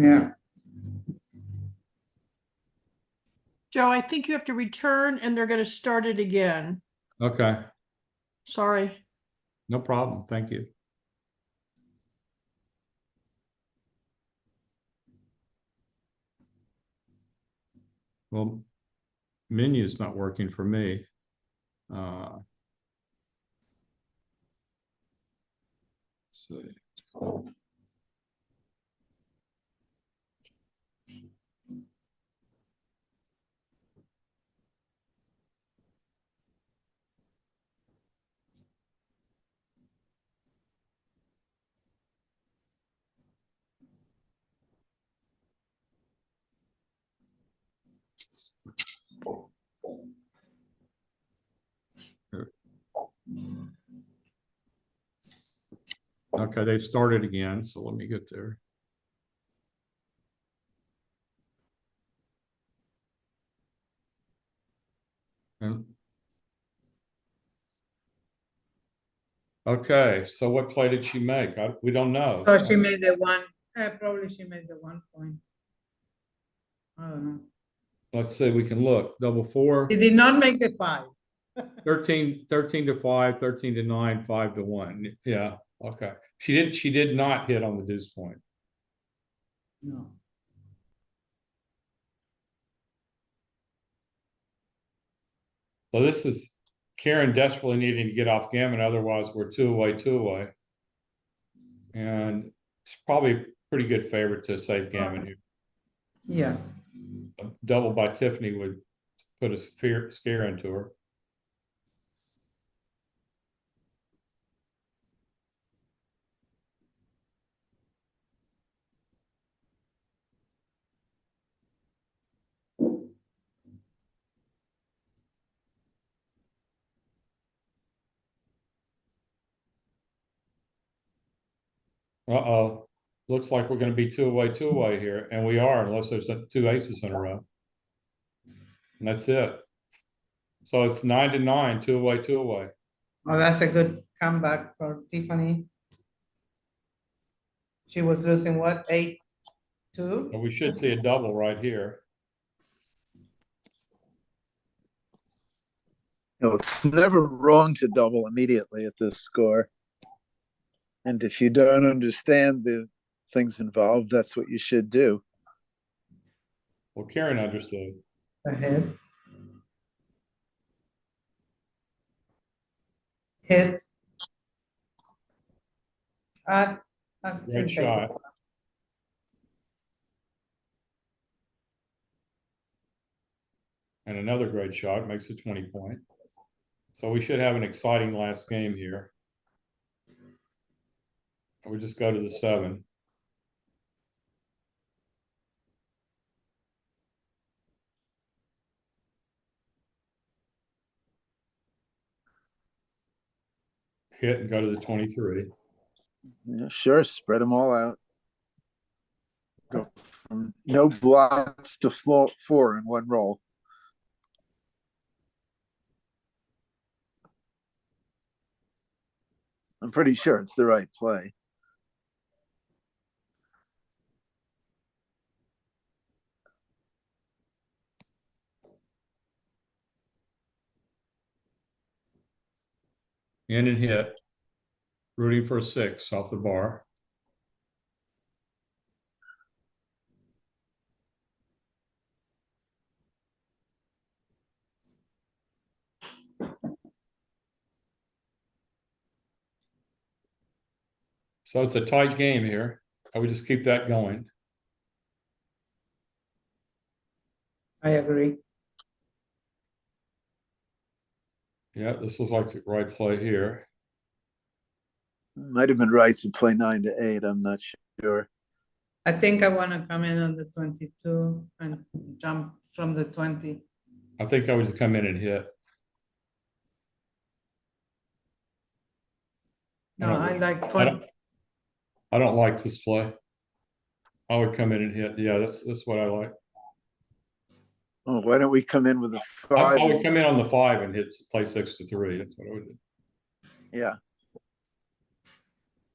Yeah. Joe, I think you have to return and they're gonna start it again. Okay, Sorry. no problem. Thank you. Well, menu's not working for me. Let's see. Okay, they've started again, so let me get there. Okay, so what play did she make? We don't know. So she made the 1, probably she made the 1 point. I don't know. Let's see, we can look. Double 4, She did not make the 5. 13 to 5, 13 to 9, 5 to 1. Yeah, okay. She did not hit on the deuce point. No. So this is Karen desperately needing to get off gammon, otherwise we're two away. And it's probably a pretty good favorite to save gammon here. Yeah. A double by Tiffany would put a scare into her. Uh-oh. Looks like we're going to be two away here. And we are, unless there's two aces in a row. And that's it. So it's 9-9, two away. Oh, that's a good comeback for Tiffany. She was losing what, 8-2? And we should see a double right here. No, it's never wrong to double immediately at this score. And if you don't understand the things involved, that's what you should do. Well, Karen understood. Ahead. Hit. Great shot. And another great shot, makes it 20 point. So we should have an exciting last game here. We just go to the 7. Hit and go to the 23. Yeah, sure, spread them all out. Go from no blots to 4 in one roll. I'm pretty sure it's the right play. In and hit. Rooting for a 6 off the bar. So it's a tight game here. I would just keep that going. I agree. Yeah, this looks like the right play here. Might have been right to play 9 to 8. I'm not sure. I think I want to come in on the 22 and jump from the 20. I think I would just come in and hit. No, I like 20. I don't like this play. I would come in and hit. Yeah, that's what I like. Oh, why don't we come in with a I 5? would come in on the 5 and hit play 6 to 3. That's what I would do. Yeah.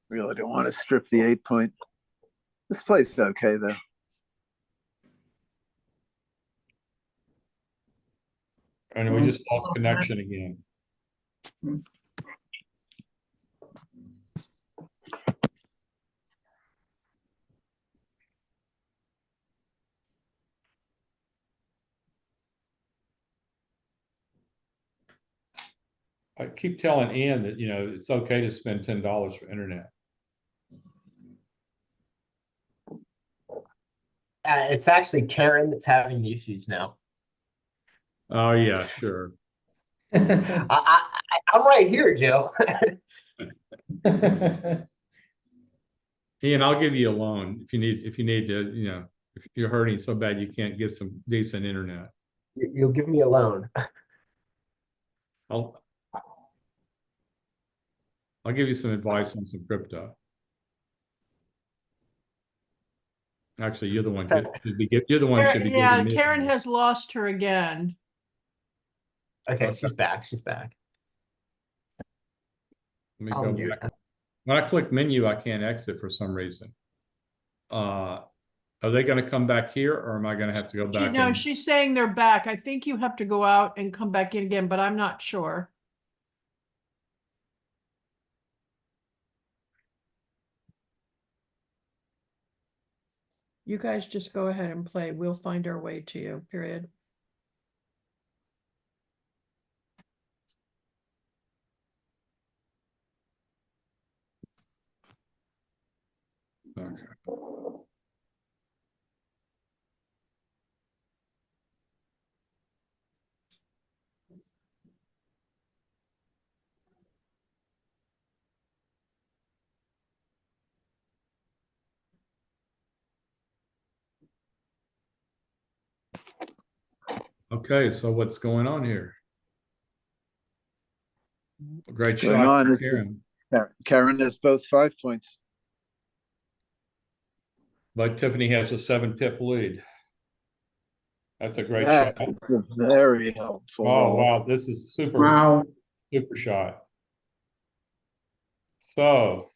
Really don't want to strip the 8 point. This play's okay though. And we just lost connection again. I keep telling Ian that, it's okay to spend $10 for internet. It's actually Karen that's having issues now. Oh yeah, sure. I'm right here, Joe. Ian, I'll give you a loan if you need to, if you're hurting so bad you can't get some decent internet. You'll give me a loan. I'll give you some advice on some crypto. Actually, you're the one you're the one should be Yeah, giving me Karen advice. has lost her again. Okay, Okay. she's back. She's back. Let me I'll go mute. back. When I click menu, I can't exit for some reason. Are they going to come back here, or am I going to have to go back? No, she's saying they're back. I think you have to go out and come back in again, but I'm not sure. You guys just go ahead and play. We'll find our way to you, period. Okay. Okay, so what's going on here? A great What's going shot, on from is that Karen. Karen has both 5 points. But Tiffany has a 7-pip lead. That's a great That's shot. a very helpful Oh, roll. wow, this is super, Wow. super shot. So,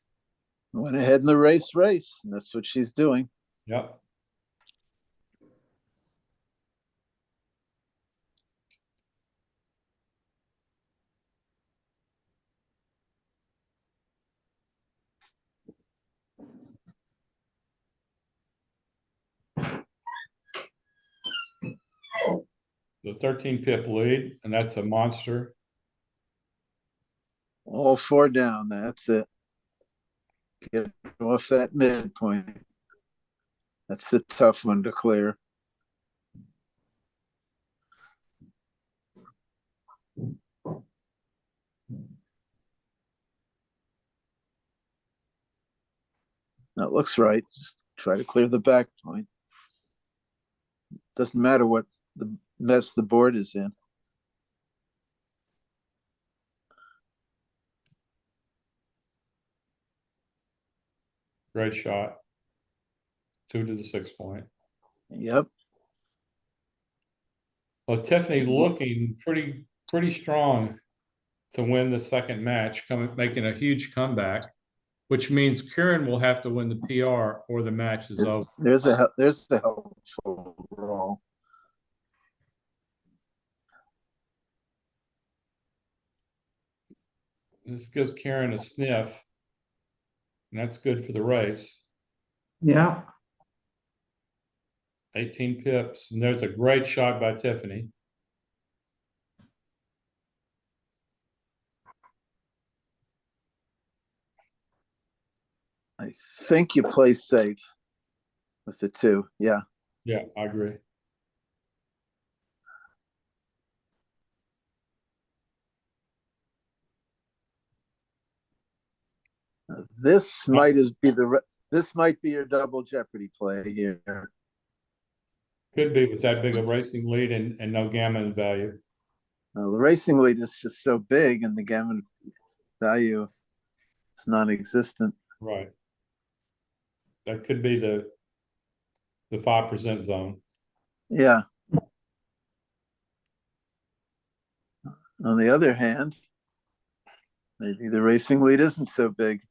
Went ahead in the race, and that's what she's doing. yep. The 13-pip lead, and that's a monster. All 4 down. That's it. Get off that midpoint. That's the tough one to clear. That looks right. Just try to clear the back point. Doesn't matter what the mess the board is in. Great shot. 2 to the 6 point. Yep. Well, Tiffany looking pretty strong to win the second match, making a huge comeback, which means Karen will have to win the PR or the match is over. There's a helpful roll. This gives Karen a sniff, and that's good for the race. Yeah. 18 pips, and there's a great shot by Tiffany. I think you play safe with the 2. Yeah. Yeah, I agree. This might be your double jeopardy play here. Could be with that big a racing lead and no gammon value. The racing lead is just so big, and the gammon value is non-existent. Right. That could be the 5% zone. Yeah. On the other hand, maybe the racing lead isn't so big.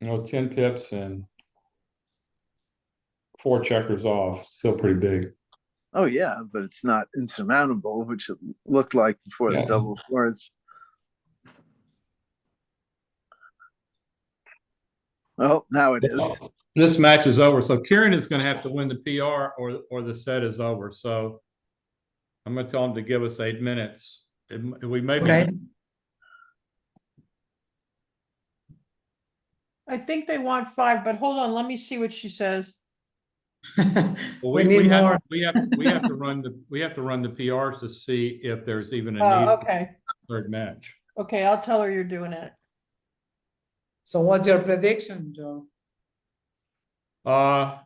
You know, 10 pips and 4 checkers off, still pretty big. Oh yeah, but it's not insurmountable, which it looked like before the double 4s. Well, now it is. This match is over, so Kieran is going to have to win the PR or the set is over. So I'm going to tell him to give us 8 minutes. We may be. Okay. I think they want 5, but hold on, let me see what she says. Well, We need more. we have to run the PRs to see if there's even a need Oh, for okay. a third match. Okay, I'll tell her you're doing it. So what's your prediction, Joe? I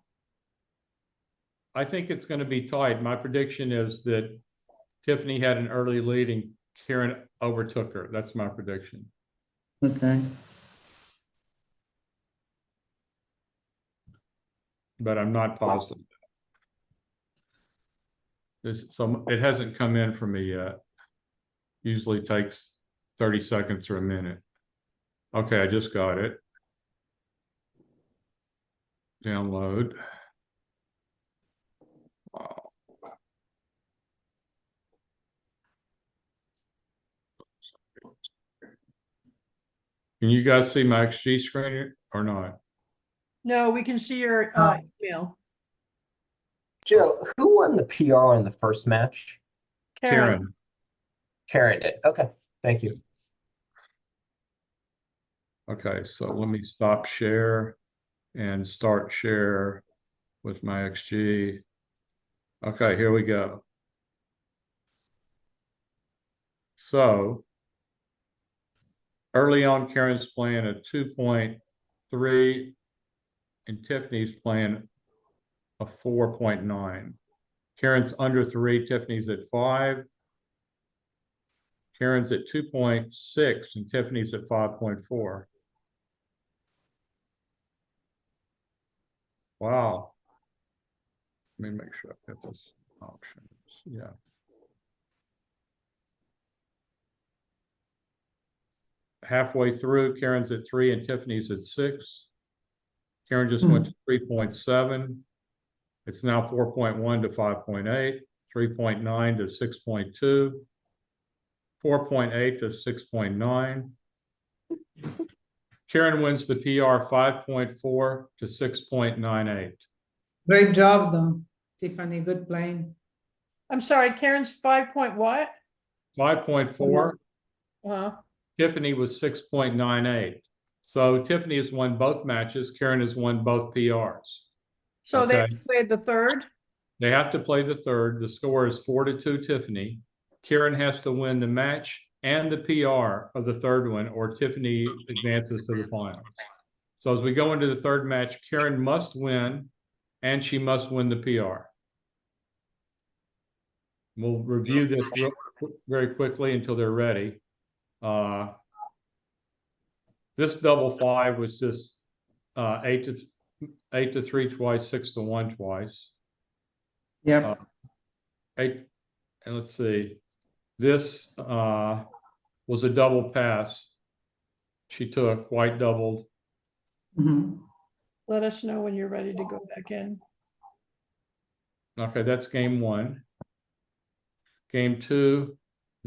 think it's going to be tight. My prediction is that Tiffany had an early lead and Karen overtook her. That's my prediction. Okay. But I'm not positive. So it hasn't come in for me yet. Usually takes 30 seconds or a minute. Okay, I just got it. Download. Wow. Can you guys see my XG screen or not? No, we can see your email. Joe, who won the PR in the first match? Karen. Karen did. Okay, thank you. Okay, so let me stop share and start share with my XG. Okay, here we go. So early on, Karen's playing a 2.3 and Tiffany's playing a 4.9. Karen's under 3, Tiffany's at 5. Karen's at 2.6 and Tiffany's at 5.4. Wow. Let me make sure I get this options. Yeah. Halfway through, Karen's at 3 and Tiffany's at 6. Karen just went to 3.7. It's now 4.1 to 5.8, 3.9 to 6.2, 4.8 to 6.9. Karen wins the PR 5.4 to 6.98. Great job, though, Tiffany. Good playing. I'm sorry, Karen's 5 point what? 5.4. Uh, Tiffany was 6.98. So Tiffany has won both matches. Karen has won both PRs. so they Okay. played the third. They have to play the third. The score is 4-2 Tiffany. Karen has to win the match and the PR of the third one, or Tiffany advances to the finals. So as we go into the third match, Karen must win, and she must win the PR. We'll review this very quickly until they're ready. This double 5 was just 8 to 3 twice, 6 to 1 twice. Yep. 8, and let's see. This was a double pass. She took white doubled. Mhm. Let us know when you're ready to go back in. Okay, that's game 1. Game 2, I'm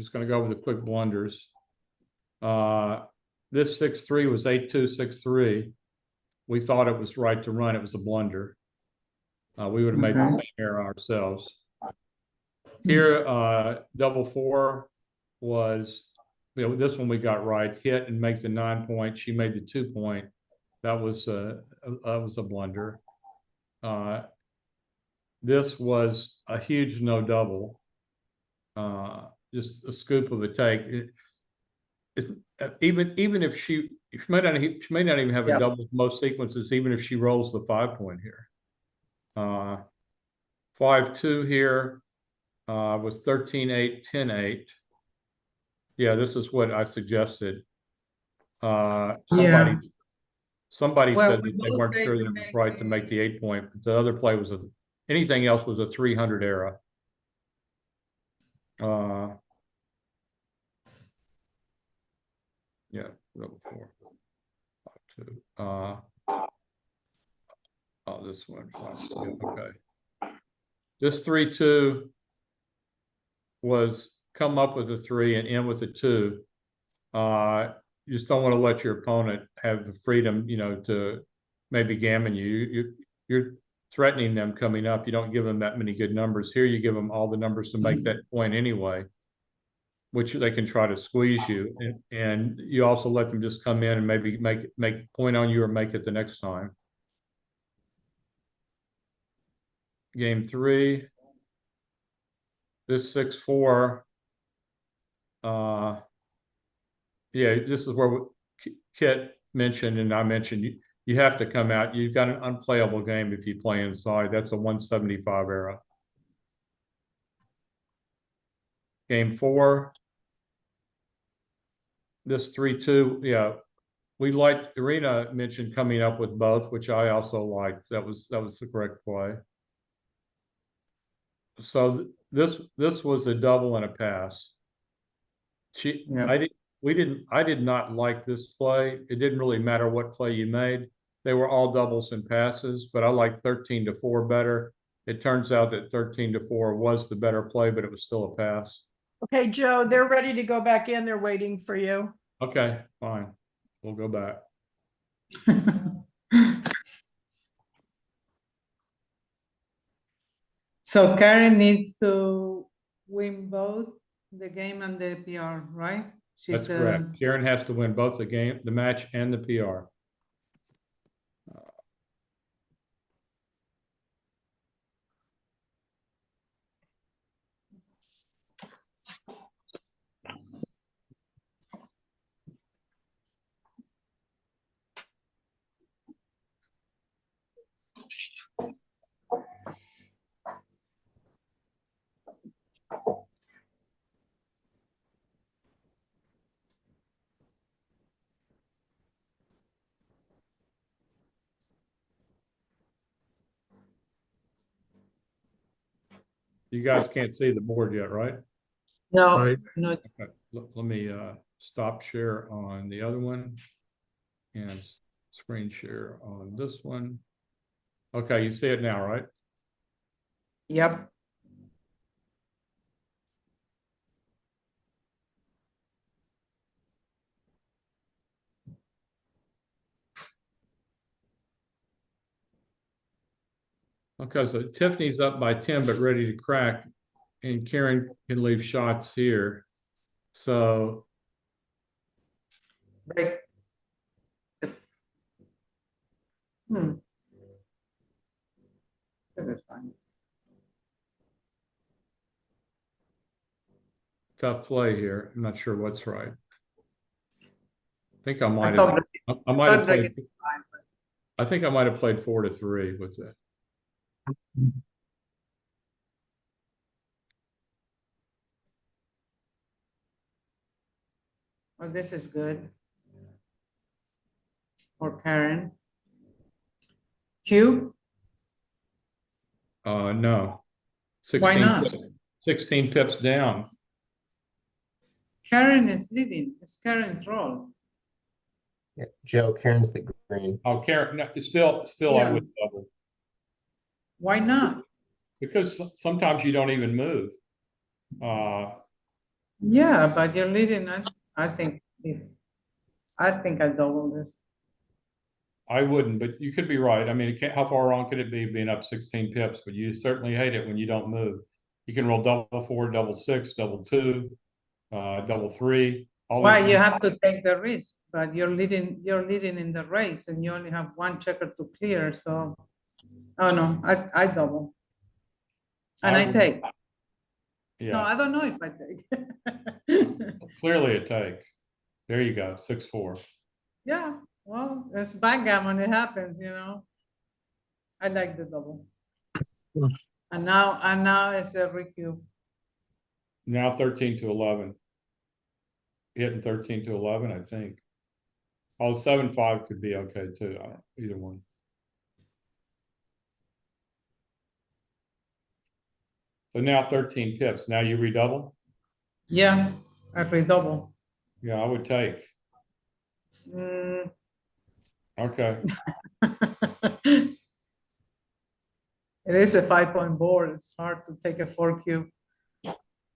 just going to go over the quick blunders. This 6-3 was 8-2, 6-3. We thought it was right to run. It was a blunder. We would have made the same error ourselves. Here, double 4 was, this one we got right. Hit and make the 9 point. She made the 2 point. That was a blunder. This was a huge no double. Just a scoop of a take. It's even if she may not even have a double most sequences, even if she rolls the 5 point here. 5-2 here was 13-8, 10-8. Yeah, this is what I suggested. Somebody said that they weren't sure that it was right to make the 8 point. But the other play was anything else was a 300 error. Yeah, double 4, 5-2. Oh, this one. Okay. This 3-2 was come up with a 3 and end with a 2. You just don't want to let your opponent have the freedom, to maybe gammon you. You're threatening them coming up. You don't give them that many good numbers. Here you give them all the numbers to make that point anyway, which they can try to squeeze you. And you also let them just come in and maybe make a point on you or make it the next time. Game 3, this 6-4. Yeah, this is where Kit mentioned, and I mentioned, you have to come out. You've got an unplayable game if you play inside. That's a 175 error. Game 4, this 3-2. Yeah, we liked, Irina mentioned coming up with both, which I also liked. That was the correct play. So this was a double and a pass. I did not like this play. It didn't really matter what play you made. They were all doubles and passes, but I like 13-4 better. It turns out that 13-4 was the better play, but it was still a pass. Okay, Joe, they're ready to go back in. They're waiting for you. Okay, fine. We'll go back. So Karen needs to win both the game and the PR, right? She's That's correct. Karen has to win both the match and the PR. You guys can't see the board yet, right? no, Right. no. Okay. Let me stop share on the other one and screen share on this one. Okay, you see it now, right? Yep. Okay, so Tiffany's up by 10, but ready to crack, and Karen can leave shots here. So Break. If- Hmm. That is fine. tough play here. I'm not sure what's right. I think I might thought have. I might have break played. is fine, I think I might have played 4-3 with it. Well, this is good. For Karen. Q? No. 16, Why not? 16 pips down. Karen is leading. It's Karen's role. Yeah, Joe, Karen's the green. Oh, Karen, no, still I Yeah. would double. Why not? Because sometimes you don't even move. Yeah, but you're leading. I think I double this. I wouldn't, but you could be right. I mean, how far wrong could it be being up 16 pips? But you certainly hate it when you don't move. You can roll double 4, double 6, double 2, double 3. Why you have to take the risk, but you're leading in the race and you only have one checker to clear. So oh no, I double. And I take. No, Yeah, I don't know if I take. clearly a take. There you go, 6-4. Yeah, well, it's backgammon, it happens, you know. I like the double. Hmm. And now it's a recue. Now 13-11. Hitting 13-11, I think. Oh, 7-5 could be okay too. I don't either one. So now 13 pips. Now you redouble? Yeah, I redouble. Yeah, I would take. Mm. Okay. It is a 5-point board. It's hard to take a 4Q.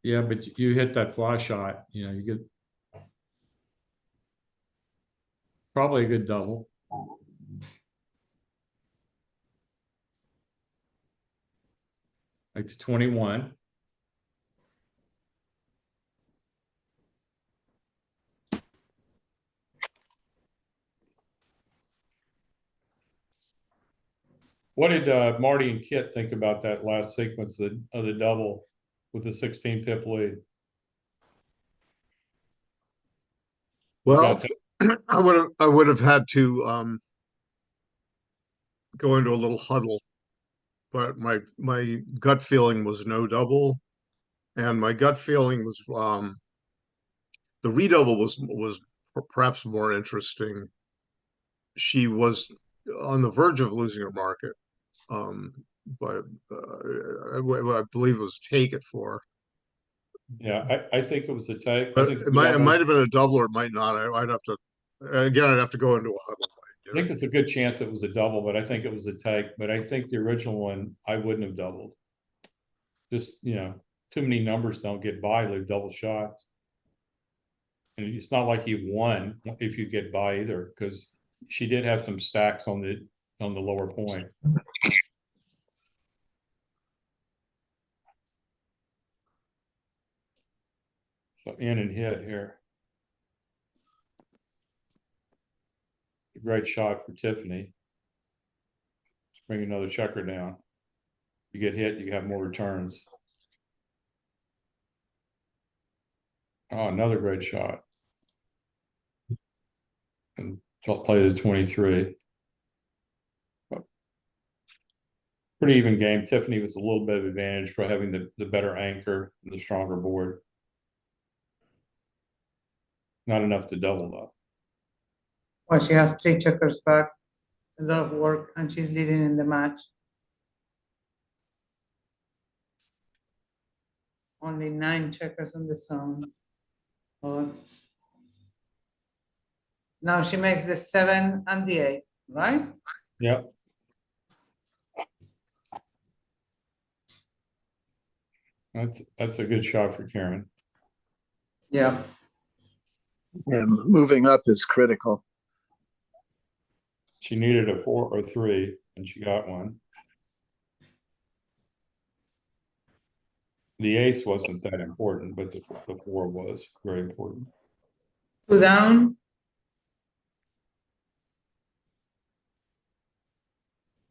Yeah, but you hit that fly shot, you know, you get probably a good double. Like to 21. What did Marty and Kit think about that last sequence of the double with the 16 pip lead? Well, I would have had to go into a little huddle, but my gut feeling was no double, and my gut feeling was the redouble was perhaps more interesting. She was on the verge of losing her market, but I believe it was take it for. Yeah, I think it was a take. I But think it might have been a double or it might not. I'd have to I'd have to go into a huddle. I think it's a good chance it was a double, but I think it was a take. But I think the original one, I wouldn't have doubled. Just, you know, too many numbers don't get by, leave double shots. And it's not like you won if you get by either, because she did have some stacks on the lower point. So in and hit here. great shot for Tiffany. Let's bring another checker down. You get hit, you have more returns. Oh, another great shot. And play the 23. Pretty even game. Tiffany was a little bit of advantage for having the better anchor and the stronger board. Not enough to double up. Well, she has 3 checkers back, a lot of work, and she's leading in the match. Only 9 checkers on the zone. But now she makes the 7 and the 8, right? Yep. That's a good shot for Karen. Yeah. Yeah, moving up is critical. She needed a 4 or 3, and she got one. The ace wasn't that important, but the 4 was very important. 2 down.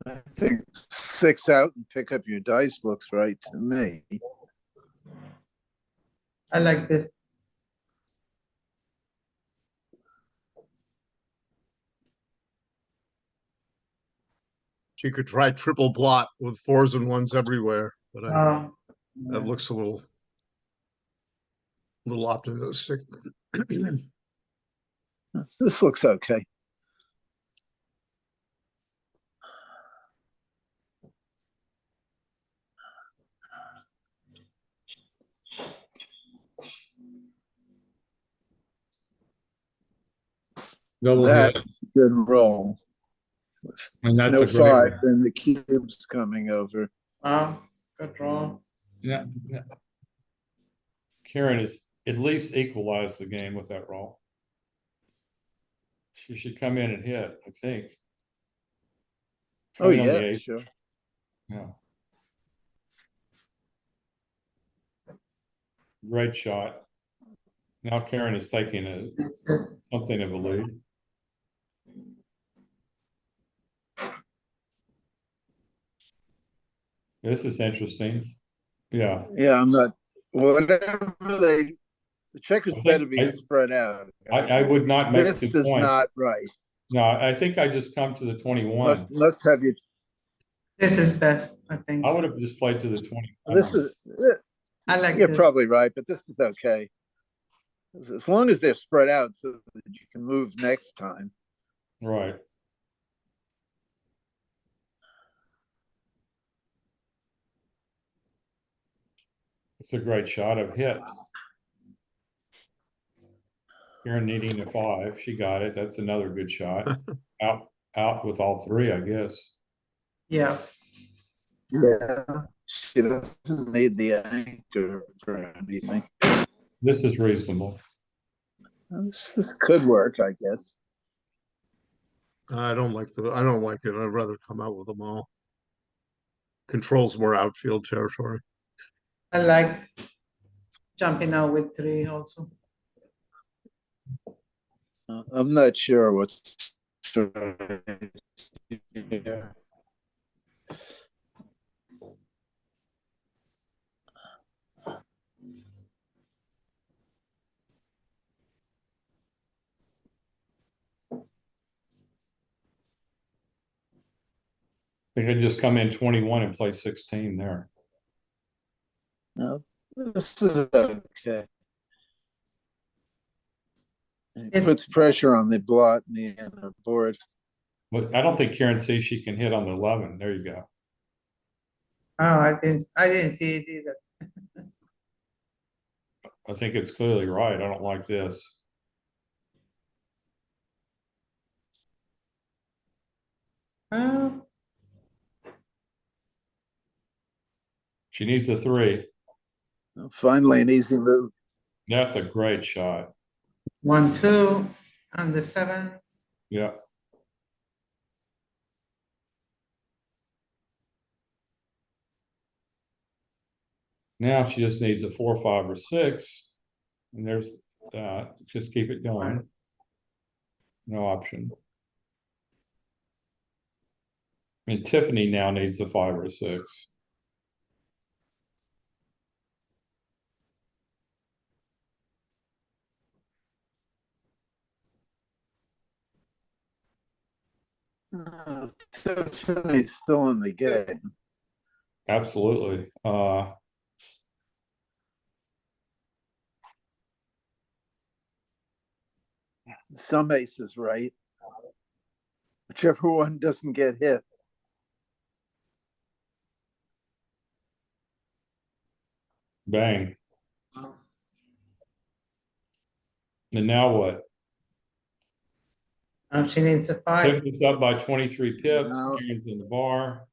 I think 6 out and pick up your dice looks right to me. I like this. She could try triple blot with 4s and 1s everywhere, but that Yeah. looks a little optimistic. This looks okay. Double That's hit, a good roll. and that's No a great 5, one. then the cube's coming over. Wow, good roll. Yeah. Karen is at least equalized the game with that roll. She should come in and hit, I think. Oh, Coming on the yeah, 8. sure. Yeah. Great shot. Now Karen is taking something of a lead. This is interesting. Yeah. Yeah, I'm not, whatever the checkers I better think be spread out. I would not make This 2 is points. not right. No, I think I just come to the 21. Must have your, This is best, I think. I would have just played to the 20. this is, I like you're this. probably right, but this is okay. As long as they're spread out so that you can move next time. Right. It's a great shot of hit. Karen needing a 5. She got it. That's another good shot. Out with all 3, I guess. Yeah. Yeah, she doesn't need the anchor for anything. This is reasonable. This could work, I guess. I don't like it. I'd rather come out with them all. Controls more outfield territory. I like jumping out with 3 also. I'm not sure what's. They could just come in 21 and play 16 there. No, this is okay. It puts pressure on the blot and the inner board. But I don't think Karen sees she can hit on the 11. There you go. Oh, I didn't see it either. I think it's clearly right. I don't like this. She needs a 3. Finally, an easy move. That's a great shot. 1, 2, and the 7. Yeah. Now she just needs a 4, 5, or 6. And there's that. Just keep it going. No option. And Tiffany now needs a 5 or 6. Tiffany's still in the game. Absolutely. Some aces, right? Whichever one doesn't get hit. Bang. And now what? She needs a 5. Tiffany's up by 23 pips. No. Karen's in the bar.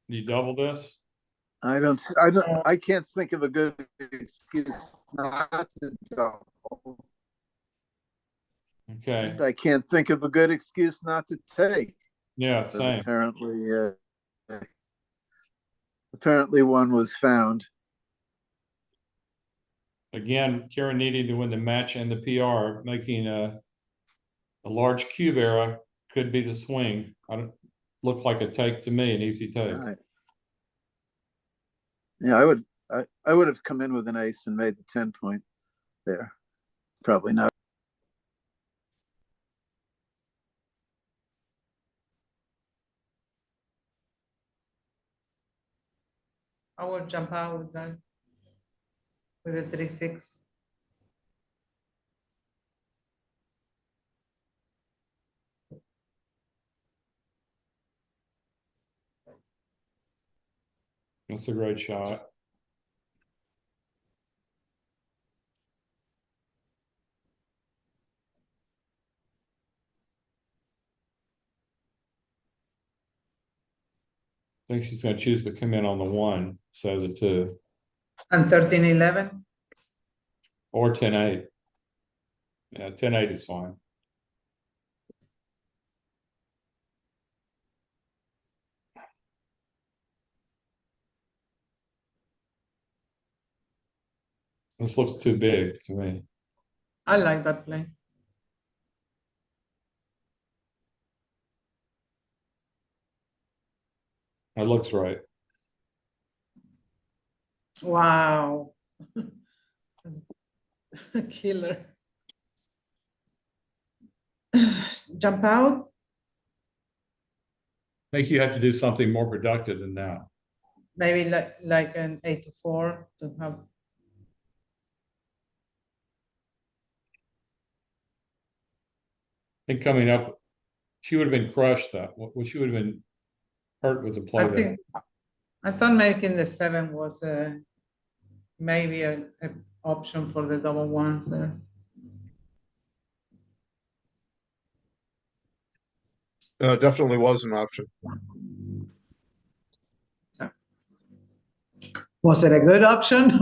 You double this? I can't think of a good excuse not to double. Okay. And I can't think of a good excuse not to take. Yeah, But same. apparently one was found. Again, Karen needing to win the match and the PR, making a large cube error could be the swing. I don't look like a take to me, an easy take. Right. Yeah, I would have come in with an ace and made the 10 point there. Probably not. I would jump out with that. With a 3-6. That's a great shot. I think she's going to choose to come in on the 1, so the 2, And 13-11. or 10-8. Yeah, 10-8 is fine. This looks too big to me. I like that play. That looks right. Wow. Killer. Jump out. I think you have to do something more productive than that. Maybe like an 8-4 to have. I think coming up, she would have been crushed that. Well, she would have been hurt with the play I there. think I thought making the 7 was maybe a option for the double 1 there. Definitely was an option. Was it a good option?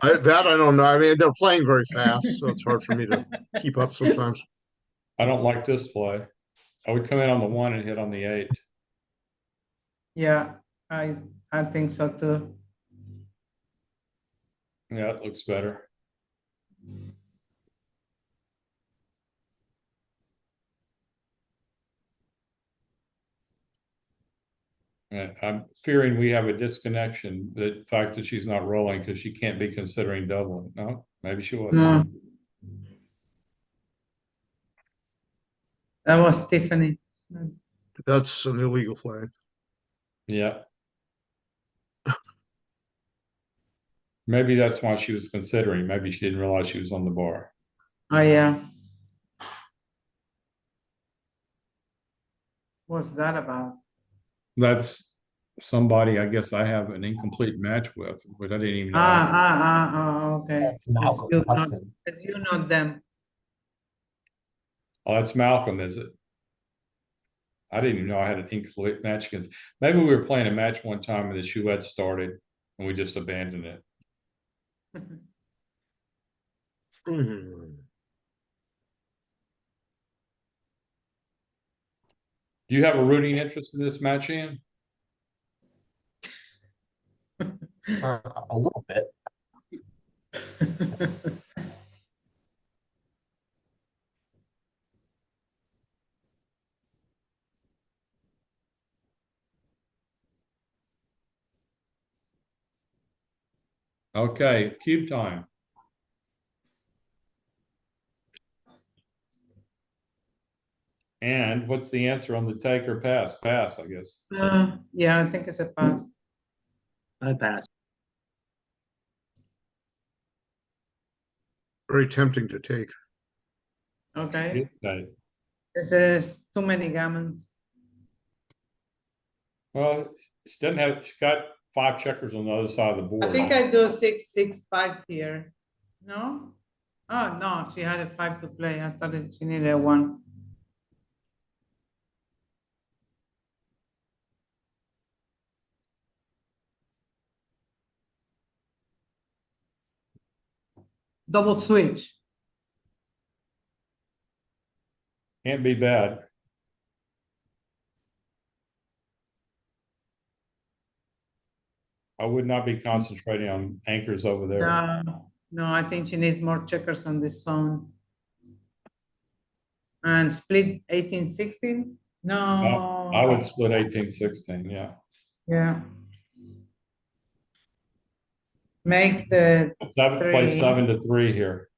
I don't know. I mean, they're playing very fast, so it's hard for me to keep up sometimes. I don't like this play. I would come in on the 1 and hit on the 8. Yeah, I think so too. Yeah, it looks better. And I'm fearing we have a disconnection, the fact that she's not rolling because she can't be considering doubling. No, maybe she was. No. That was Tiffany. That's an illegal play. Yeah. Maybe that's why she was considering. Maybe she didn't realize she was on the bar. Oh yeah. What's that about? That's somebody I guess I have an incomplete match with, but I didn't even know. Okay. That's Malcolm Hudson. As you know them. Oh, that's Malcolm, is it? I didn't even know I had an incomplete match against. Maybe we were playing a match one time and the Chouette started and we just abandoned it. Mhm. Do you have a rooting interest in this match, Ian? A little bit. Okay, cube time. And what's the answer on the take or pass? Pass, I guess. Yeah, I think it's a pass. I pass. Very tempting to take. Okay, Okay. this is too many gammons. Well, she doesn't have, she got 5 checkers on the other side of the board. I think I do 6-6-5 here. No? Oh, no, she had a 5 to play. I thought she needed a 1. Double switch. Can't be bad. I would not be concentrating on anchors over there. No, I think she needs more checkers on this zone. And split 18-16? No. I would split 18-16, yeah. Yeah. Make the Play 3. 7-3 here.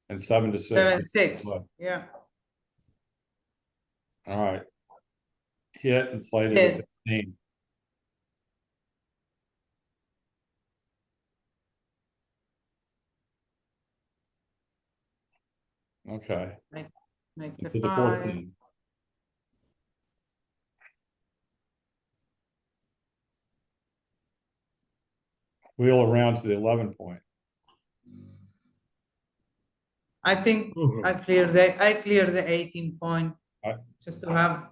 And 7-6. 7-6. Yeah. All right. Hit and play to the Hit. 15. Okay. Make the To the 5. 14. Wheel around to the 11 point. I think I clear the 18 point I- just to have,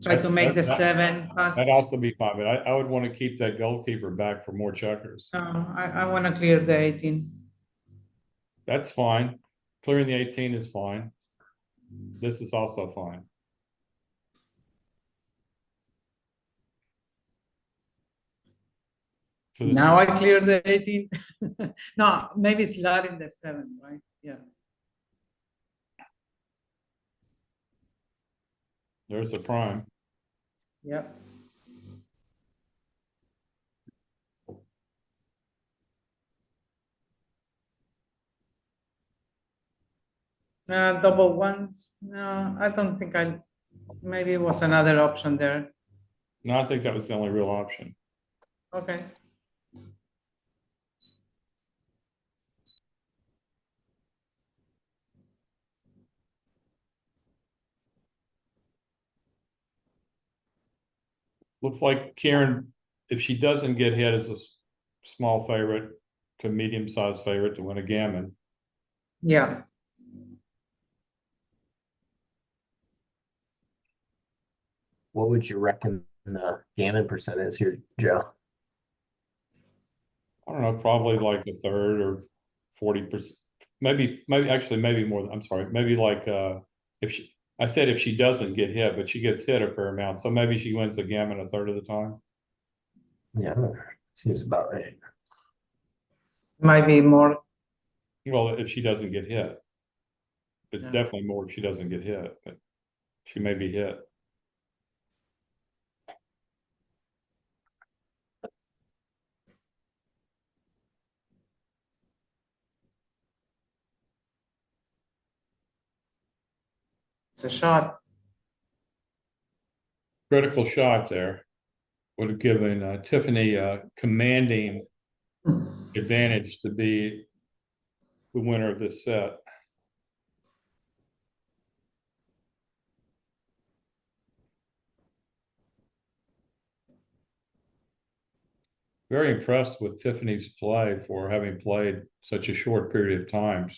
try to make the 7 pass. That'd also be fine, but I would want to keep that goalkeeper back for more checkers. I want to clear the 18. That's fine. Clearing the 18 is fine. This is also fine. Now I clear the 18. No, maybe sliding the 7, right? Yeah. There's the prime. Yep. Double ones. No, I don't think maybe it was another option there. No, I think that was the only real option. Okay. Looks like Karen, if she doesn't get hit, is a small favorite to medium-sized favorite to win a gammon. Yeah. What would you reckon the gammon percent is here, Joe? I don't know, probably like a third or 40%. Maybe more. I'm sorry. Maybe like I said if she doesn't get hit, but she gets hit a fair amount. So maybe she wins the gammon a third of the time. Yeah, seems about right. Might be more. Well, if she doesn't get hit. It's Yeah. definitely more if she doesn't get hit, but she may be hit. It's a shot. Critical shot there would have given Tiffany a commanding advantage to be the winner of this set. Very impressed with Tiffany's play for having played such a short period of time.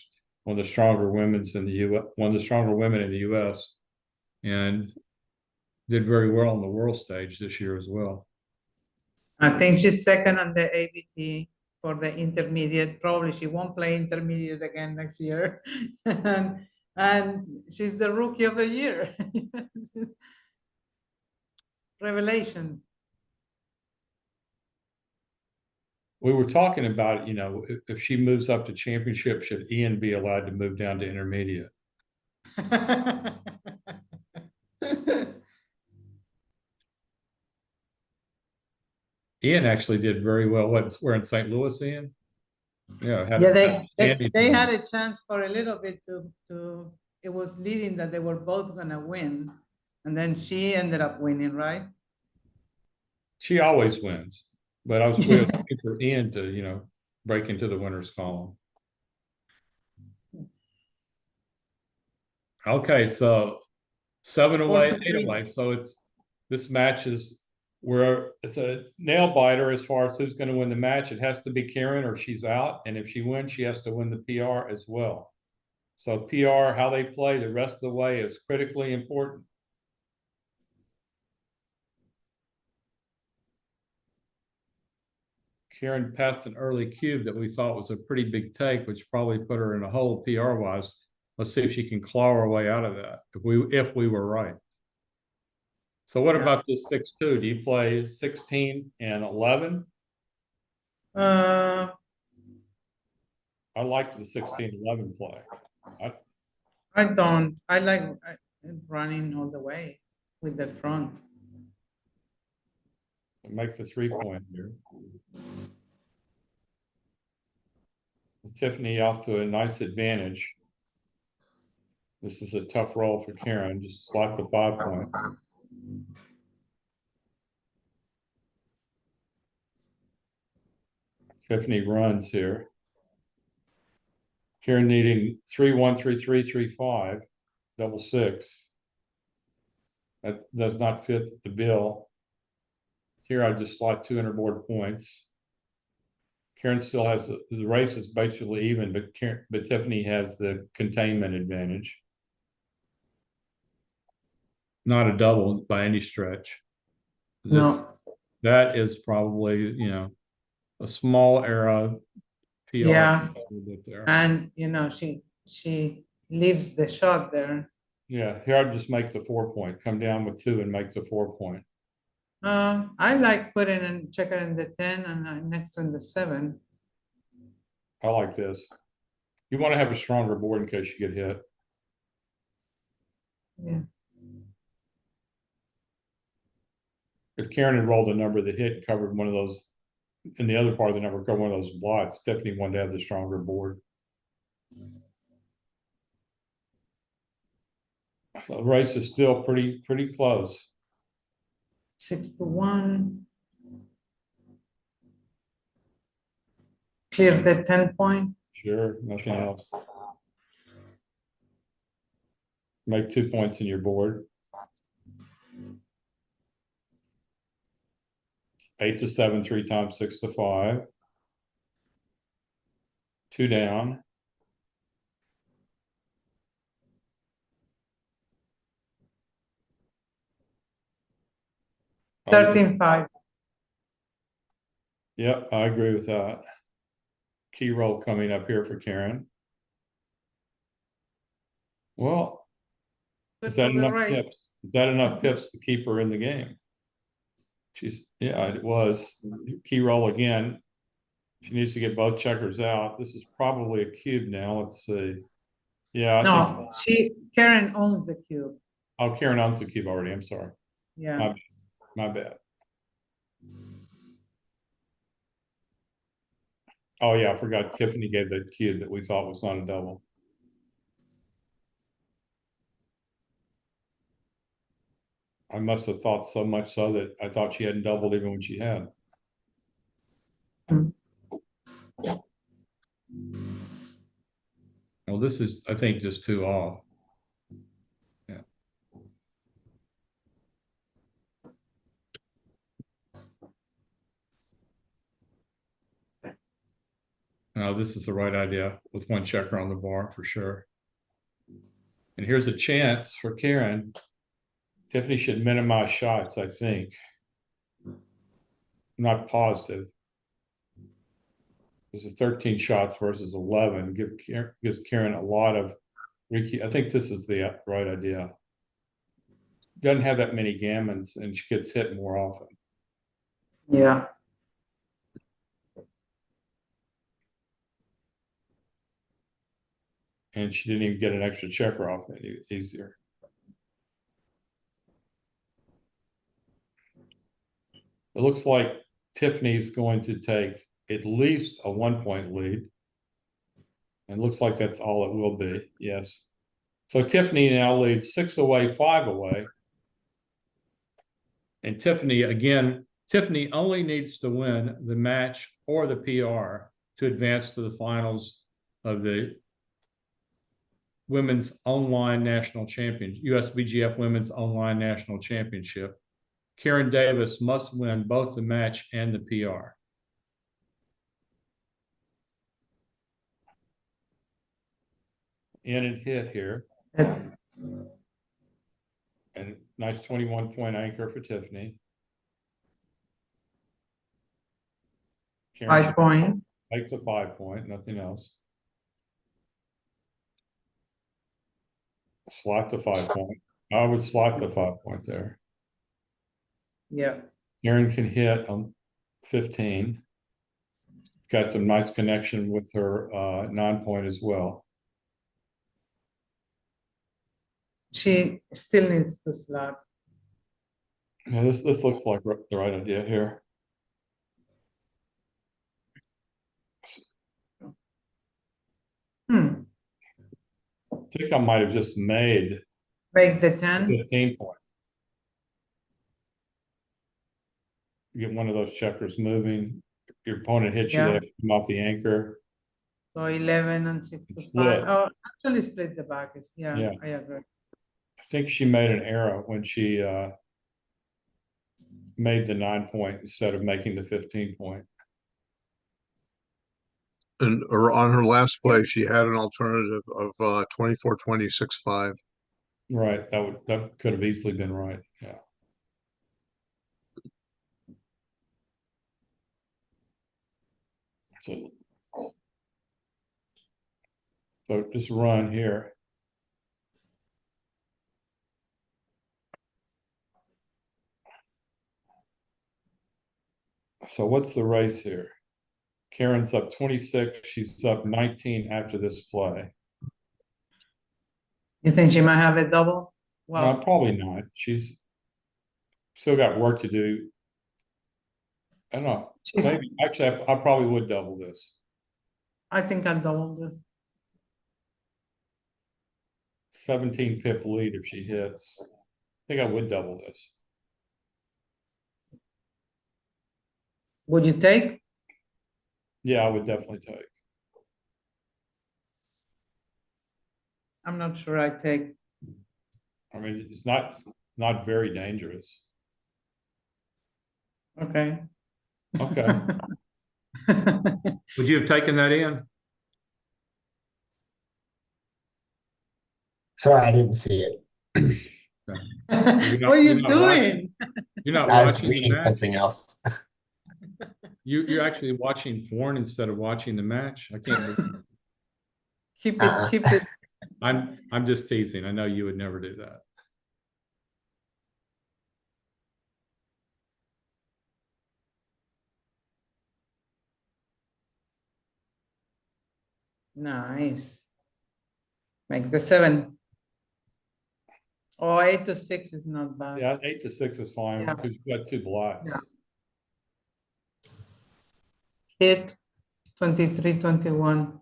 One of the stronger women's in the U.S. One of the stronger women in the U.S. and did very well on the world stage this year as well. I think she's second on the ABT for the intermediate. Probably she won't play intermediate again next year. and she's the rookie of the year. Revelation. We were talking about, if she moves up to championship, should Ian be allowed to move down to intermediate? Ian actually did very well. We're in St. Louis, Ian? Yeah. Yeah, Sandy they tonight. had a chance for a little bit to, it was leading that they were both gonna win. And then she ended up winning, right? She always wins, but we were looking for Ian to, break into the winners column. Okay, so 7 away, 8 away. So this match is where it's a nail biter as far as who's going to win the match. It has to be Karen or she's out. And if she wins, she has to win the PR as well. So PR, how they play the rest of the way is critically important. Karen passed an early cube that we thought was a pretty big take, which probably put her in a hole PR wise. Let's see if she can claw her way out of that if we were right. So what about this 6-2? Do you play 16 and 11? Uh, I like the 16-11 play. I don't. I like running all the way with the front. Make the 3-point here. Tiffany off to a nice advantage. This is a tough roll for Karen. Just slot the 5-point. Tiffany runs here. Karen needing 3-1, 3-3, 3-5, double 6. That does not fit the bill. Here I just slot 200 board points. Karen still has the race is basically even, but Tiffany has the containment advantage. Not a double by any stretch. No. That is probably, a small error. PR Yeah. there. And she leaves the shot there. Yeah, here I'd just make the 4-point, come down with 2 and make the 4-point. I like putting in checker in the 10 and next in the 7. I like this. You want to have a stronger board in case you get hit. Yeah. If Karen had rolled a number that hit covered one of those, and the other part of the number covered one of those blots, Tiffany wanted to have the stronger board. So the race is still pretty close. 6-1. Clear the 10-point. Sure, nothing else. Make 2 points in your board. 8-7, 3 times 6-5. 2 down. Oh, 13-5. Yep, I agree with that. Key roll coming up here for Karen. Well, is that enough pips? Is that enough pips to keep her in the game? Yeah, it was. Key roll again. She needs to get both checkers out. This is probably a cube now. Let's see. Yeah, I think. Karen owns the cube. Oh, Karen owns the cube already. I'm sorry. Yeah. My bad. Oh yeah, I forgot Tiffany gave that cube that we thought was not a double. I must have thought so much so that I thought she hadn't doubled even when she had. Well, this is, I think, just too off. Yeah. No, this is the right idea with one checker on the bar for sure. And here's a chance for Karen. Tiffany should minimize shots, I think. Not positive. This is 13 shots versus 11. Gives Karen a lot of. I think this is the right idea. Doesn't have that many gammons, and she gets hit more often. Yeah. And she didn't even get an extra checker off any easier. It looks like Tiffany's going to take at least a 1-point lead. And looks like that's all it will be, yes. So Tiffany now leads 6 away, 5 away. And Tiffany, again, Tiffany only needs to win the match or the PR to advance to the finals of the Women's Online National Championship, USBGF Women's Online National Championship. Karen Davis must win both the match and the PR. In and hit here. And nice 21-point anchor for Tiffany. Karen 5 point. Make the 5-point, nothing else. Slot the 5-point. I would slot the 5-point there. Yeah. Karen can hit on 15. Got some nice connection with her 9-point as well. She still needs to slot. Yeah, this looks like the right idea here. Hmm. I think I might have just made Make the 10. 15-point. Get one of those checkers moving. Your opponent hits you Yeah. there, come off the anchor. So 11 and 6 to Split. 5. Oh, actually split the back. Yeah, Yeah. I agree. I think she made an error when she made the 9-point instead of making the 15-point. And or on her last play, she had an alternative of 24-20, 6-5. Right, that could have easily been right. Yeah. So just run here. So what's the race here? Karen's up 26. She's up 19 after this play. You think she might have a double? No, Well, probably not. She's still got work to do. I don't know. she's, Maybe actually, I probably would double this. I think I'll double this. 17-pip lead if she hits. I think I would double this. Would you take? Yeah, I would definitely take. I'm not sure I take. I mean, it's not very dangerous. Okay. Okay. Would you have taken that in? Sorry, I didn't see it. You're not- What are you you're not watching- doing? You're not I was watching the reading match? something else. You're actually watching porn instead of watching the match. I can't. Keep Uh-uh. it, keep it. I'm just teasing. I know you would never do that. Nice. Make the 7. Oh, 8 to 6 is not bad. Yeah, 8 to 6 is fine Yeah. because you got 2 blocks. Yeah. Hit 23, 21.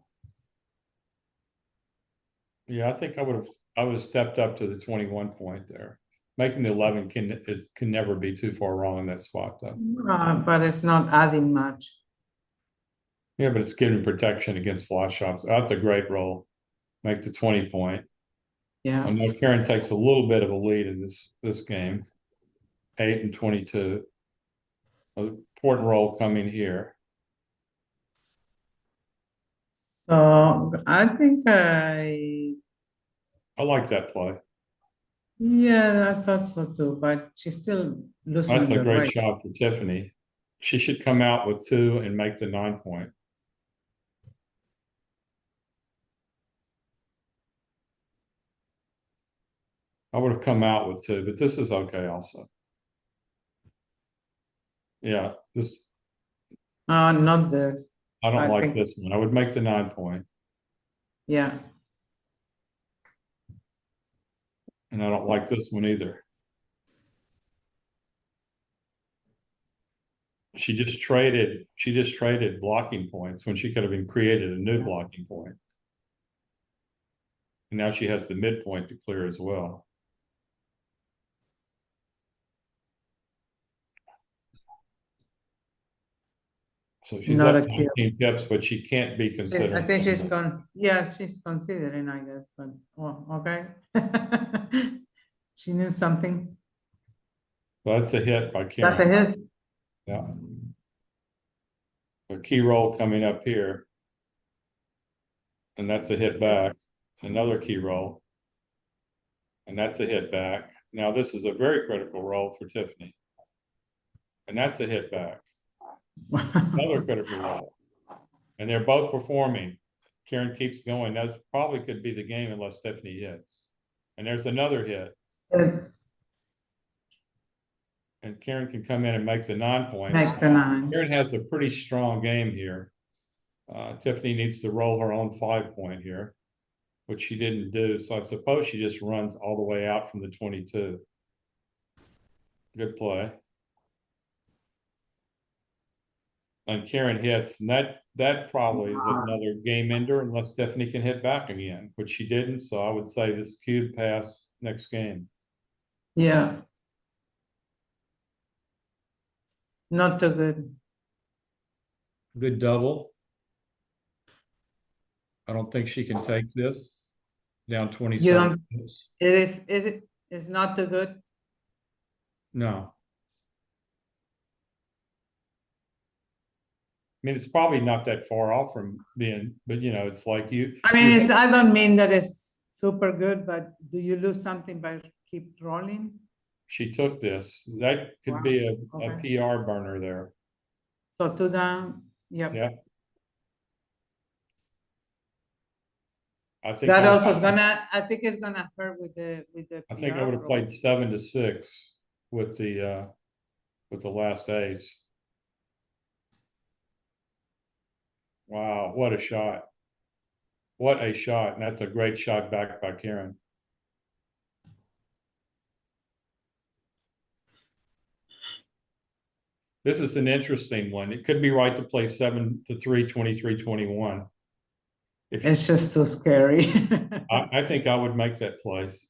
Yeah, I think I would have stepped up to the 21-point there. Making the 11 can never be too far wrong in that spot though. But it's not adding much. Yeah, but it's giving protection against flush shots. That's a great roll. Make the 20-point. Yeah. I know Karen takes a little bit of a lead in this game. 8 and 22. An important roll coming here. So I think I like that play. yeah, I thought so too, but she's still losing That's a the great race. shot for Tiffany. She should come out with 2 and make the 9-point. I would have come out with 2, but this is okay also. Yeah, this Not this. I don't I like think- this one. I would make the 9-point, Yeah. and I don't like this one either. She just traded blocking points when she could have been created a new blocking point. And now she has the midpoint to clear as well. So she's Not up a kill. 19 pips, but she can't be I considered. think yeah, she's considering, I guess, but, well, okay. She knew something. Well, that's a hit by Karen. That's a hit. Yeah. A key roll coming up here. And that's a hit back. Another key roll. And that's a hit back. Now this is a very critical roll for Tiffany. And that's a hit back. Another critical roll. And they're both performing. Karen keeps going. That probably could be the game unless Tiffany hits. And there's another hit. And Karen can come in and make the 9 points. Make the 9. Karen has a pretty strong game here. Tiffany needs to roll her own 5 point here, which she didn't do. So I suppose she just runs all the way out from the 22. Good play. And Karen hits, and that probably is another game ender unless Tiffany can hit back again, which she didn't. So I would say this cube pass next game. Yeah. Not too good. Good double. I don't think she can take this. Down 27. It is not too good. No. I mean, it's probably not that far off from being, but you know, it's like you. I mean, I don't mean that it's super good, but do you lose something by keep rolling? She took this. That could be a PR burner there. So 2 down. Yep. Yeah. I think That also is gonna. I think it's gonna hurt with the I think I PR would have played rolls. 7 to 6 with the last ace. Wow, what a shot. What a shot. And that's a great shot back by Karen. This is an interesting one. It could be right to play 7 to 3, 23, 21. It's just too scary. I think I would make that place.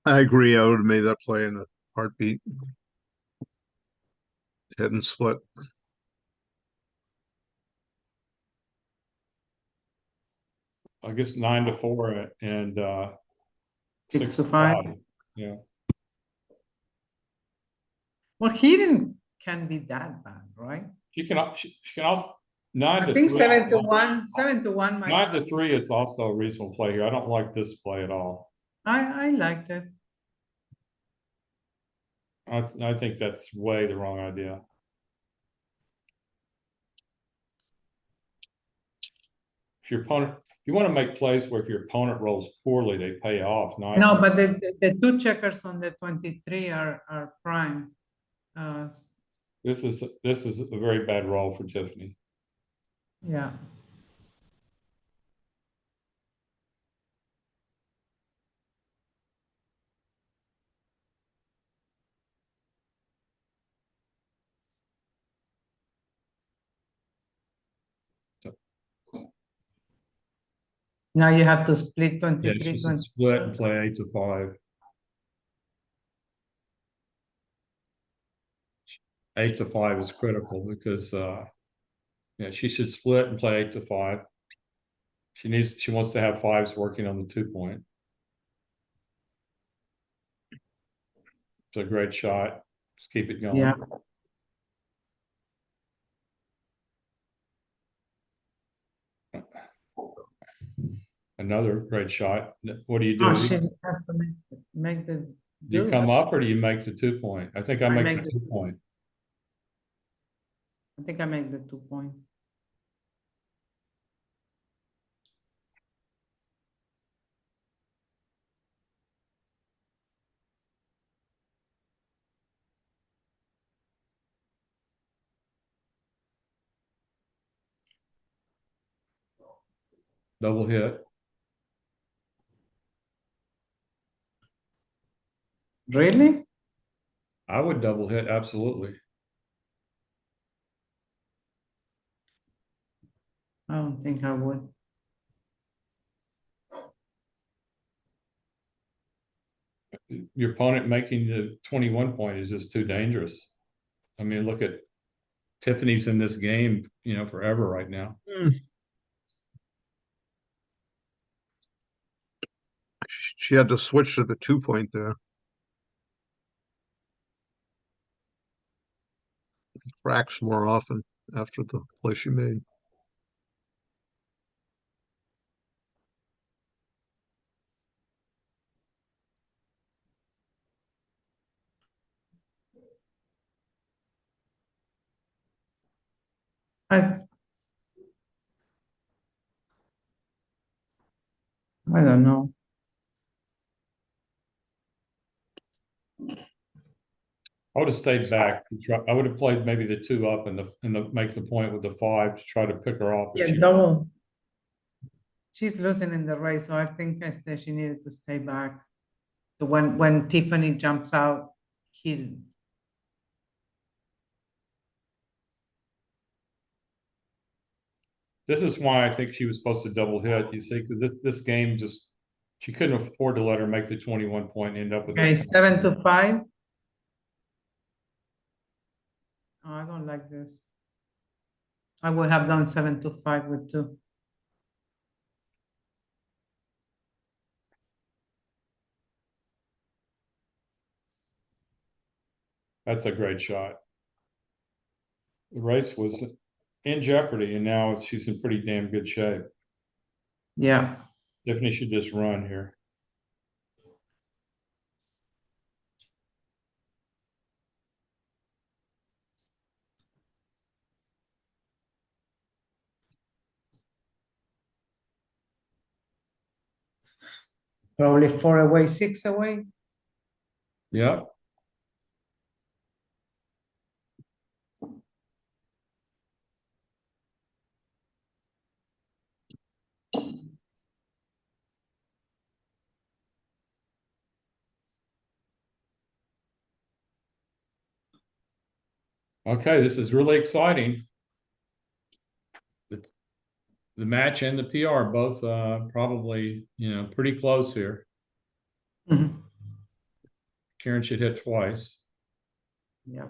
I agree. I would have made that play in a heartbeat. Hit and split. I guess 9 to 4 and 6 to 5. Yeah. Well, he can't be that bad, right? She can also 9 I to think 3. 7 to 1. 7 to 1 might. 9 to 3 is also a reasonable play here. I don't like this play at all. I liked it. I think that's way the wrong idea. If your opponent, you want to make plays where if your opponent rolls poorly, they pay off. No, but the 2 checkers on the 23 are prime. This is a very bad roll for Tiffany. Yeah. Now you have to split 23. Yeah, she should split and play 8 to 5. 8 to 5 is critical because yeah, she should split and play 8 to 5. She wants to have 5s working on the 2 point. It's a great shot. Just keep it going. Yeah. Another great shot. What do you do? Oh, she has to make the. Do you come up or do you make the 2 point? I think I make the 2 point. I think I make the 2 point. Double hit. Really? I would double hit, absolutely. I don't think I would. Your opponent making the 21 point is just too dangerous. I mean, look at Tiffany's in this game, you know, forever right now. She had to switch to the 2-point there. Cracks more often after the play she made. I don't know. I would have stayed back. I would have played maybe the 2 up and the make the point with the 5 to try to pick her off. Yeah, double. She's losing in the race, so I think she needed to stay back. So when Tiffany jumps out, This is why I think she was supposed to double hit, you see, because this game just, she couldn't afford to let her make the 21 point and end up with. Okay, 7-5. Oh, I don't like this. I would have done 7-5 with 2. That's a great shot. The race was in jeopardy, and now she's in pretty damn good shape. Yeah. Tiffany should just run here. Probably 4 away, 6 away. Yep. Okay, this is really exciting. The match and the PR both probably, you know, pretty close here. Mhm. Karen should hit twice. Yeah.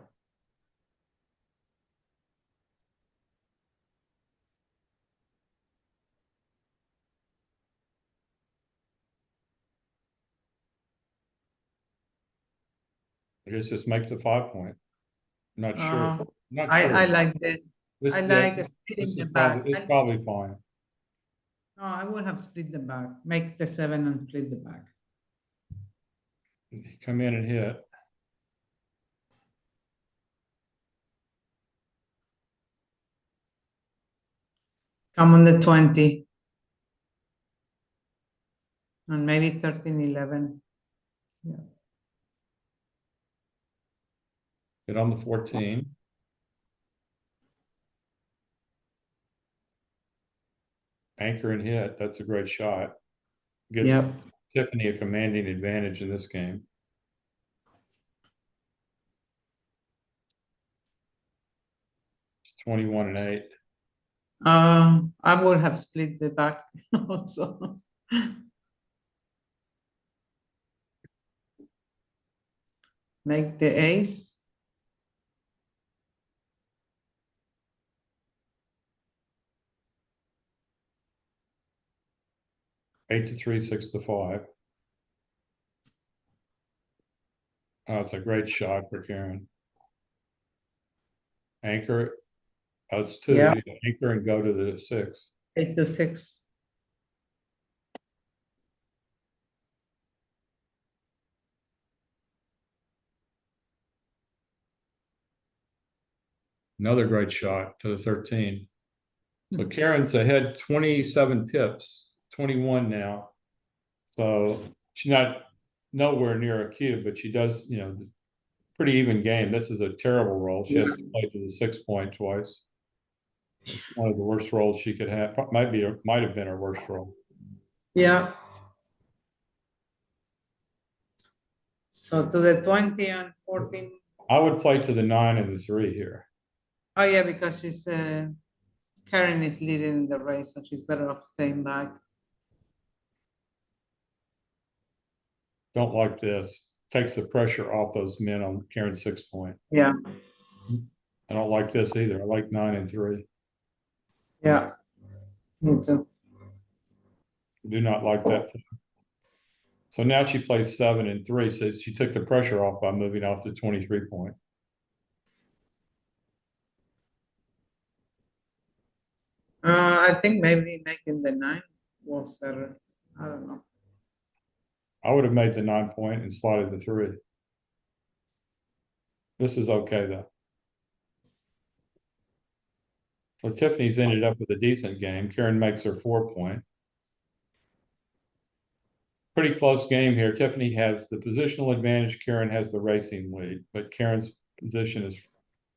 I guess just make the 5 point. Not sure. Not sure. I like this. I like splitting the back. It's probably fine. No, I would have split the back. Make the 7 and split the back. Come in and hit. Come on the 20. And maybe 13-11. Yeah. Hit on the 14. Anchor and hit. That's a great shot. Gives Yep. Tiffany a commanding advantage in this game. It's 21-8. I would have split the back also. Make the ace. Eight to 3, 6 to 5. Oh, it's a great shot for Karen. Anchor. That's 2. Yeah. Anchor and go to the 6. 8 to 6. Another great shot to the 13. So Karen's ahead 27 pips, 21 now. So she's not nowhere near a cube, but she does, you know, pretty even game. This is a terrible roll. She has to play to the 6 point twice. It's one of the worst rolls she could have. Might have been her worst roll. Yeah. So to the 20 and 14 I would play to the 9 and the 3 here. Oh, yeah, because she's, Karen is leading in the race, so she's better off staying back. Don't like this. Takes the pressure off those men on Karen's 6 point. Yeah, I don't like this either. I like 9 and 3. yeah. Me too. Do not like that. So now she plays 7 and 3. So she took the pressure off by moving off the 23 point. I think maybe making the 9 was better. I don't know. I would have made the 9 point and slotted the 3. This is okay though. So Tiffany's ended up with a decent game. Karen makes her 4 point. Pretty close game here. Tiffany has the positional advantage. Karen has the racing lead, but Karen's position is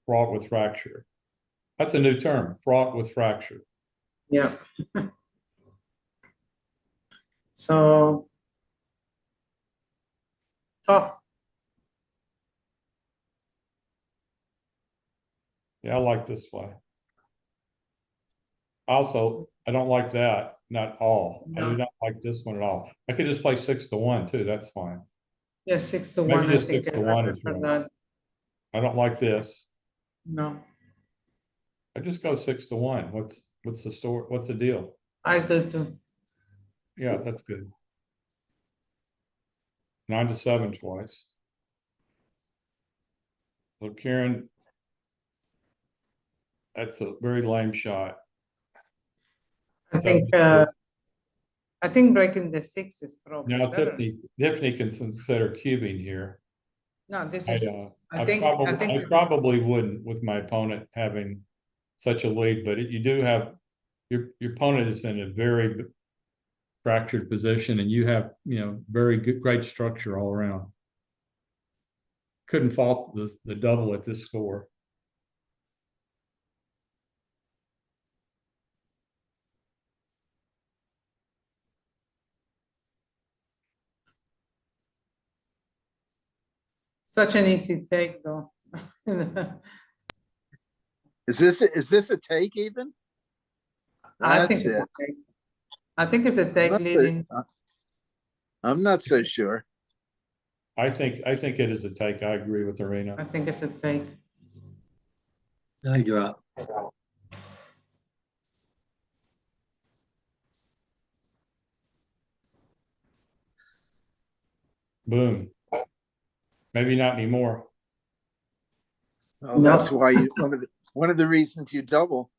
fraught with fracture. That's a new term, fraught with fracture. Yeah. So tough. Yeah, I like this play. Also, I don't like that, not all. I do No. not like this one at all. I could just play 6 to 1 too, that's fine. Yeah, 6 to Maybe 1. I just think 6 I to 1 is prefer right. that. I don't like this. No, I just go 6 to 1. What's the story? What's the deal? I do too. Yeah, that's good. 9 to 7 twice. So Karen, that's a very lame shot. I think breaking the 6 is probably Now better. Tiffany can consider cubing here. No, this I is. I think I probably wouldn't with my opponent having such a lead, but you do have your opponent is in a very fractured position, and you have very great structure all around. Couldn't fault the double at this score. such an easy take though. Is this a take even? I think That's it's a it. take. I think it's a I'm take not so- leading. I'm not so sure. I think it is a take. I agree with I Irina. think it's a take. I drop. Boom. Maybe not anymore. Well, No. that's why you one of the reasons you double.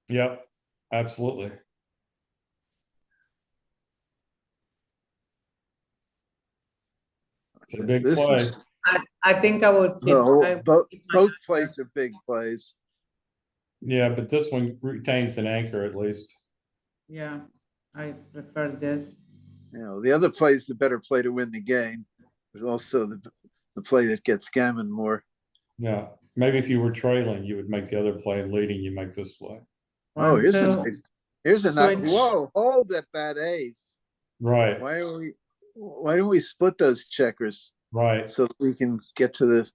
Yep, absolutely. It's a big This play. is I think I would keep. both keep my both answer. plays are big plays. Yeah, but this one retains an anchor at least. Yeah, I prefer this. The other play is the better play to win the game, but also the play that gets gammon more. Yeah, maybe if you were trailing, you would make the other play, and leading, you make this play. Oh, here's a two, nice. Here's a nice. switch. Whoa! Hold at that ace. Right, Why don't we split those checkers right. so that we can get to the?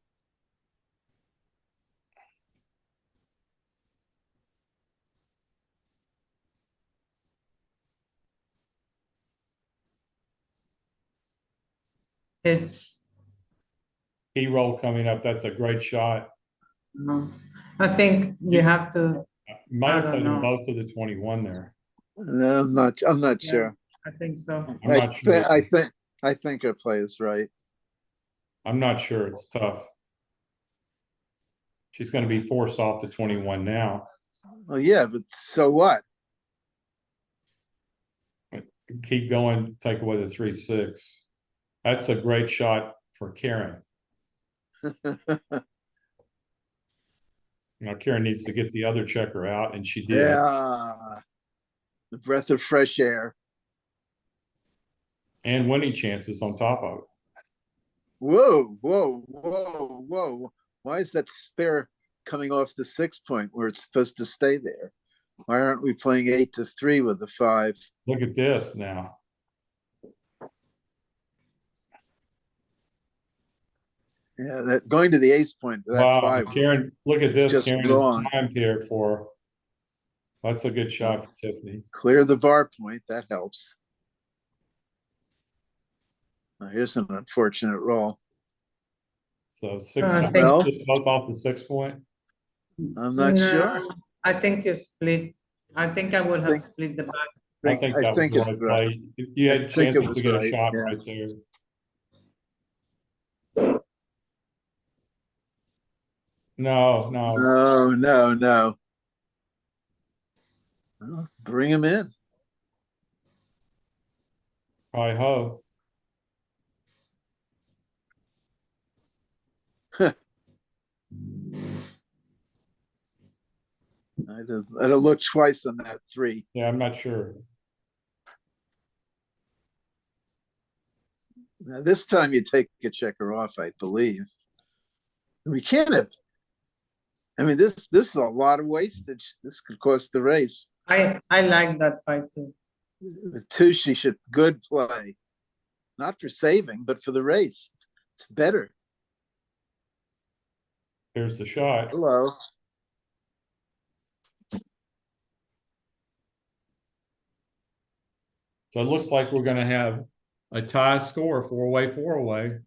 It's. E roll coming up. That's a great shot. No, I think you have to. Might I have don't played them know. both to the 21 there. No, I'm not Yeah, sure. I think so. I'm not sure. I think our play is right. I'm not sure. It's tough. She's going to be forced off the 21 now. Well, yeah, but so what? Keep going. Take away the 3-6. That's a great shot for Karen. Karen needs to get the other checker out, and she did. Yeah, the breath of fresh air. And winning chances on top of it. Whoa, whoa, whoa, whoa. Why is that spare coming off the 6 point where it's supposed to stay there? Why aren't we playing 8 to 3 with the 5? Look at this now. Yeah, that going to the ace point with that Wow, five. Karen, look at it's this. just Karen wrong. is timed here for. That's a good shot for Tiffany. Clear the bar point. That helps. Now, here's an unfortunate roll. So six, I think- Well, both off the 6 point. I'm not sure. I think you split. I think I would have Think- split the back. I think that was think the it's right right. play. You I had think it chances was to get a right, shot yeah. right there. No. No. Well, bring him in. Hi ho. I'd have looked twice on that 3. Yeah, I'm not sure. Now, this time you take a checker off, I believe. We can't have. I mean, this is a lot of wastage. This could cost the race. I like that fight too. With 2, she should good play, not for saving, but for the race. It's better. Here's the shot. Hello. So it looks like we're gonna have a tie score, 4-away.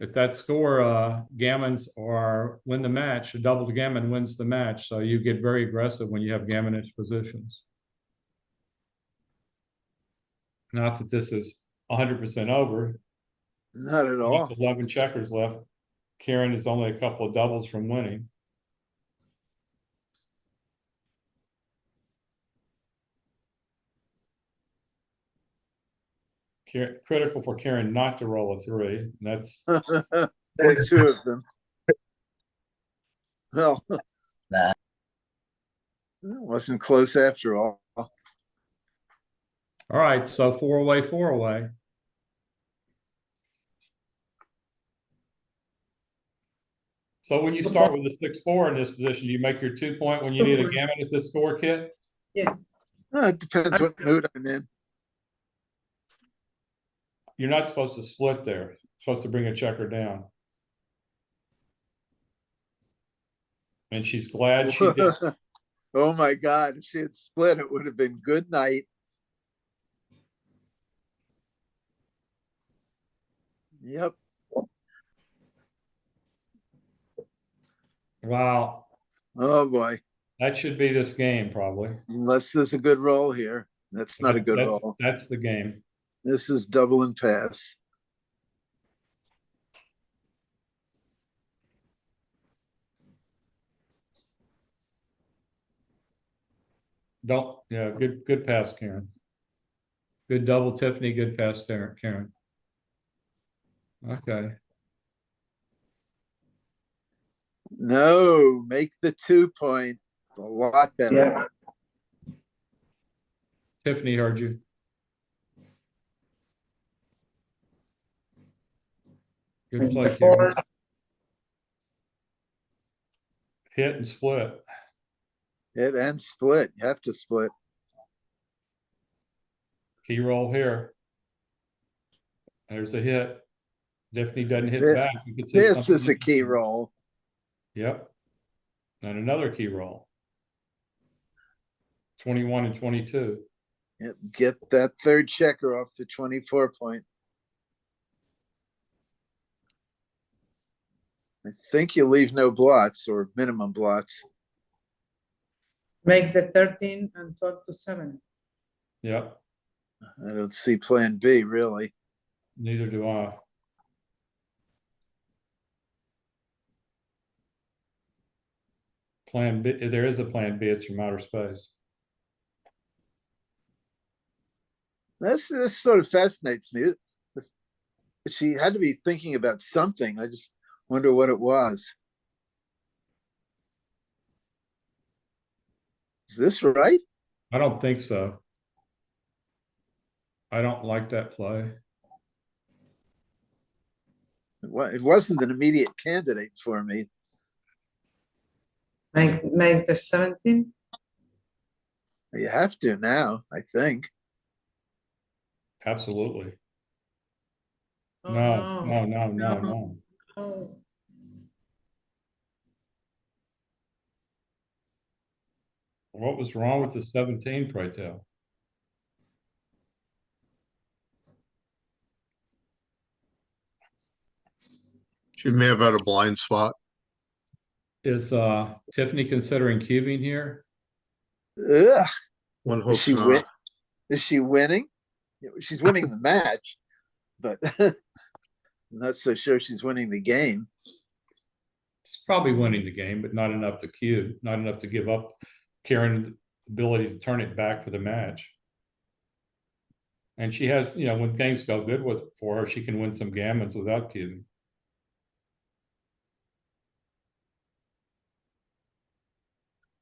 If that score, gammons or win the match, a double gammon wins the match. So you get very aggressive when you have gammonage positions. Not that this is 100% over. Not at all. There's 11 checkers left. Karen is only a couple of doubles from winning. Critical for Karen not to roll a 3. That's There are 2 of them. Well, That. it wasn't close after all. all right. So 4-away. So when you start with a 6-4 in this position, you make your 2 point when you need a gammon at this score, Kit? It depends what mood I'm in. You're not supposed to split there. You're supposed to bring a checker down. And she's glad she did. Oh my God, if she had split, it would have been good night. Yep. Wow. Oh boy. That should be this game, probably. Unless there's a good roll here. That's not a good roll. That's the game. This is double and pass. Good pass, Karen. Good double, Tiffany. Good pass there, Karen. Okay. No, make the 2 point a lot better. Tiffany heard you. Good play, Karen. Hit and split. Hit and split. You have to split. Key roll here. There's a hit. Tiffany doesn't hit This- back. You could say This something is a key different. roll. Yep. And another key roll. 21 and 22. Yep. Get that 3rd checker off the 24 point. I think you leave no blots or minimum blots. Make the 13 and 12 to 7. Yep. I don't see plan B really. Neither do I. Plan B, there is a plan B, it's from outer space. This sort of fascinates me. She had to be thinking about something. I just wonder what it was. Is this right? I don't think so. I don't like that play. It wasn't an immediate candidate for me. Make the 17. You have to now, I think. Absolutely. Oh, No. no. No. Oh. What was wrong with the 17, pray tell? She may have had a blind spot. Is Tiffany considering cubing here? Ugh, One is hopes she not. is she winning? She's winning the match, but I'm not so sure she's winning the game. She's probably winning the game, but not enough to cube, not enough to give up Karen the ability to turn it back for the match. And she has, you know, when things go good for her, she can win some gammons without cubing.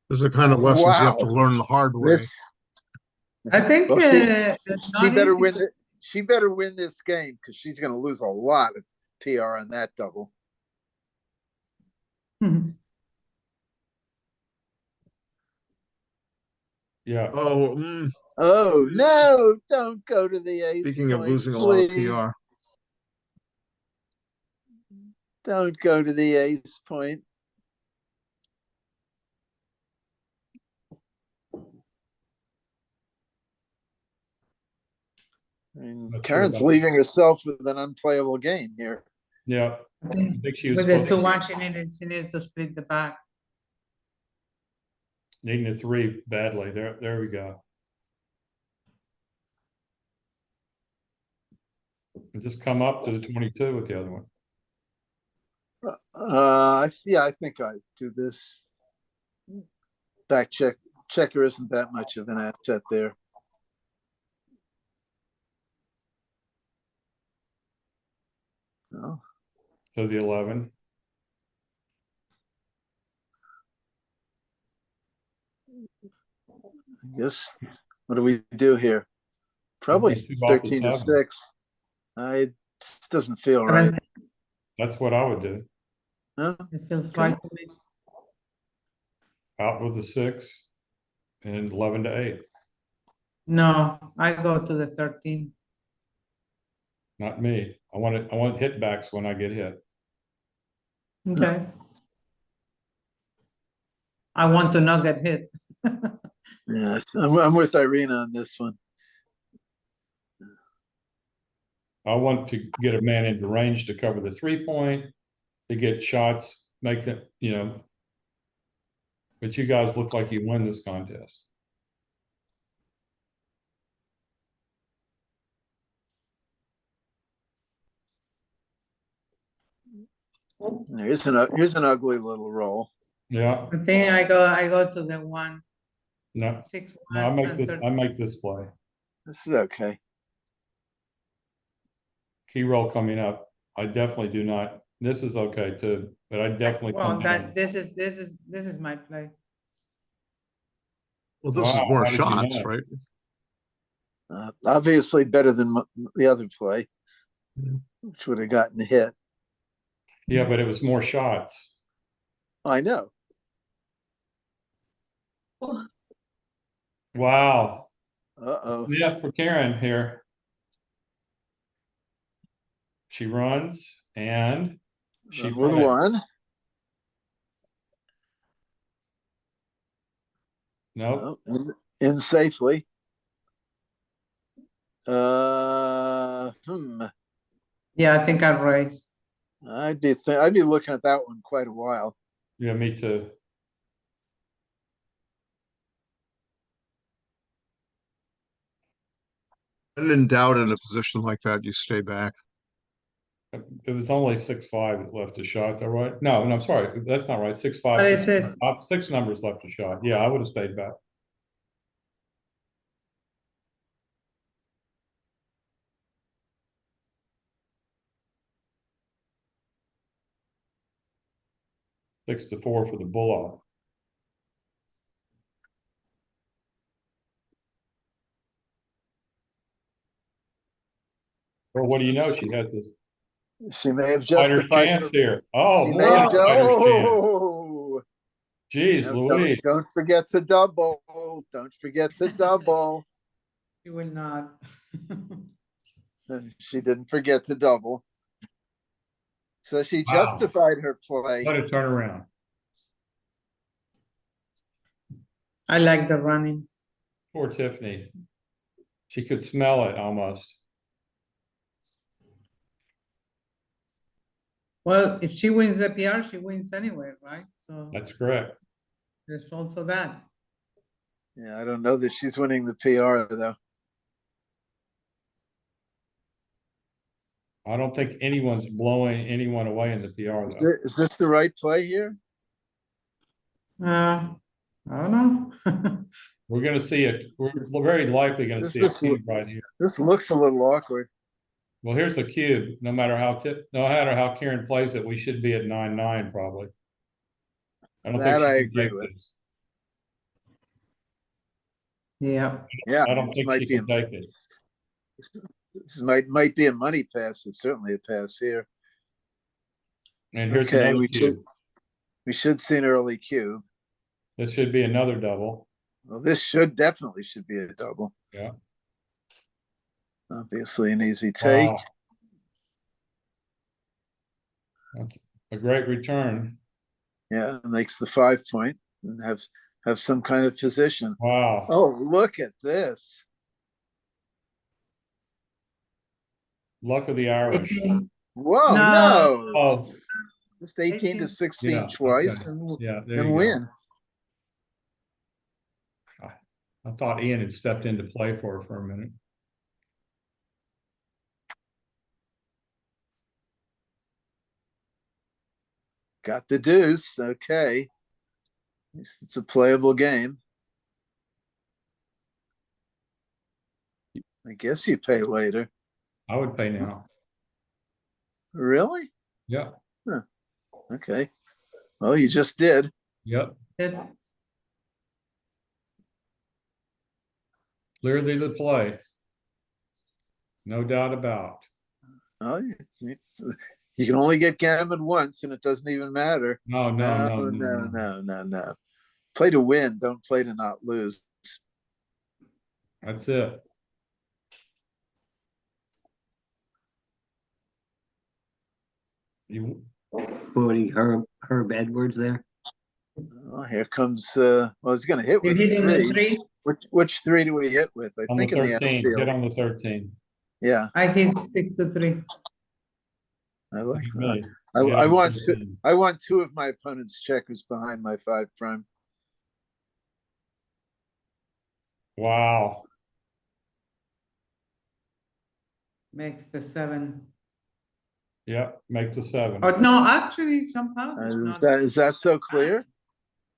Those are the kind of lessons you have to Wow. learn the hard way. This I think Well, it's she not better easy win. to- She better win this game because she's going to lose a lot of PR on that double. Yeah. Oh, Oh no! Don't go to the ace. speaking of point, losing a lot of please. PR. Don't go to the ace point. And Not sure Karen's about leaving herself with an unplayable game here. Yeah. I I think think she was with the supposed to 2-1, she needed to split the back. needing a 3 badly. There we go. And just come up to the 22 with the other one. Yeah, I think I do this. Back checker isn't that much of an asset there. No. So the 11. I guess what do we do here? Probably Open 2 off the 13 to 7. 6. It doesn't feel right. That's what I would do. No? It feels Okay. right to me. Out with the 6 and 11 to 8. No, I go to the 13. Not me. I want hit backs when I get hit. Okay. I want to not get hit. Yeah, I'm with Irina on this one. I want to get a man into range to cover the 3-point, to get shots, make them, you know. But you guys look like you win this contest. Here's an ugly little roll. Yeah. I think I go to the 1, No, 6, no, 1. I make and this. 13. I make this play. This is okay. Key roll coming up. I definitely do not. This is okay too, but I definitely Well, come down. this is my play. Well, this is Wow, more how did you shots, know? right? Obviously better than the other play, which would have gotten hit. Yeah, but it was more shots. I know. Wow. Uh-oh. Yeah, for Karen here. She runs and she With ran it. 1. Nope. In safely. Yeah, I think I'll raise. I'd be looking at that one quite a while. Yeah, me too. And in doubt in a position like that, you stay back. It was only 6-5 that left a shot, though, right? No, I'm sorry. That's not right. 6-5. But it says 6 numbers left a shot. Yeah, I would have stayed back. Six to 4 for the Bulldog. Well, what do you know? She has this She may have fighter's justified chance her. here. Oh, She more may than have a fighter's chance. Oh, Jeez, no, Louise. don't forget to double. Don't forget to double. you will not. And she didn't forget to double. So she Wow. justified her play. What a turnaround. I like the running. Poor Tiffany. She could smell it almost. Well, if she wins the PR, she wins anyway, right? So That's correct. there's also that. Yeah, I don't know that she's winning the PR though. I don't think anyone's blowing anyone away in the PR though. Is this the right play here? I don't know. We're gonna see it. We're very likely gonna see a This cube right here. looks a little awkward. Well, here's a cube. No matter how Karen plays it, we should be at 9-9 probably. I don't think That I she can agree take with. this. Yeah. Yeah, I don't this think might she be can take it. this might be a money pass. It's certainly a pass here. And here's Okay, another cube. we should see an early cube. This should be another double. Well, this definitely should be a double. Yeah. Obviously an easy take. Wow. That's a great return. Yeah, makes the 5 point and have some kind of position. Wow. Oh, look at this. Luck of the Irish. Whoa, No. no. Oh, Just 18 to 16 yeah, twice okay. and, Yeah, there and you go. win. I thought Ian had stepped into play for her for a minute. Got the deuce. Okay. At least it's a playable game. I guess you pay later. I would pay now. Really? Yeah. Huh. Okay. Well, you just did. Yep. It- Clearly the play. No doubt about. Oh, you can only get gammon once and it doesn't even matter. No. No. Play to win, don't play to not lose. That's it. You Quoting Herb Edwards there. Oh, here comes well, he's gonna hit You with hit on the three. three? Which three do we hit with? I on the think in the 13. Get outfield. on the 13. Yeah, I hit 6-3. I like Look at that. me. Get I on the want 13. I want two of my opponent's checkers behind my 5 prime. Wow. Makes the 7. Yep. Make the 7. Oh, no, actually, somehow. it's Is not. that so clear?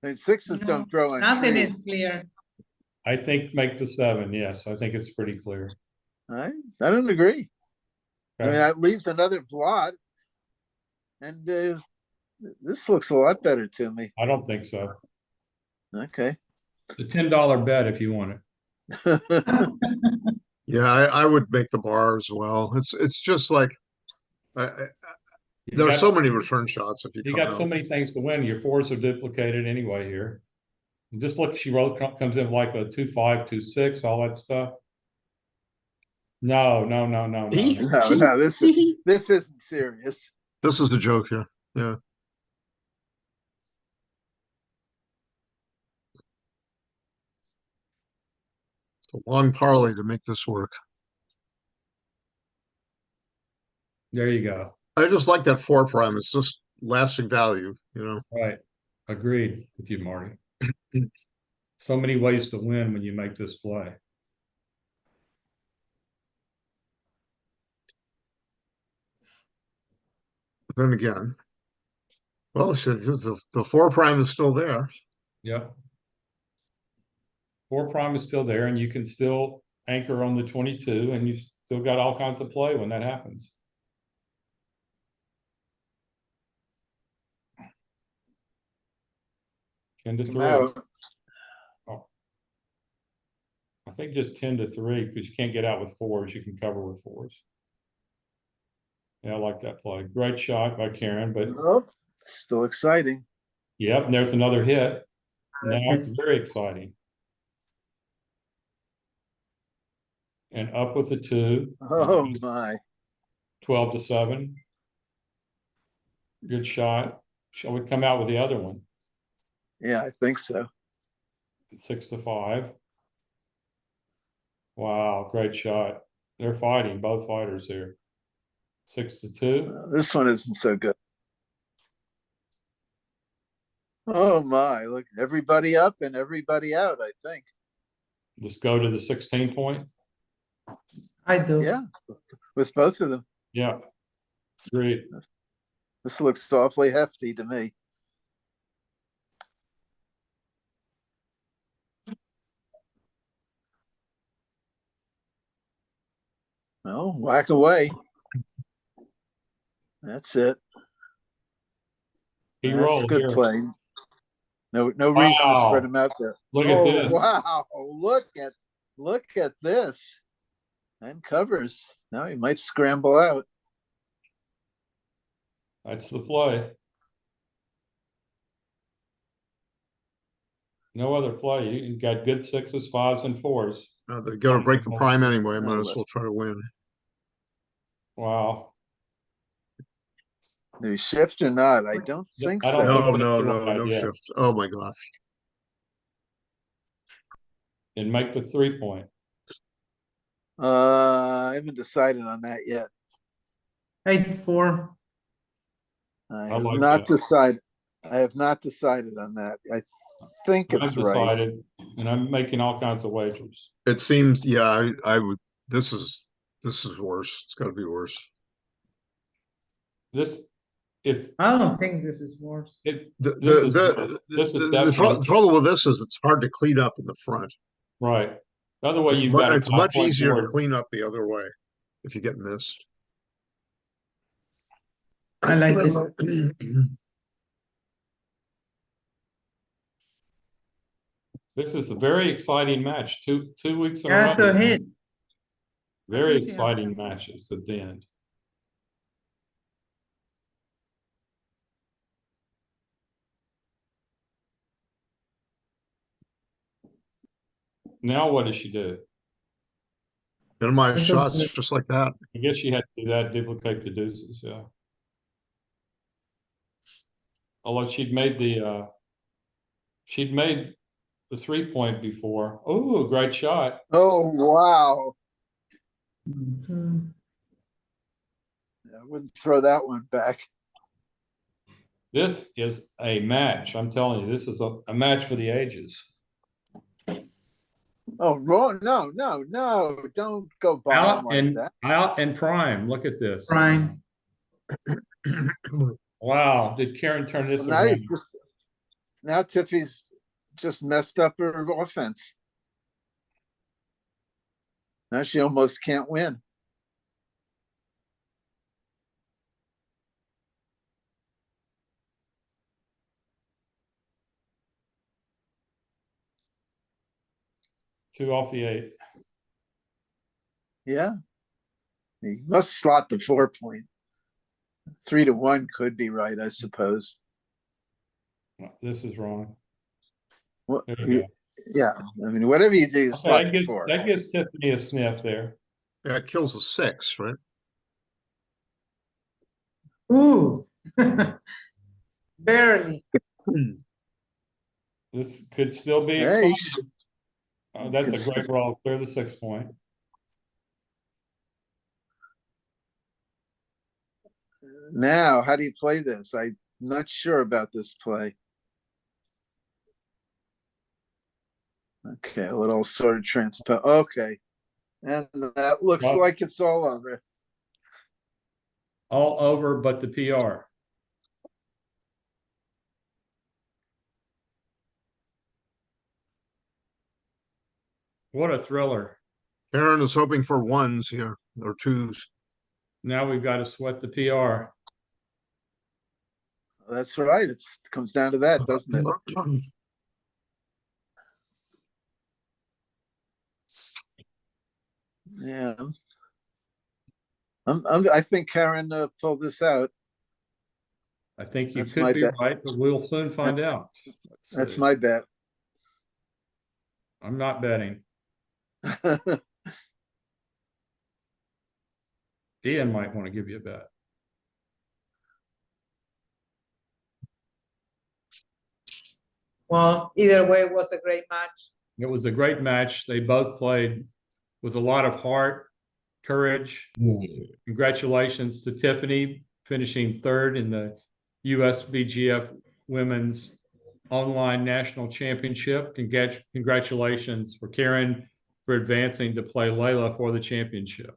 I mean, sixes No, don't grow on Nothing trees. is clear. I think make the 7. Yes, I think it's pretty clear. I don't agree. I mean, Okay. that leaves another blot, and this looks a lot better to me. I don't think so. Okay. The $10 bet if you want it. Yeah, I would make the bar as well. It's just like You there are got- so many return shots if you You come got so out. many things to win. Your 4s are duplicated anyway here. And just look, she comes in like a 2-5, 2-6, all that stuff. No. No, this isn't serious. This is the joke here. Yeah. It's a long parlay to make this work. There you go. I just like that 4 prime. It's just lasting value, you know. Right. Agreed with you, Marty. So many ways to win when you make this play. Then again, well, the 4 prime is still there. Yep. 4 prime is still there, and you can still anchor on the 22, and you've still got all kinds of play when that happens. Ten to 3. No. Oh. I think just 10-3 because you can't get out with 4s. You can cover with 4s. Yeah, I like that play. Great shot by Karen, but Oh, still exciting. yep, and there's another hit. Now it's very exciting. And up with the 2. Oh my. 12-7. Good shot. Shall we come out with the other one? Yeah, I think so. 6-5. Wow, great shot. They're fighting, both fighters here. 6-2. This one isn't so good. Oh my, look, everybody up and everybody out, I think. Just go to the 16 point. I do. Yeah, with both of them. Yeah. Great. This looks awfully hefty to me. Well, whack away. That's it. He That's rolled good here. play. No reason to spread Wow. them out there. Look at Oh, this. wow. Look at this. And covers. Now he might scramble out. That's the play. No other play. You got good 6s, 5s, and 4s. They're gonna break the prime anyway. Might as well try to win. Wow. Do you shift or not? I don't think I don't so. think No, that's the right no idea. shift. Oh my gosh. And make the 3 point. I haven't decided on that yet. 8-4. I I have like not that. decided. I have not decided on that. I think I've it's right. decided, and I'm making all kinds of wagers. It seems, yeah, I would, this is worse. It's gotta be worse. This, if, I don't think this is worse. if, The, this is, the, this is the definitely trouble with this is it's hard to clean up in the front. right. The other way It's, you've got a it's much 5 point easier to board. clean up the other way if you get missed. I like this. This is a very exciting match. Two weeks in He a has to row. hit. Very think he has exciting to- matches at the end. Now what does she do? Minimize It's shots okay. just like that. I guess she had to do that, duplicate the deuces, yeah. Although she'd made the 3 point before. Oh, great shot. Oh wow! So, I wouldn't throw that one back. This is a match. I'm telling you, this is a match for the ages. Oh wrong! No! Don't go by Out like and that. out and prime. Look at this. Prime. Wow. Did Karen turn this Well, around? now Tiffy's just messed up her offense. Now she almost can't win. Two off the 8. Yeah. He must slot the 4 point. 3-1 could be right, I suppose. This is wrong. Well, There you go. yeah, I mean, whatever you do, you Okay, slot that the gives 4. that gives Tiffany a sniff there. Yeah, it kills a 6, right? Ooh. Barely. This could still be Hey, exciting. That's a great roll. Clear the 6 point. now how do you play this? I'm not sure about this play. Okay, a little sort of transparent. Okay, and that looks Well- like it's all over. All over but the PR. What a thriller. Karen is hoping for 1s here, or 2s. Now we've got to sweat the PR. That's right. It comes down to that, doesn't it? Yeah. I think Karen pulled this out. I think you That's could my be bet. right, but we'll soon find out. Let's That's see. my bet. I'm not betting. Ian might want to give you a bet. Well, either way, it was a great match. It was a great match. They both played with a lot of heart, courage. Congratulations to Tiffany, finishing third in the USBGF Women's Online National Championship. Congratulations for Karen for advancing to play Layla for the championship,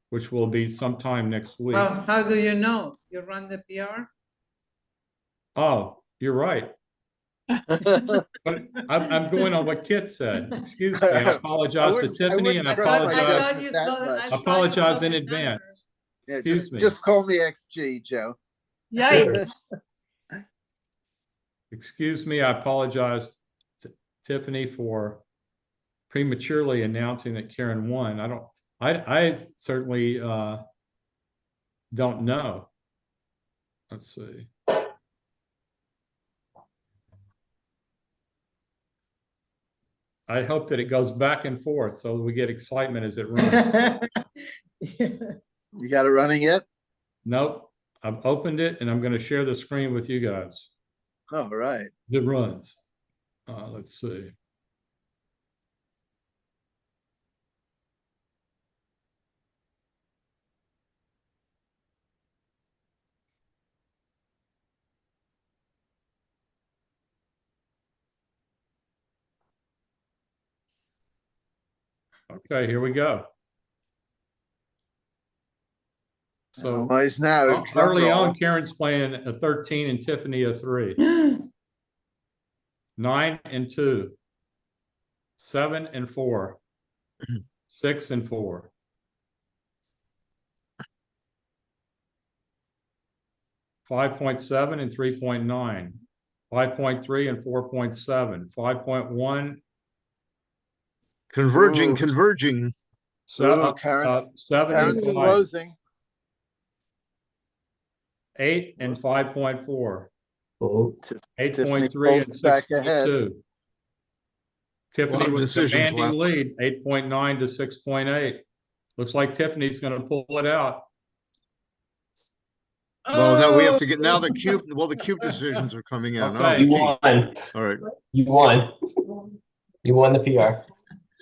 which will be sometime next week. Well, how do you know? You run the PR? Oh, you're right. But I'm going on what Kit said. Excuse me. I apologize to Tiffany and I apologize. I Apologize in advance. Yeah, Excuse me. just call me XG, Joe. Yikes. Excuse me. I apologize to Tiffany for prematurely announcing that Karen won. I certainly don't know. Let's see. I hope that it goes back and forth so that we get excitement as it runs. You got it running yet? Nope. I've opened it and I'm going to share the screen with you guys. All right. It runs. Let's see. Okay, here we go. So Noise now. early on, Karen's playing a 13 and Tiffany a 3. 9 and 2. 7 and 4. 6 and 4. 5.7 and 3.9. 5.3 and 4.7. 5.1. Converging, Ooh. converging. So, Karen's 7 and 5. closing. 8 and 5.4. Oh, 8.3 and back ahead. 6.2. Tiffany of with a decisions commanding left. lead, 8.9 to 6.8. Looks like Tiffany's going to pull it out. Well, now we have to get, now the cube, well, the cube decisions are coming in. Okay. Oh, you gee. won. All right. You won. You won the PR.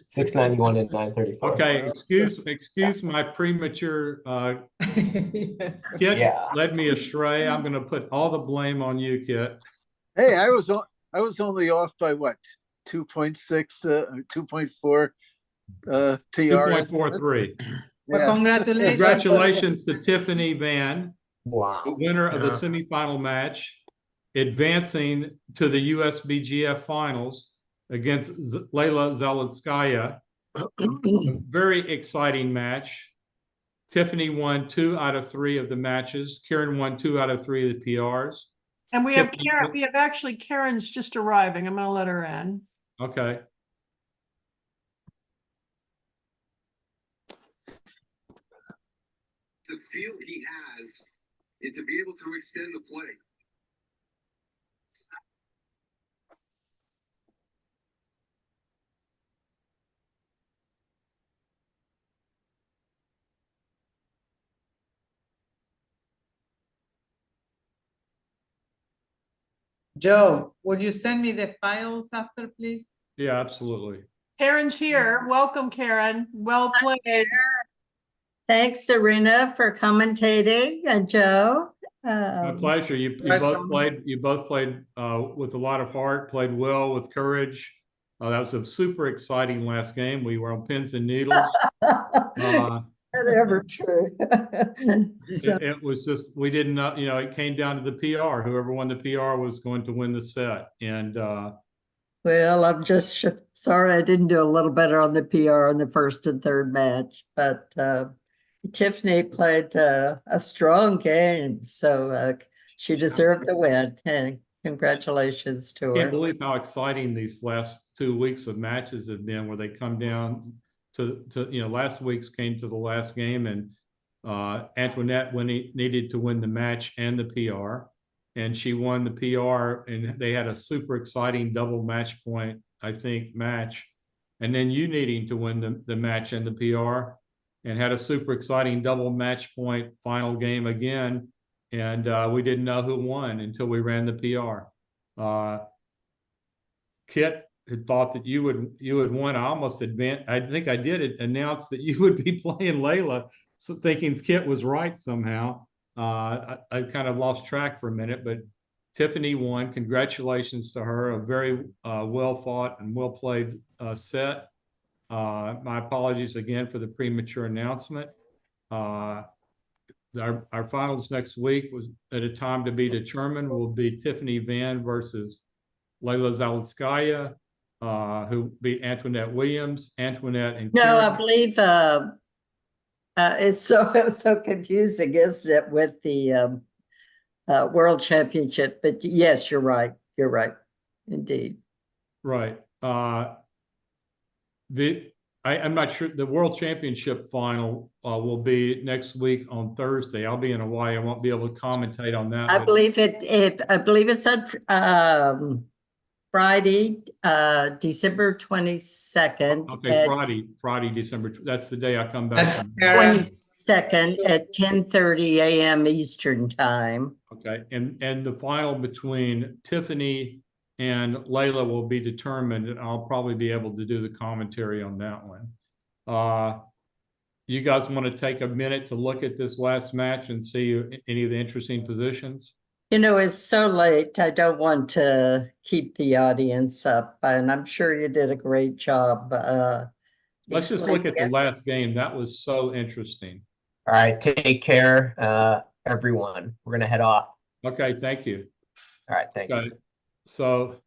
691 and 934. Okay, excuse my premature Yes. Kit Yeah. led me astray. I'm going to put all the blame on you, Kit. Hey, I was only off by what? 2.6, 2.4 PR. 2.43. Well, Yeah. congratulations. Congratulations to Tiffany Van, the Wow. winner of the Yeah. semifinal match, advancing to the USBGF finals against Layla Zelenskaya. A very exciting match. Tiffany won 2 out of 3 of the matches. Karen won 2 out of 3 of the PRs. And we have Tiffany- Karen, we have actually Karen's just arriving. I'm gonna let her in. Okay. The feel he has and to be able to extend the play. Joe, would you send me the files after, please? Yeah, absolutely. Karen's here. Welcome, Karen. Well played. Thanks, Irina, for commentating, and Joe. My pleasure. You both played with a lot of heart, played well with courage. That was a super exciting last game. We were on pins and needles. Ever true. So, It was just, we didn't know, it came down to the PR. Whoever won the PR was going to win the set. And well, I'm just sorry I didn't do a little better on the PR on the first and third match, but Tiffany played a strong game, so she deserved the win. And congratulations to I can't her. believe how exciting these last 2 weeks of matches have been, where they come down to last week's came to the last game, and Antoinette needed to win the match and the PR, and she won the PR, and they had a super exciting double match point, I think, match, and then you needing to win the match and the PR, and had a super exciting double match point final game again, and we didn't know who won until we ran the PR. Kit had thought that you would win. I almost I think I did announce that you would be playing Layla, so thinking Kit was right somehow. I kind of lost track for a minute, but Tiffany won. Congratulations to her. A very well fought and well played set. My apologies again for the premature announcement. Our finals next week was at a time to be determined will be Tiffany Van versus Layla Zalskaya, who beat Antoinette Williams. Antoinette and No, Karen. I believe it's so confusing, isn't it, with the World Championship? But yes, you're right. You're right, indeed. Right. I'm not sure. The World Championship final will be next week on Thursday. I'll be in Hawaii. I won't be able to commentate on that. I believe it's on Friday, December 22nd. Okay, Friday, December. That's the day I come back. That's 22nd at 10:30 a.m. Eastern time. Okay, and the final between Tiffany and Layla will be determined, and I'll probably be able to do the commentary on that one. You guys want to take a minute to look at this last match and see any of the interesting positions? You know, it's so late. I don't want to keep the audience up, and I'm sure you did a great job. Let's just look at the last game. That was so interesting. All right, take care, everyone. We're gonna head off. Okay, thank you. All right, thank you. So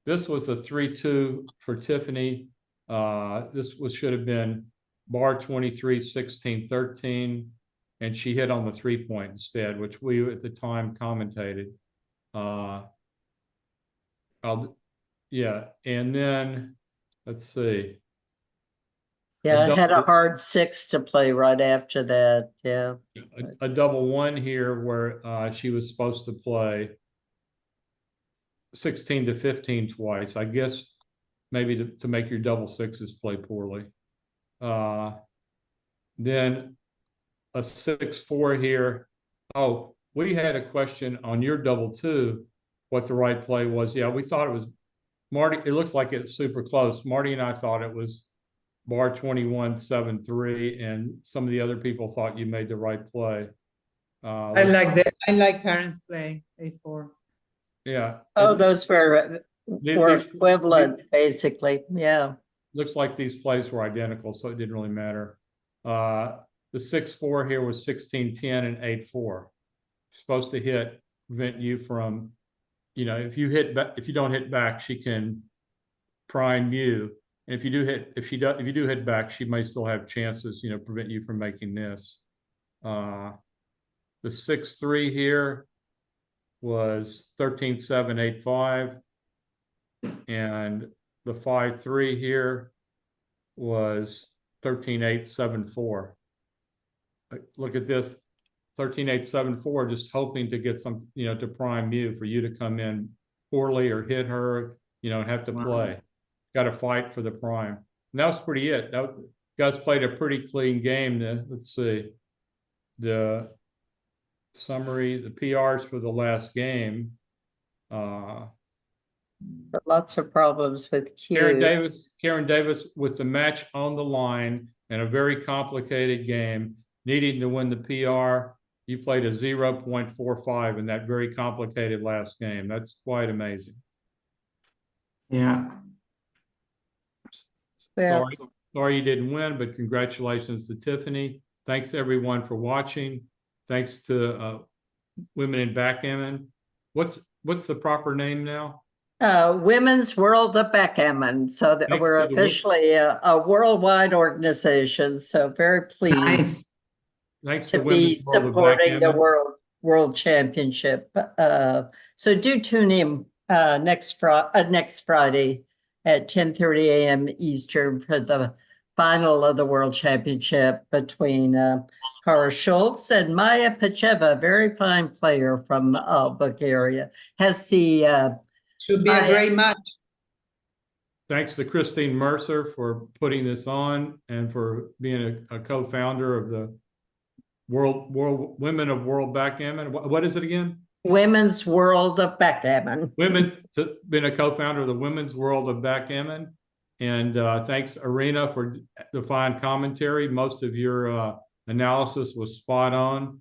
this was a 3-2 for Tiffany. Should have been bar 23, 16, 13. And she hit on the 3-point instead, which we at the time commentated. And then let's see. Yeah, I had a hard 6 to play right after that. Yeah, a double 1 here where she was supposed to play 16 to 15 twice. I guess maybe to make your double 6s play poorly. Then a 6-4 here. Oh, we had a question on your double 2, what the right play was. Yeah, we thought it was Marty. It looks like it's super close. Marty and I thought it was bar 21, 7-3, and some of the other people thought you made the right play. I like Karen's play, A4. Yeah. Oh, those were equivalent, basically. Yeah. Looks like these plays were identical, so it didn't really matter. The 6-4 here was 16-10 and 8-4. Supposed to prevent you from, if you don't hit back, she can prime you. And if you do hit back, she may still have chances, prevent you from making this. The 6-3 here was 13-7, 8-5. And the 5-3 here was 13-8, 7-4. Look at this, 13-8, 7-4, just hoping to get some, to prime you, for you to come in poorly or hit her, and have to play. Got to fight for the prime. And that was pretty it. Guys played a pretty clean game. Let's see. The summary, the PRs for the last game. Lots of problems with cues. Karen Davis with the match on the line and a very complicated game, needing to win the PR. You played a 0.45 in that very complicated last game. That's quite amazing. Yeah. Sorry you didn't win, but congratulations to Tiffany. Thanks everyone for watching. Thanks to Women in Backgammon. What's the proper name now? Women's World of Backgammon. So that we're officially a worldwide organization. So very pleased Thanks to be supporting the World Championship. So do tune in next Friday at 10:30 a.m. Eastern for the final of the World Championship between Kara Schultz and Maya Pacheva, very fine player from Bulgaria. Has the should be a great match. Thanks to Christine Mercer for putting this on and for being a co-founder of the World Women of World Backgammon. What is it again? Women's World of Backgammon. Been a co-founder of the Women's World of Backgammon. And thanks, Irina, for the fine commentary. Most of your analysis was spot on.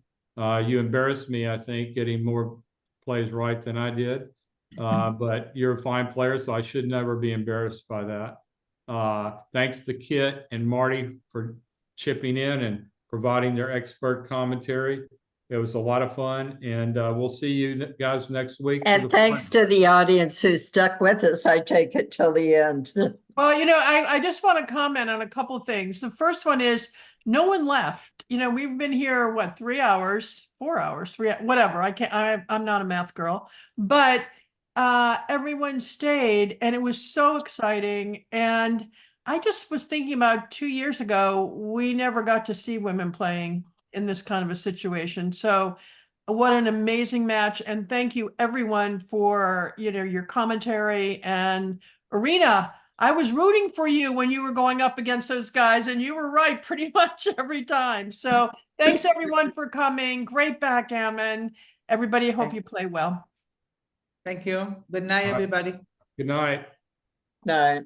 You embarrassed me, I think, getting more plays right than I did. But you're a fine player, so I should never be embarrassed by that. Thanks to Kit and Marty for chipping in and providing their expert commentary. It was a lot of fun, and we'll see you guys next week. And thanks to the audience who stuck with us, I take it till the end. Well, I just want to comment on a couple of things. The first one is no one left. We've been here, what, 3 hours, 4 hours, whatever. I'm not a math girl, but everyone stayed, and it was so exciting. And I just was thinking about 2 years ago, we never got to see women playing in this kind of a situation. So what an amazing match. And thank you everyone for, your commentary. And Irina, I was rooting for you when you were going up against those guys, and you were right pretty much every time. So thanks everyone for coming. Great backgammon. Everybody, hope you play well. Thank you. Good night, everybody. Good night. No.